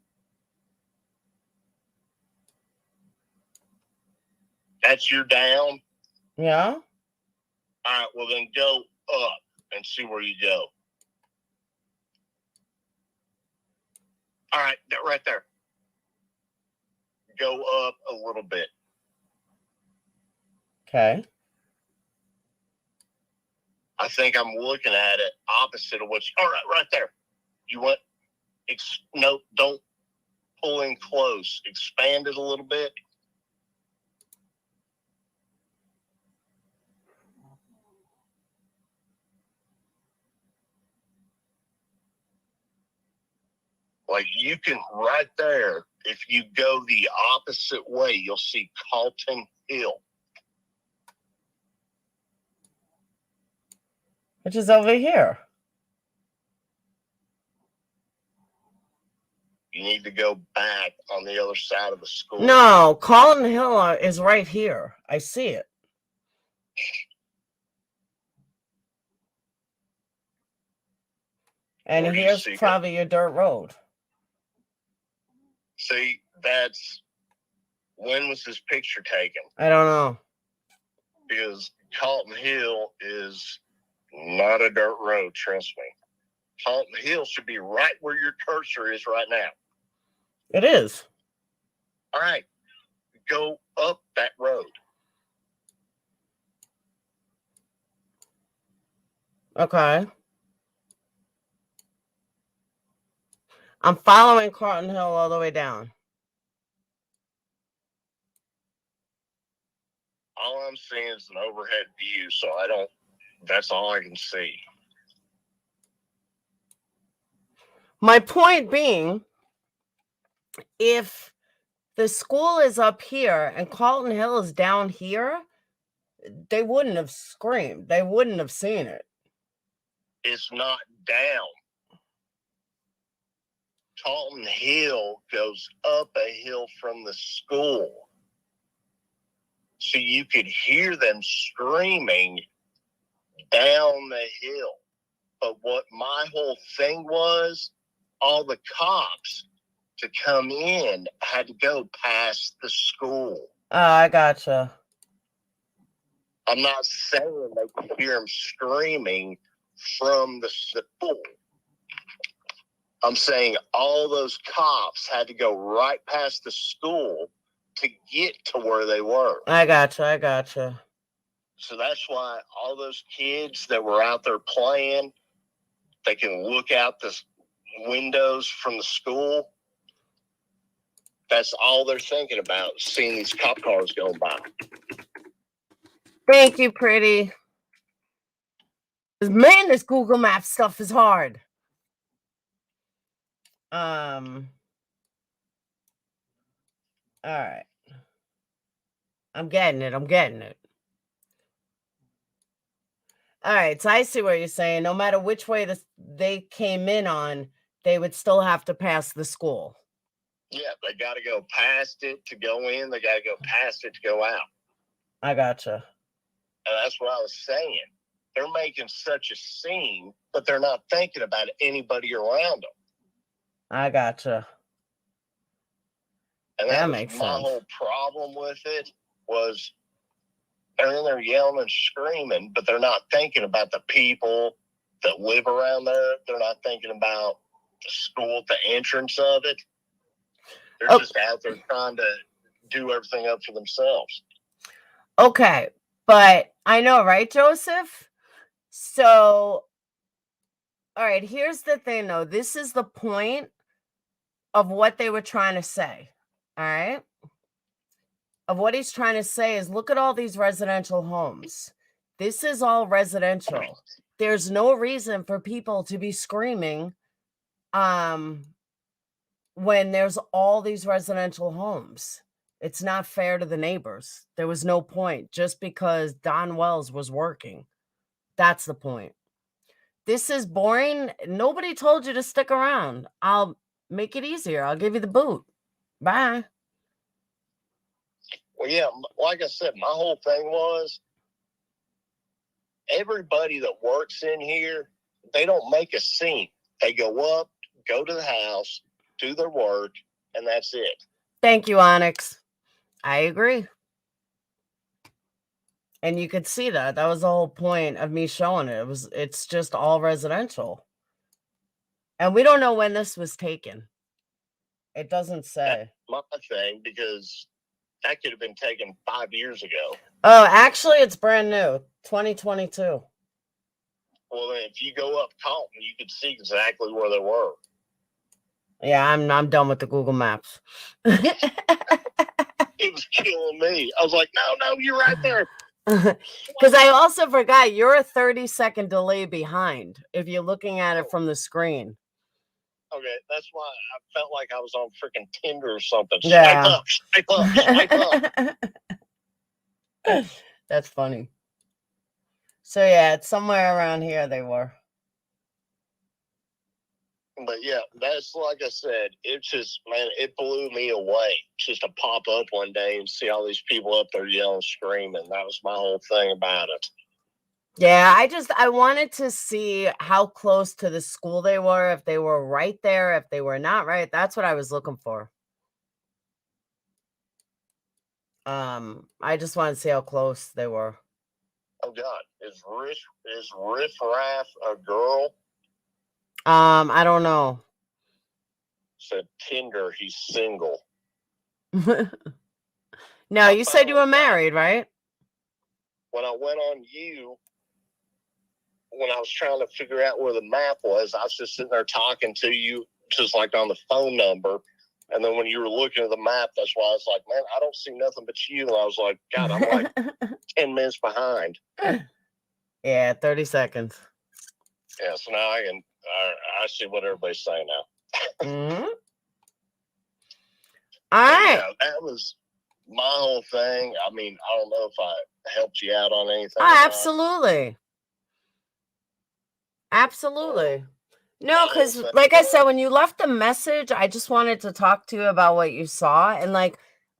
That's your down? Yeah. All right, well then go up and see where you go. All right, that right there. Go up a little bit. Okay. I think I'm looking at it opposite of what's all right there. You want no, don't pull in close. Expand it a little bit. Like you can right there, if you go the opposite way, you'll see Carlton Hill. Which is over here. You need to go back on the other side of the school. No, Carlton Hill is right here. I see it. And Where do you here's see it? probably your dirt road. See, that's when was this picture taken? I don't know. Because Carlton Hill is not a dirt road, trust me. Carlton Hill should be right where your cursor is right now. It is. All right, go up that road. Okay. I'm following Carlton Hill all the way down. All I'm seeing is an overhead view, so that's all I can see. My point being, if the school is up here and Carlton Hill is down here, they wouldn't have screamed. They wouldn't have seen it. It's not down. Carlton Hill goes up a hill from the school. so you could hear them screaming down the hill. But what my whole thing was, all the cops to come in had to go past the school. Oh, I gotcha. I'm not saying they could hear them screaming from the school. I'm saying all those cops had to go right past the school to get to where they were. I gotcha. So that's why all those kids that were out there playing, they can look out the windows from the school. That's all they're thinking about, seeing these cop cars going by. Thank you, pretty. Man, this Google Maps stuff is hard. All right. I'm getting it. All right, so I see what you're saying. No matter which way they came in on, they would still have to pass the school. Yeah, they got to go past it to go in. They got to go past it to go out. I gotcha. And that's what I was saying. They're making such a scene, but they're not thinking about anybody around them. I gotcha. And That was makes my sense. whole problem with it was they're in there yelling and screaming, but they're not thinking about the people that live around there. They're not thinking about the school at the entrance of it. They're just out there trying to do everything up for themselves. Okay, but I know, right, Joseph? So, all right, here's the thing, though. This is the point of what they were trying to say, all right? Of what he's trying to say is, look at all these residential homes. This is all residential. There's no reason for people to be screaming when there's all these residential homes. It's not fair to the neighbors. There was no point just because Don Wells was working. That's the point. This is boring. Nobody told you to stick around. I'll make it easier. I'll give you the boot. Bye. Well, yeah, like I said, my whole thing was everybody that works in here, they don't make a scene. They go up, go to the house, do their work, and that's it. Thank you, Onyx. I agree. And you could see that. That was the whole point of me showing it. It's just all residential. And we don't know when this was taken. It doesn't say. That's my thing, because that could have been taken 5 years ago. Oh, actually, it's brand new, 2022. Well, then if you go up Taunton, you could see exactly where they were. Yeah, I'm done with the Google Maps. It was killing me. I was like, no, you're right there. Because I also forgot you're a 30-second delay behind if you're looking at it from the screen. Okay, that's why I felt like I was on freaking Tinder or something. Yeah. Swipe up. That's funny. So yeah, it's somewhere around here they were. But yeah, that's like I said, it's just, man, it blew me away just to pop up one day and see all these people up there yelling, screaming. That was my whole thing about it. Yeah, I wanted to see how close to the school they were, if they were right there, if they were not right. That's what I was looking for. I just wanted to see how close they were. Oh God, is Riff Raff a girl? I don't know. Said Tinder, he's single. No, you said you were married, right? When I went on when I was trying to figure out where the map was, I was just sitting there talking to you, just like on the phone number. And then when you were looking at the map, that's why I was like, man, I don't see nothing but you. And I was like, God, I'm like 10 minutes behind. Yeah, 30 seconds. Yeah, so now I see what everybody's saying now. Mm-hmm. All right. Yeah, that was my whole thing. I mean, I don't know if I helped you out on anything. Oh, absolutely. Absolutely. No, because like I said, when you left the message, I just wanted to talk to you about what you saw. And like,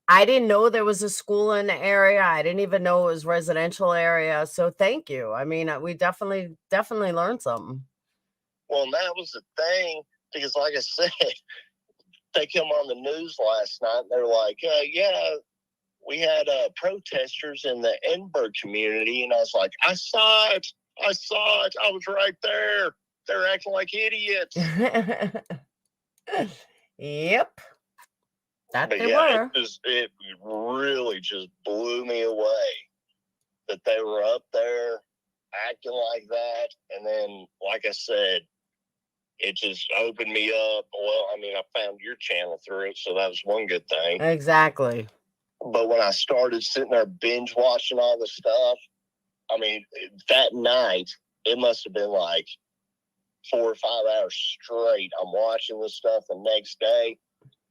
I didn't know there was a school in the area. I didn't even know it was residential area. So thank you. I mean, we definitely learned something. Well, and that was the thing, because like I said, they come on the news last night and they're like, yeah, we had protesters in the Edinburgh community. And I was like, I saw it. I was right there. They're acting like idiots. Yep. That But they yeah, were. it really just blew me away that they were up there acting like that. And then, like I said, it just opened me up. Well, I mean, I found your channel through it, so that was one good thing. Exactly. But when I started sitting there binge watching all the stuff, I mean, that night, it must have been like 4 or 5 hours straight. I'm watching this stuff the next day.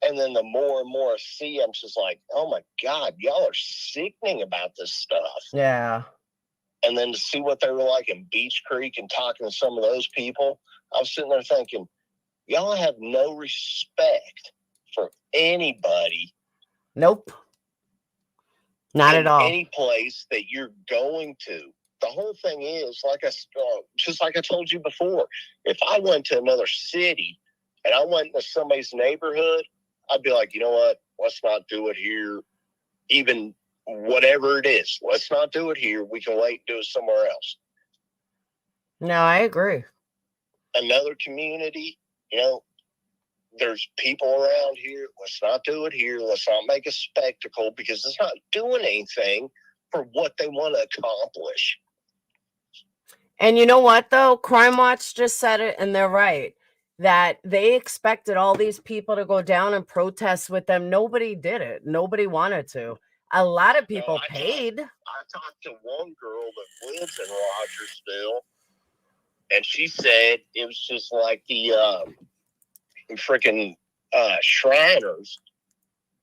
And then the more and more I see, I'm just like, oh my God, y'all are sickening about this stuff. Yeah. And then to see what they were like in Beach Creek and talking to some of those people, I was sitting there thinking, y'all have no respect for anybody. Nope. Not at all. Any place that you're going to. The whole thing is, just like I told you before, if I went to another city and I went into somebody's neighborhood, I'd be like, you know what? Let's not do it here. Even whatever it is, let's not do it here. We can wait and do it somewhere else. No, I agree. Another community, there's people around here. Let's not do it here. Let's not make a spectacle, because it's not doing anything for what they want to accomplish. And you know what, though? Crime Watch just said it, and they're right, that they expected all these people to go down and protest with them. Nobody did it. Nobody wanted to. A lot of people paid. I talked to one girl that lives in Rogersville, and she said it was just like the freaking Shriners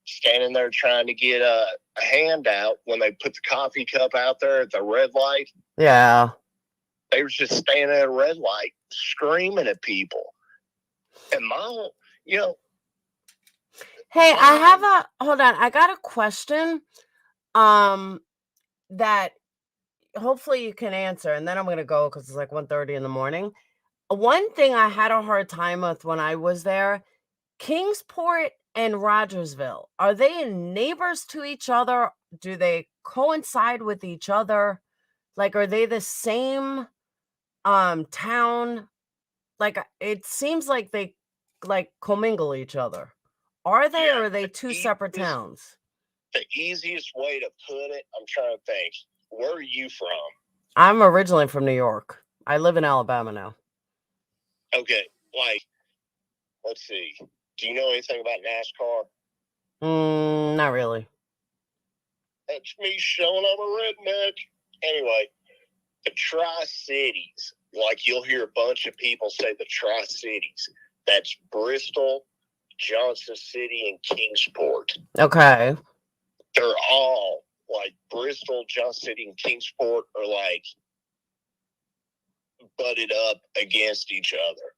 standing there trying to get a handout when they put the coffee cup out there at the red light. Yeah. They were just standing at a red light screaming at people. And hey, hold on. I got a question that hopefully you can answer, and then I'm going to go because it's like 1:30 in the morning. One thing I had a hard time with when I was there, Kingsport and Rogersville, are they neighbors to each other? Do they coincide with each other? Like, are they the same town? Like, it seems like they like commingle each other. Are they, or are they two separate towns? The easiest way to put it, I'm trying to think. Where are you from? I'm originally from New York. I live in Alabama now. Okay, let's see. Do you know anything about NASCAR? Not really. That's me showing I'm a redneck. Anyway, the Tri-Cities, you'll hear a bunch of people say the Tri-Cities. That's Bristol, Johnson City, and Kingsport. Okay. They're all Bristol, Johnson City, and Kingsport are butted up against each other.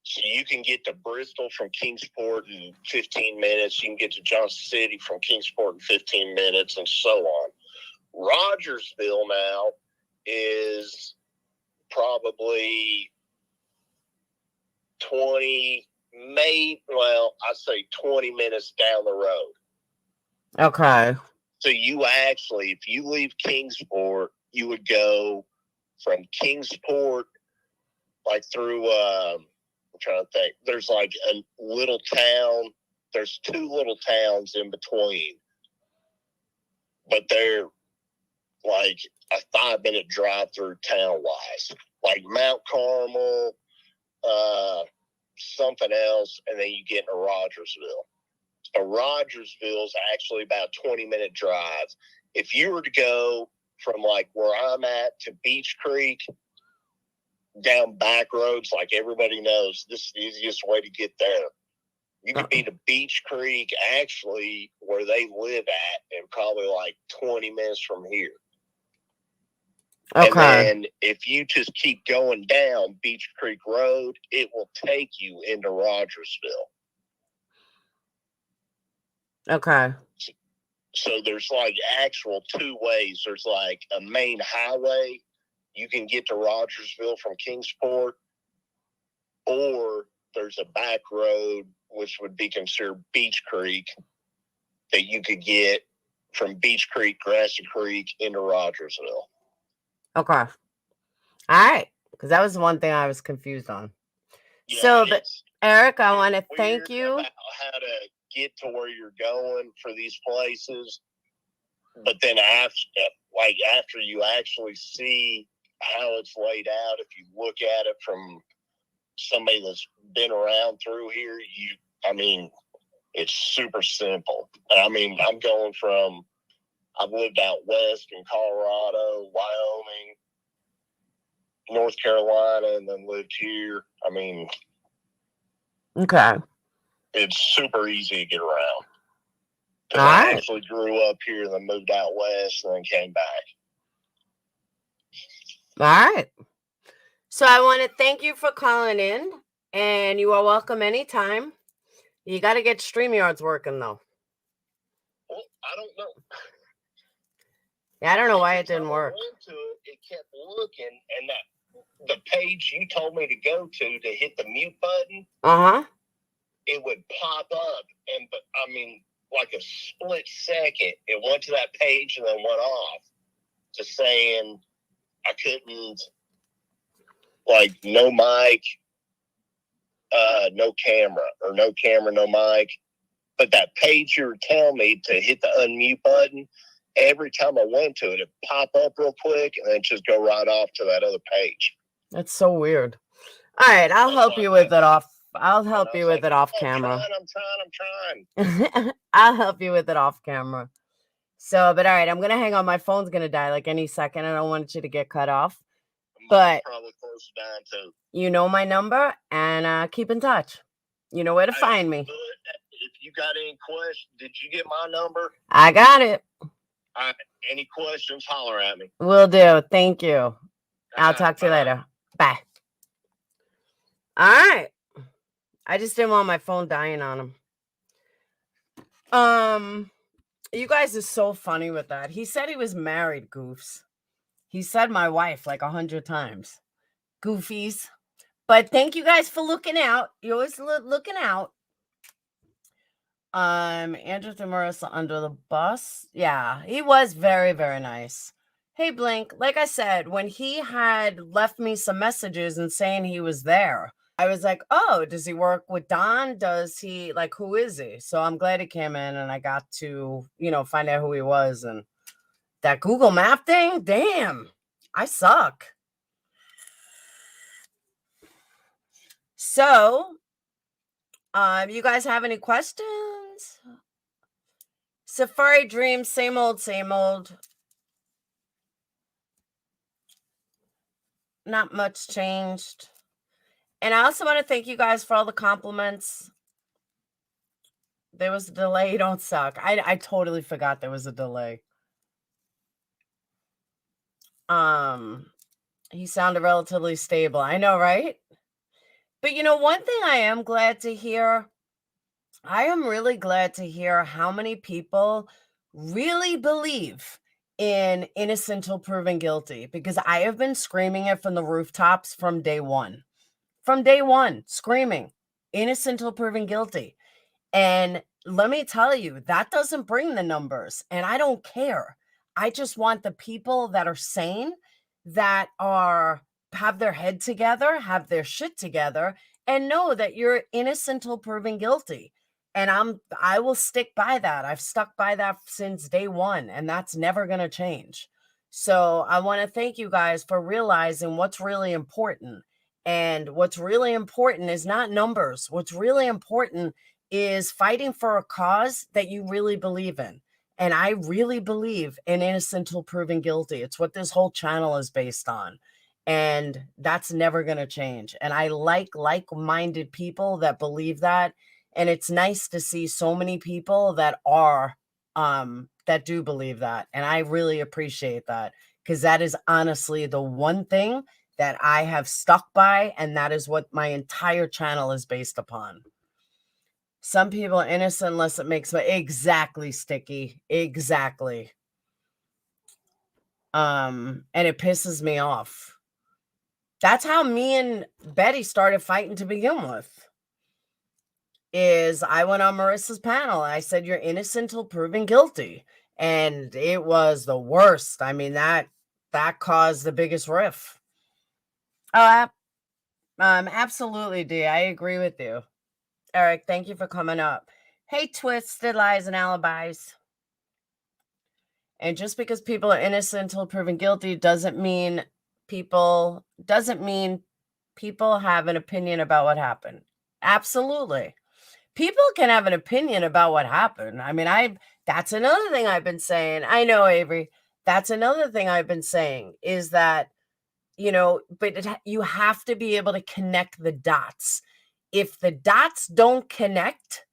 So you can get to Bristol from Kingsport in 15 minutes. You can get to Johnson City from Kingsport in 15 minutes, and so on. Rogersville now is probably 20, I'd say 20 minutes down the road. Okay. So you actually, if you leave Kingsport, you would go from Kingsport through, I'm trying to think, there's a little town. There's 2 little towns in between, but they're a 5-minute drive through town wise, Mount Carmel, something else, and then you get into Rogersville. So Rogersville is actually about a 20-minute drive. If you were to go from where I'm at to Beach Creek, down back roads, everybody knows, this is the easiest way to get there. You could be to Beach Creek, actually, where they live at, in probably 20 minutes from here. Okay. And then if you just keep going down Beach Creek Road, it will take you into Rogersville. Okay. So there's like actual two ways. There's like a main highway. You can get to Rogersville from Kingsport, or there's a back road, which would be considered Beach Creek, that you could get from Beach Creek, Grassy Creek into Rogersville. Okay. All right. Because that was the one thing I was confused on. Yeah, So, but Eric, I it's want to weird thank you. about how to get to where you're going for these places, but then after you actually see how it's laid out, if you look at it from somebody that's been around through here, it's super simple. I mean, I've lived out west in Colorado, Wyoming, North Carolina, and then lived here. I mean, Okay. it's super easy to get around. All I right. actually grew up here and then moved out west and then came back. All right. So I want to thank you for calling in, and you are welcome anytime. You got to get StreamYards working, though. Well, I don't know. Yeah, I don't know why it Every time didn't I work. went to it, it kept looking, and the page you told me to go to hit the mute button, Uh-huh. it would pop up, like a split second, it went to that page and then went off to saying I couldn't, like, no mic, no camera, or no camera, no mic. But that page you were telling me to hit the unmute button, every time I went to it, it'd pop up real quick and then just go right off to that other page. That's so weird. All right, I'll help you with it off. I'll help you with it off camera. I'm trying. I'll help you with it off camera. So, but all right, I'm gonna hang on. My phone's gonna die like any second. I don't want you to get cut off. But probably close to dying too. You know my number, and keep in touch. You know where to find me. If you got any questions, did you get my number? I got it. All right. Any questions, holler at me. Will do. Thank you. I'll talk to you later. Bye. All right. I just didn't want my phone dying on him. You guys are so funny with that. He said he was married, goofs. He said my wife like 100 times. Goofies. But thank you guys for looking out. You're always looking out. Andrew threw Marissa under the bus. Yeah, he was very, very nice. Hey, Blink, like I said, when he had left me some messages and saying he was there, I was like, oh, does he work with Don? Does he, like, who is he? So I'm glad he came in and I got to, find out who he was. And that Google Map thing, damn, I suck. So, you guys have any questions? Safari Dreams, same old, same old. Not much changed. And I also want to thank you guys for all the compliments. There was a delay. You don't suck. I totally forgot there was a delay. He sounded relatively stable. I know, right? But one thing I am glad to hear, I am really glad to hear how many people really believe in innocent till proven guilty, because I have been screaming it from the rooftops from day one. From day one, screaming innocent till proven guilty. And let me tell you, that doesn't bring the numbers. And I don't care. I just want the people that are sane, that have their head together, have their shit together, and know that you're innocent till proven guilty. And I will stick by that. I've stuck by that since day one, and that's never going to change. So I want to thank you guys for realizing what's really important. And what's really important is not numbers. What's really important is fighting for a cause that you really believe in. And I really believe in innocent till proven guilty. It's what this whole channel is based on. And that's never going to change. And I like-minded people that believe that. And it's nice to see so many people that that do believe that. And I really appreciate that, because that is honestly the one thing that I have stuck by. And that is what my entire channel is based upon. Some people are innocent unless it makes exactly, Sticky. Exactly. And it pisses me off. That's how me and Betty started fighting to begin with. Is I went on Marissa's panel. I said, you're innocent till proven guilty. And it was the worst. I mean, that caused the biggest riff. Absolutely, D. I agree with you. Eric, thank you for coming up. Hey, Twisted Lies and Alibis. And just because people are innocent until proven guilty doesn't mean people have an opinion about what happened. Absolutely. People can have an opinion about what happened. I mean, that's another thing I've been saying. I know, Avery. That's another thing I've been saying is that, but you have to be able to connect the dots. If the dots don't connect,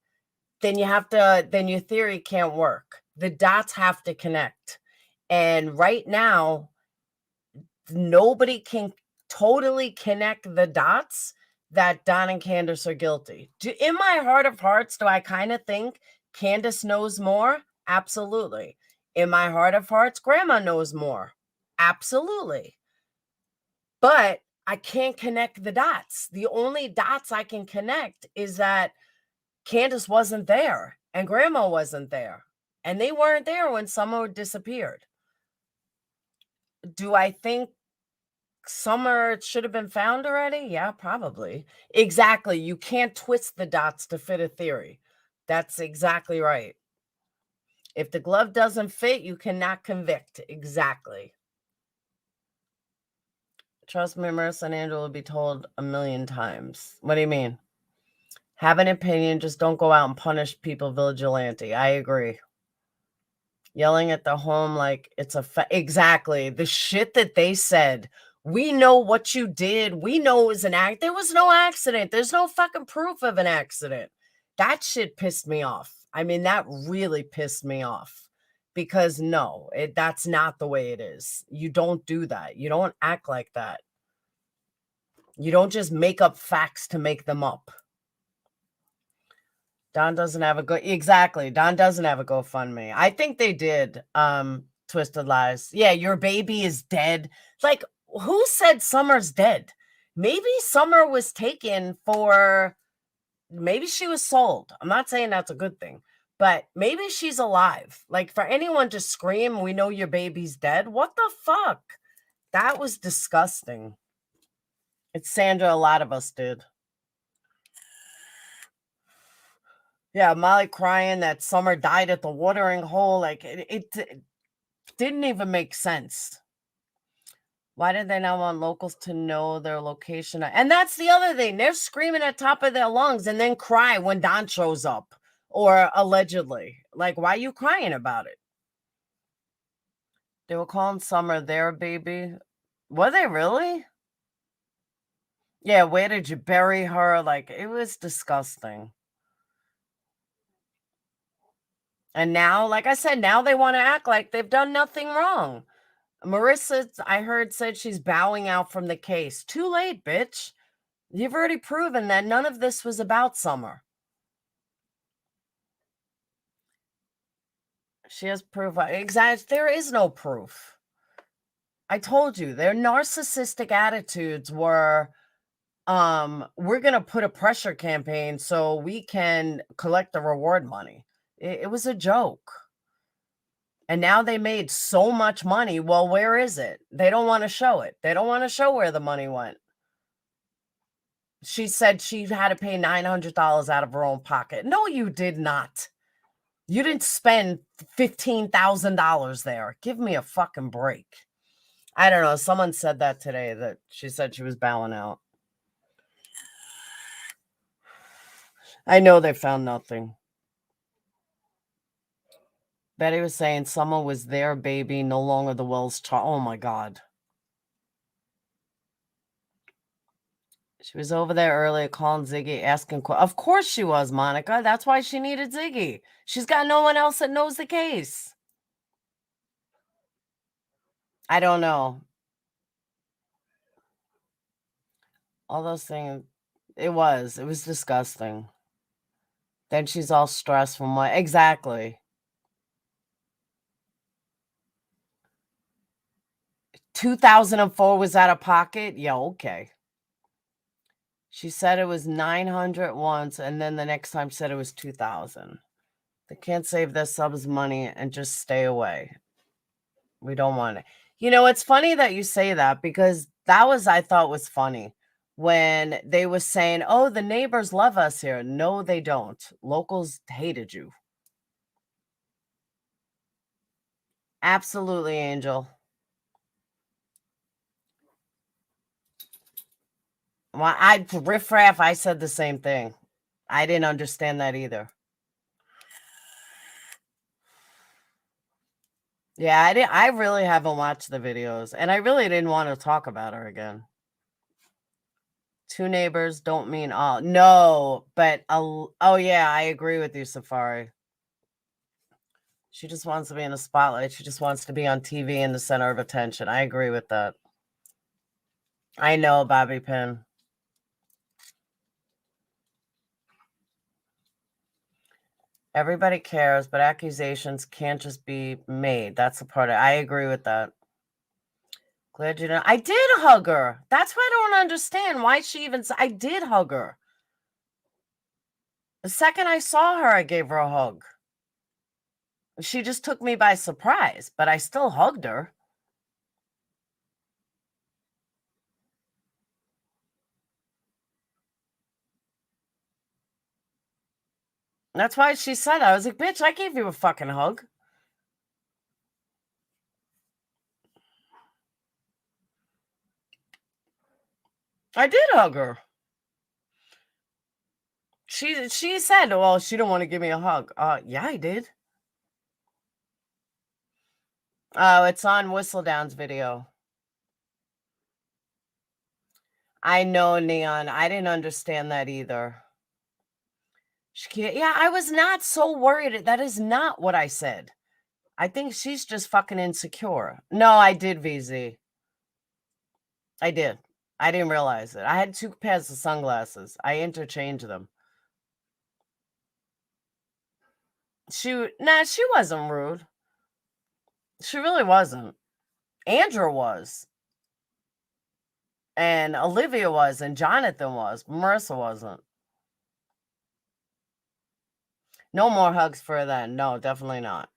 then your theory can't work. The dots have to connect. And right now, nobody can totally connect the dots that Don and Candace are guilty. In my heart of hearts, do I kind of think Candace knows more? Absolutely. In my heart of hearts, Grandma knows more. Absolutely. But I can't connect the dots. The only dots I can connect is that Candace wasn't there and Grandma wasn't there. And they weren't there when Summer disappeared. Do I think Summer should have been found already? Yeah, probably. Exactly. You can't twist the dots to fit a theory. That's exactly right. If the glove doesn't fit, you cannot convict. Exactly. Trust me, Marissa and Andrew will be told a million times. What do you mean? Have an opinion, just don't go out and punish people vigilante. I agree. Yelling at the home like it's exactly. The shit that they said. We know what you did. We know it was an act. There was no accident. There's no fucking proof of an accident. That shit pissed me off. I mean, that really pissed me off. Because no, that's not the way it is. You don't do that. You don't act like that. You don't just make up facts to make them up. Don doesn't have a exactly. Don doesn't have a GoFundMe. I think they did. Twisted Lies. Yeah, your baby is dead. Like, who said Summer's dead? Maybe Summer was taken for. Maybe she was sold. I'm not saying that's a good thing, but maybe she's alive. Like, for anyone to scream, "We know your baby's dead." What the fuck? That was disgusting. It's Sandra. A lot of us did. Yeah, Molly crying that Summer died at the watering hole. Like, it didn't even make sense. Why did they not want locals to know their location? And that's the other thing. They're screaming at top of their lungs and then cry when Don shows up, or allegedly. Like, why are you crying about it? They were calling Summer their baby. Were they really? Yeah, where did you bury her? Like, it was disgusting. And now, like I said, now they want to act like they've done nothing wrong. Marissa, I heard, said she's bowing out from the case. Too late, bitch. You've already proven that none of this was about Summer. She has proof. Exactly. There is no proof. I told you, their narcissistic attitudes were, we're going to put a pressure campaign so we can collect the reward money. It was a joke. And now they made so much money. Well, where is it? They don't want to show it. They don't want to show where the money went. She said she had to pay $900 out of her own pocket. No, you did not. You didn't spend $15,000 there. Give me a fucking break. I don't know. Someone said that today, that she said she was bowing out. I know they found nothing. Betty was saying Summer was their baby, no longer the Wells child. Oh my God. She was over there earlier calling Ziggy, asking. Of course she was, Monica. That's why she needed Ziggy. She's got no one else that knows the case. I don't know. All those things. It was disgusting. Then she's all stressed from what? Exactly. 2004 was out of pocket? Yeah, okay. She said it was 900 once, and then the next time said it was 2,000. They can't save their subs money and just stay away. We don't want it. You know, it's funny that you say that, because that was, I thought was funny when they were saying, oh, the neighbors love us here. No, they don't. Locals hated you. Absolutely, Angel. Well, riffraff, I said the same thing. I didn't understand that either. Yeah, I really haven't watched the videos, and I really didn't want to talk about her again. Two neighbors don't mean all. No, but oh yeah, I agree with you, Safari. She just wants to be in the spotlight. She just wants to be on TV in the center of attention. I agree with that. I know, Bobby Pin. Everybody cares, but accusations can't just be made. That's the part. I agree with that. Glad you know. I did hug her. That's why I don't understand why she even. I did hug her. The second I saw her, I gave her a hug. She just took me by surprise, but I still hugged her. That's why she said, I was like, bitch, I gave you a fucking hug. I did hug her. She said, well, she didn't want to give me a hug. Yeah, I did. Oh, it's on Whistledown's video. I know, Neon. I didn't understand that either. Yeah, I was not so worried. That is not what I said. I think she's just fucking insecure. No, I did, VZ. I did. I didn't realize it. I had 2 pairs of sunglasses. I interchanged them. She wasn't rude. She really wasn't. Andrew was. And Olivia was. And Jonathan was. Marissa wasn't. No more hugs for her then. No, definitely not.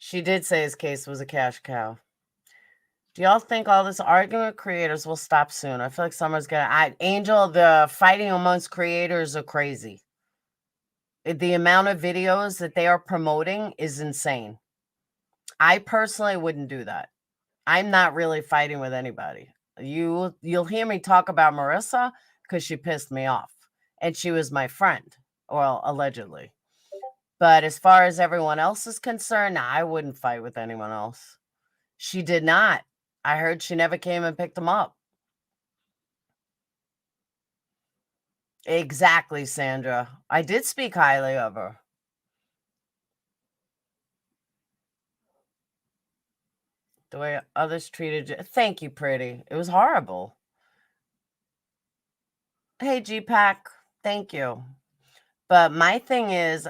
She did say his case was a cash cow. Do y'all think all this arguing with creators will stop soon? I feel like summer's gonna. Angel, the fighting amongst creators are crazy. The amount of videos that they are promoting is insane. I personally wouldn't do that. I'm not really fighting with anybody. You'll hear me talk about Marissa because she pissed me off. And she was my friend, well, allegedly. But as far as everyone else is concerned, I wouldn't fight with anyone else. She did not. I heard she never came and picked them up. Exactly, Sandra. I did speak highly of her. The way others treated you. Thank you, pretty. It was horrible. Hey, G-Pack. Thank you. But my thing is,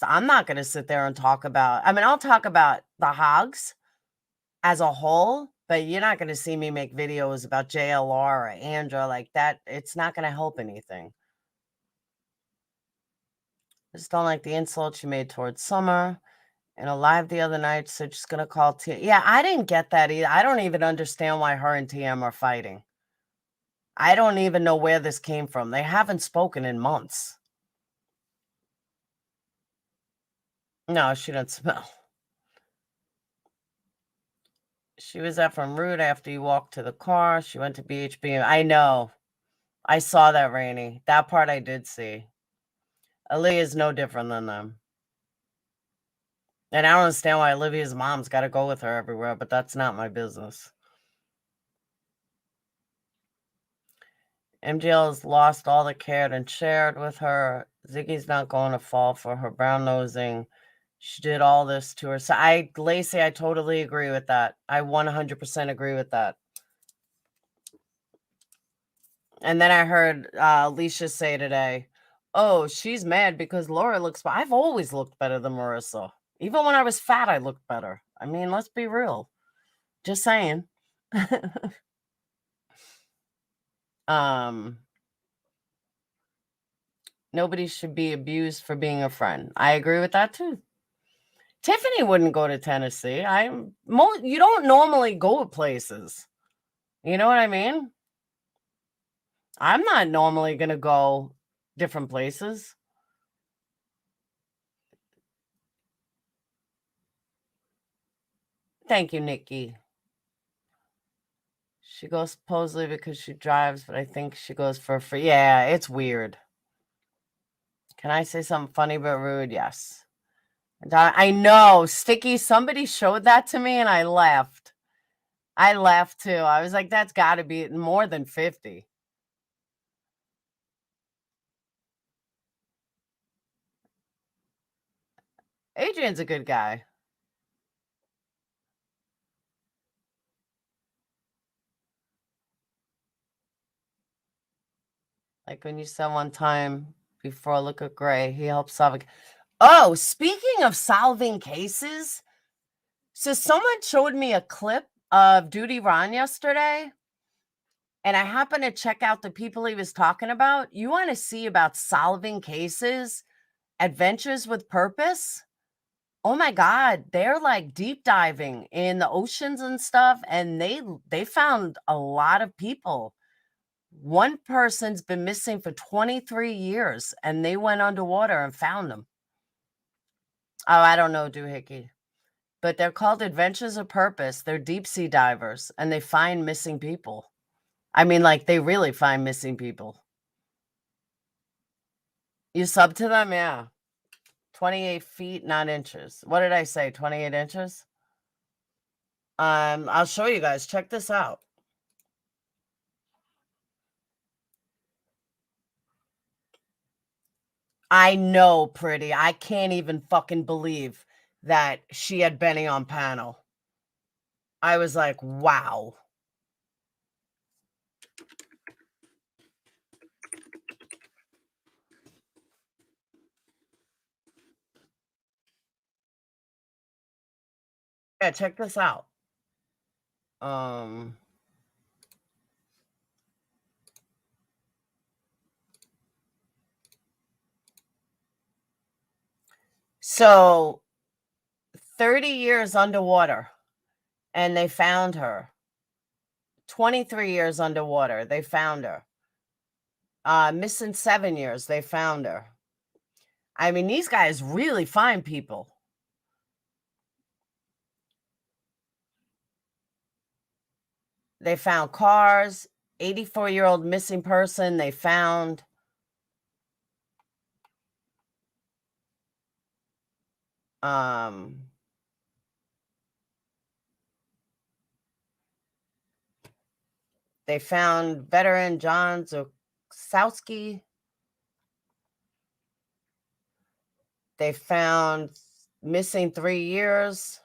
I'm not going to sit there and talk about, I'll talk about the hogs as a whole, but you're not going to see me make videos about JLR or Andra like that. It's not going to help anything. I just don't like the insult she made towards Summer. In a live the other night, so just going to call TM. Yeah, I didn't get that either. I don't even understand why her and TM are fighting. I don't even know where this came from. They haven't spoken in months. No, she doesn't smell. She was effing rude after you walked to the car. She went to BHB. I know. I saw that, Rainey. That part I did see. Aaliyah's no different than them. And I don't understand why Olivia's mom's got to go with her everywhere, but that's not my business. MGL has lost all the care and shared with her. Ziggy's not going to fall for her brown nosing. She did all this to her. So Lacey, I totally agree with that. I 100% agree with that. And then I heard Alicia say today, oh, she's mad because Laura looks, I've always looked better than Marissa. Even when I was fat, I looked better. I mean, let's be real. Just saying. Nobody should be abused for being a friend. I agree with that too. Tiffany wouldn't go to Tennessee. You don't normally go places. You know what I mean? I'm not normally going to go different places. Thank you, Nikki. She goes supposedly because she drives, but I think she goes for free. Yeah, it's weird. Can I say something funny but rude? Yes. I know. Sticky, somebody showed that to me and I laughed. I laughed too. I was like, that's got to be more than 50. Adrian's a good guy. Like when you said one time before, look at Gray, he helps solve. Oh, speaking of solving cases, so someone showed me a clip of Duty Ron yesterday, and I happened to check out the people he was talking about. You want to see about solving cases, adventures with purpose? Oh my God, they're like deep diving in the oceans and stuff, and they found a lot of people. One person's been missing for 23 years, and they went underwater and found them. Oh, I don't know, Doohickey. But they're called Adventures of Purpose. They're deep sea divers, and they find missing people. I mean, like, they really find missing people. You sub to them? Yeah. 28 feet, not inches. What did I say? 28 inches? I'll show you guys. Check this out. I know, Pretty. I can't even fucking believe that she had Benny on panel. I was like, wow. Yeah, check this out. So 30 years underwater, and they found her. 23 years underwater, they found her. Missing 7 years, they found her. I mean, these guys really find people. They found cars, 84-year-old missing person they found. They found veteran John Zosowski. They found missing 3 years.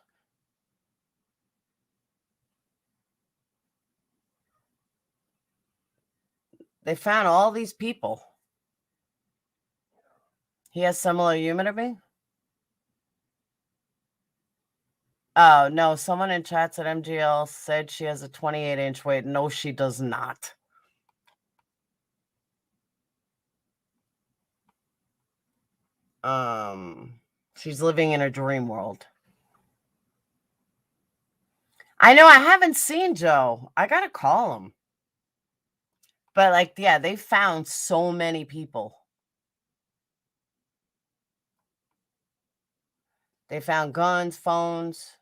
They found all these people. He has similar humor to me. Oh, no. Someone in chats at MGL said she has a 28-inch waist. No, she does not. She's living in a dream world. I know. I haven't seen Joe. I got to call him. But, like, yeah, they found so many people. They found guns, phones.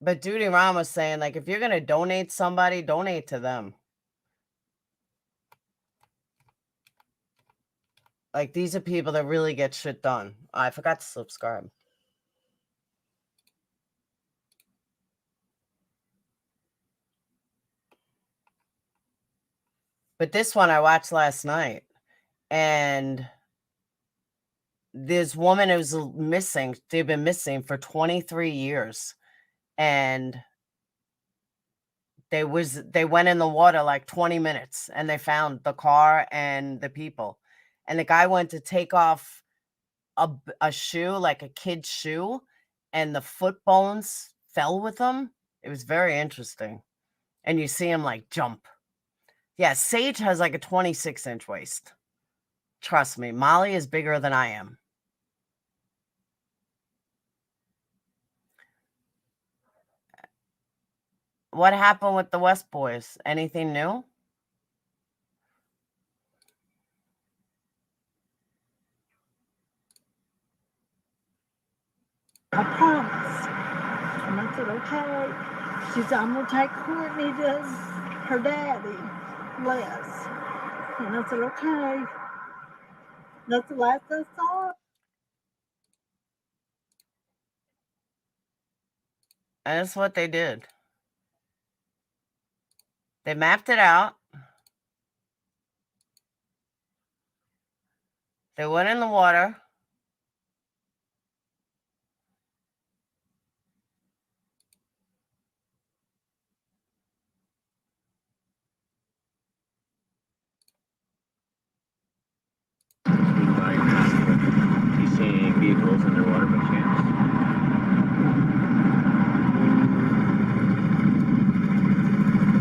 But Duty Ron was saying, like, if you're going to donate somebody, donate to them. Like, these are people that really get shit done. Oh, I forgot to subscribe. But this one I watched last night. And this woman who's missing, they've been missing for 23 years. And They went in the water like 20 minutes and they found the car and the people. And the guy went to take off a shoe, like a kid's shoe, and the foot bones fell with him. It was very interesting. And you see him like jump. Yeah, Sage has like a 26-inch waist. Trust me, Molly is bigger than I am. What happened with the West Boys? Anything new? I promise. And I said, okay. She said, I'm going to take Courtney to her daddy, Les. And I said, okay. That's the last I saw her. And that's what they did. They mapped it out. They went in the water. He's seeing vehicles underwater by chance.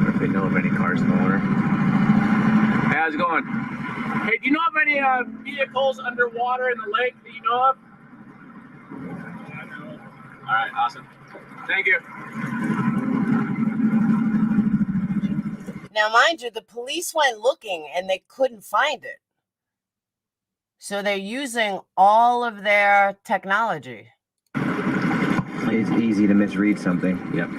Or if they know of any cars in the water. Hey, how's it going? Hey, do you know of any vehicles underwater in the lake that you know of? All right, awesome. Thank you. Now, mind you, the police went looking and they couldn't find it. So they're using all of their technology. It's easy to misread something. Yep.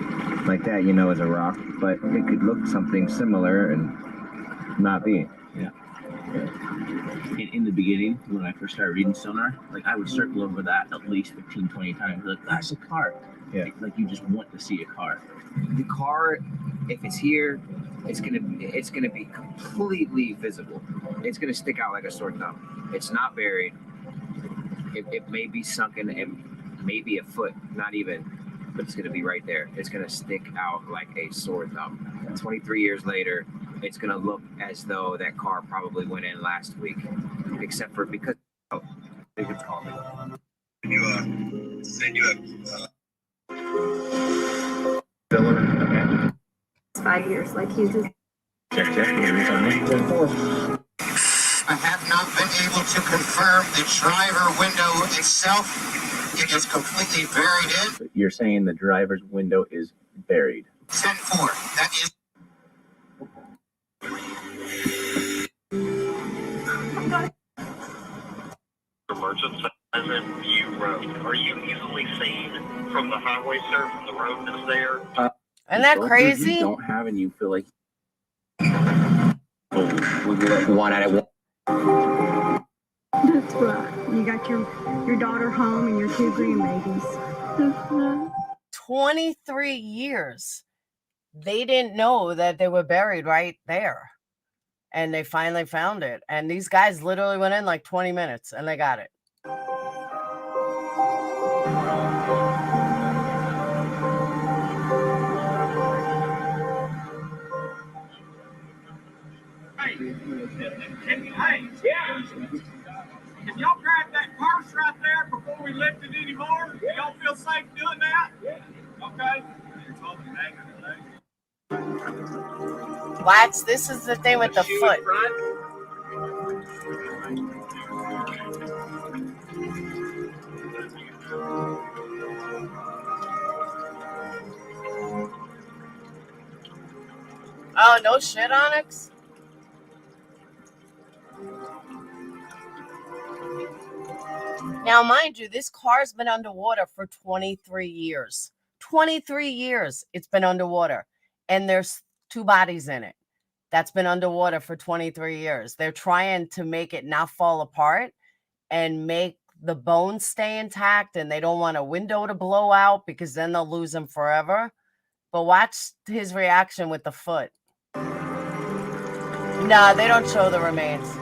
Like that, you know, is a rock, but it could look something similar and not be. Yeah. In the beginning, when I first started reading sonar, like I would circle over that at least 15, 20 times. Like, that's a car. Yeah. Like you just want to see a car. The car, if it's here, it's gonna be completely visible. It's gonna stick out like a sore thumb. It's not buried. It may be sunken, it may be a foot, not even, but it's gonna be right there. It's gonna stick out like a sore thumb. 23 years later, it's gonna look as though that car probably went in last week, except for because they could call me. Send you Okay. 5 years, like he's just. Check. Here it's on it. I have not been able to confirm the driver window itself. It is completely buried in. You're saying the driver's window is buried. 10-4. That is. emergency. And then View Road. Are you easily seen from the highway, sir, from the road that's there? Isn't that crazy? You don't have, and you feel like. We'll get one out of one. That's right. You got your daughter home and your 2 grandbabies. 23 years. They didn't know that they were buried right there. And they finally found it. And these guys literally went in like 20 minutes and they got it. Hey, yeah. If y'all grab that purse right there before we lift it anymore, do y'all feel safe doing that? Okay. Watch, this is the thing with the foot. Oh, no shit, Onyx? Now, mind you, this car's been underwater for 23 years. 23 years it's been underwater. And there's 2 bodies in it. That's been underwater for 23 years. They're trying to make it not fall apart and make the bones stay intact. And they don't want a window to blow out because then they'll lose him forever. But watch his reaction with the foot. Nah, they don't show the remains.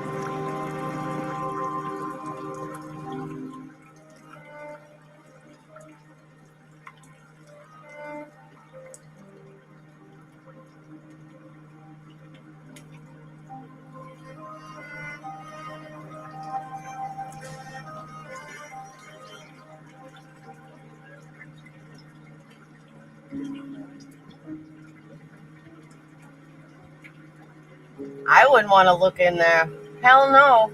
I wouldn't want to look in there. Hell no.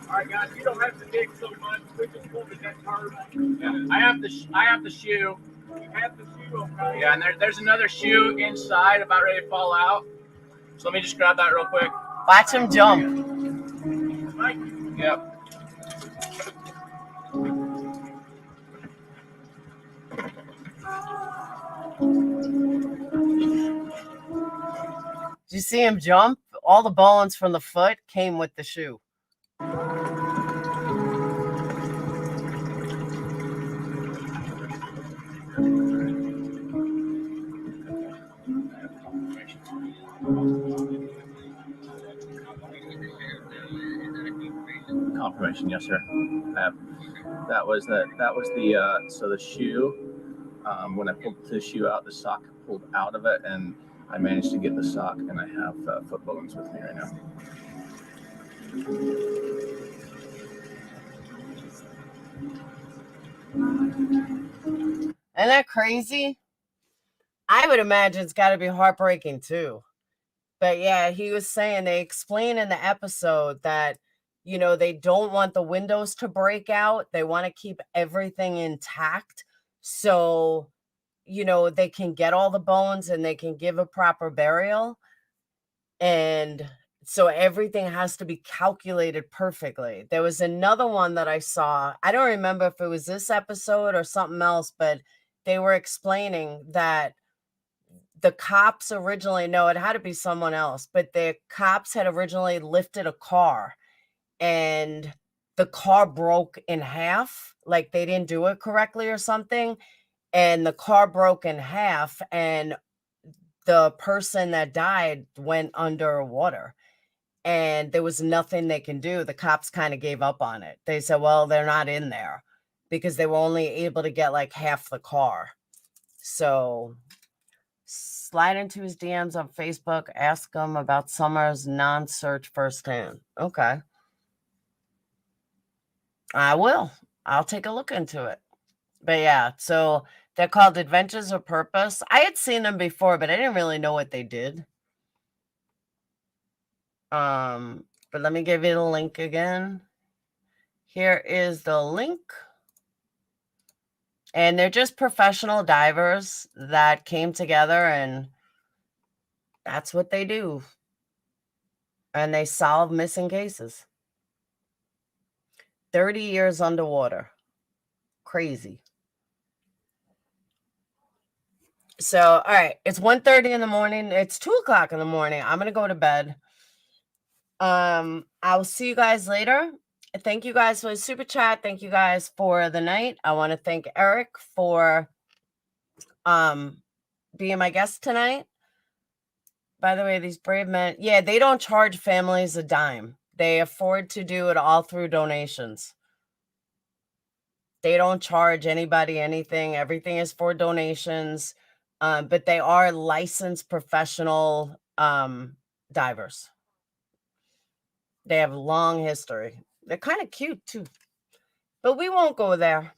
All right, guys, you don't have to dig so much. We just wanted that curve. Yeah, I have the shoe. You have the shoe, okay? Yeah, and there's another shoe inside about ready to fall out. So let me just grab that real quick. Watch him jump. Right? Yep. Did you see him jump? All the bones from the foot came with the shoe. Confirmation, yes, sir. That was the so the shoe. When I pulled the shoe out, the sock pulled out of it, and I managed to get the sock, and I have foot bones with me right now. Isn't that crazy? I would imagine it's got to be heartbreaking too. But yeah, he was saying, they explain in the episode that, you know, they don't want the windows to break out. They want to keep everything intact. So, you know, they can get all the bones and they can give a proper burial. And so everything has to be calculated perfectly. There was another one that I saw. I don't remember if it was this episode or something else, but they were explaining that the cops originally, no, it had to be someone else, but the cops had originally lifted a car and the car broke in half. Like they didn't do it correctly or something. And the car broke in half and the person that died went underwater. And there was nothing they can do. The cops kind of gave up on it. They said, well, they're not in there because they were only able to get like half the car. So slide into his DMs on Facebook, ask him about Summer's non-search firsthand. Okay. I will. I'll take a look into it. But yeah, so they're called Adventures of Purpose. I had seen them before, but I didn't really know what they did. But let me give you the link again. Here is the link. And they're just professional divers that came together and that's what they do. And they solve missing cases. 30 years underwater. Crazy. So, all right. It's 1:30 in the morning. It's 2 o'clock in the morning. I'm going to go to bed. I'll see you guys later. Thank you guys for the super chat. Thank you guys for the night. I want to thank Eric for being my guest tonight. By the way, these brave men, yeah, they don't charge families a dime. They afford to do it all through donations. They don't charge anybody anything. Everything is for donations. But they are licensed professional divers. They have a long history. They're kind of cute too. But we won't go there.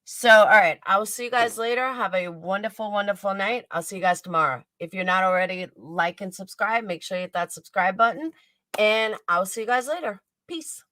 So, all right. I will see you guys later. Have a wonderful, wonderful night. I'll see you guys tomorrow. If you're not already, like and subscribe. Make sure you hit that subscribe button. And I will see you guys later. Peace.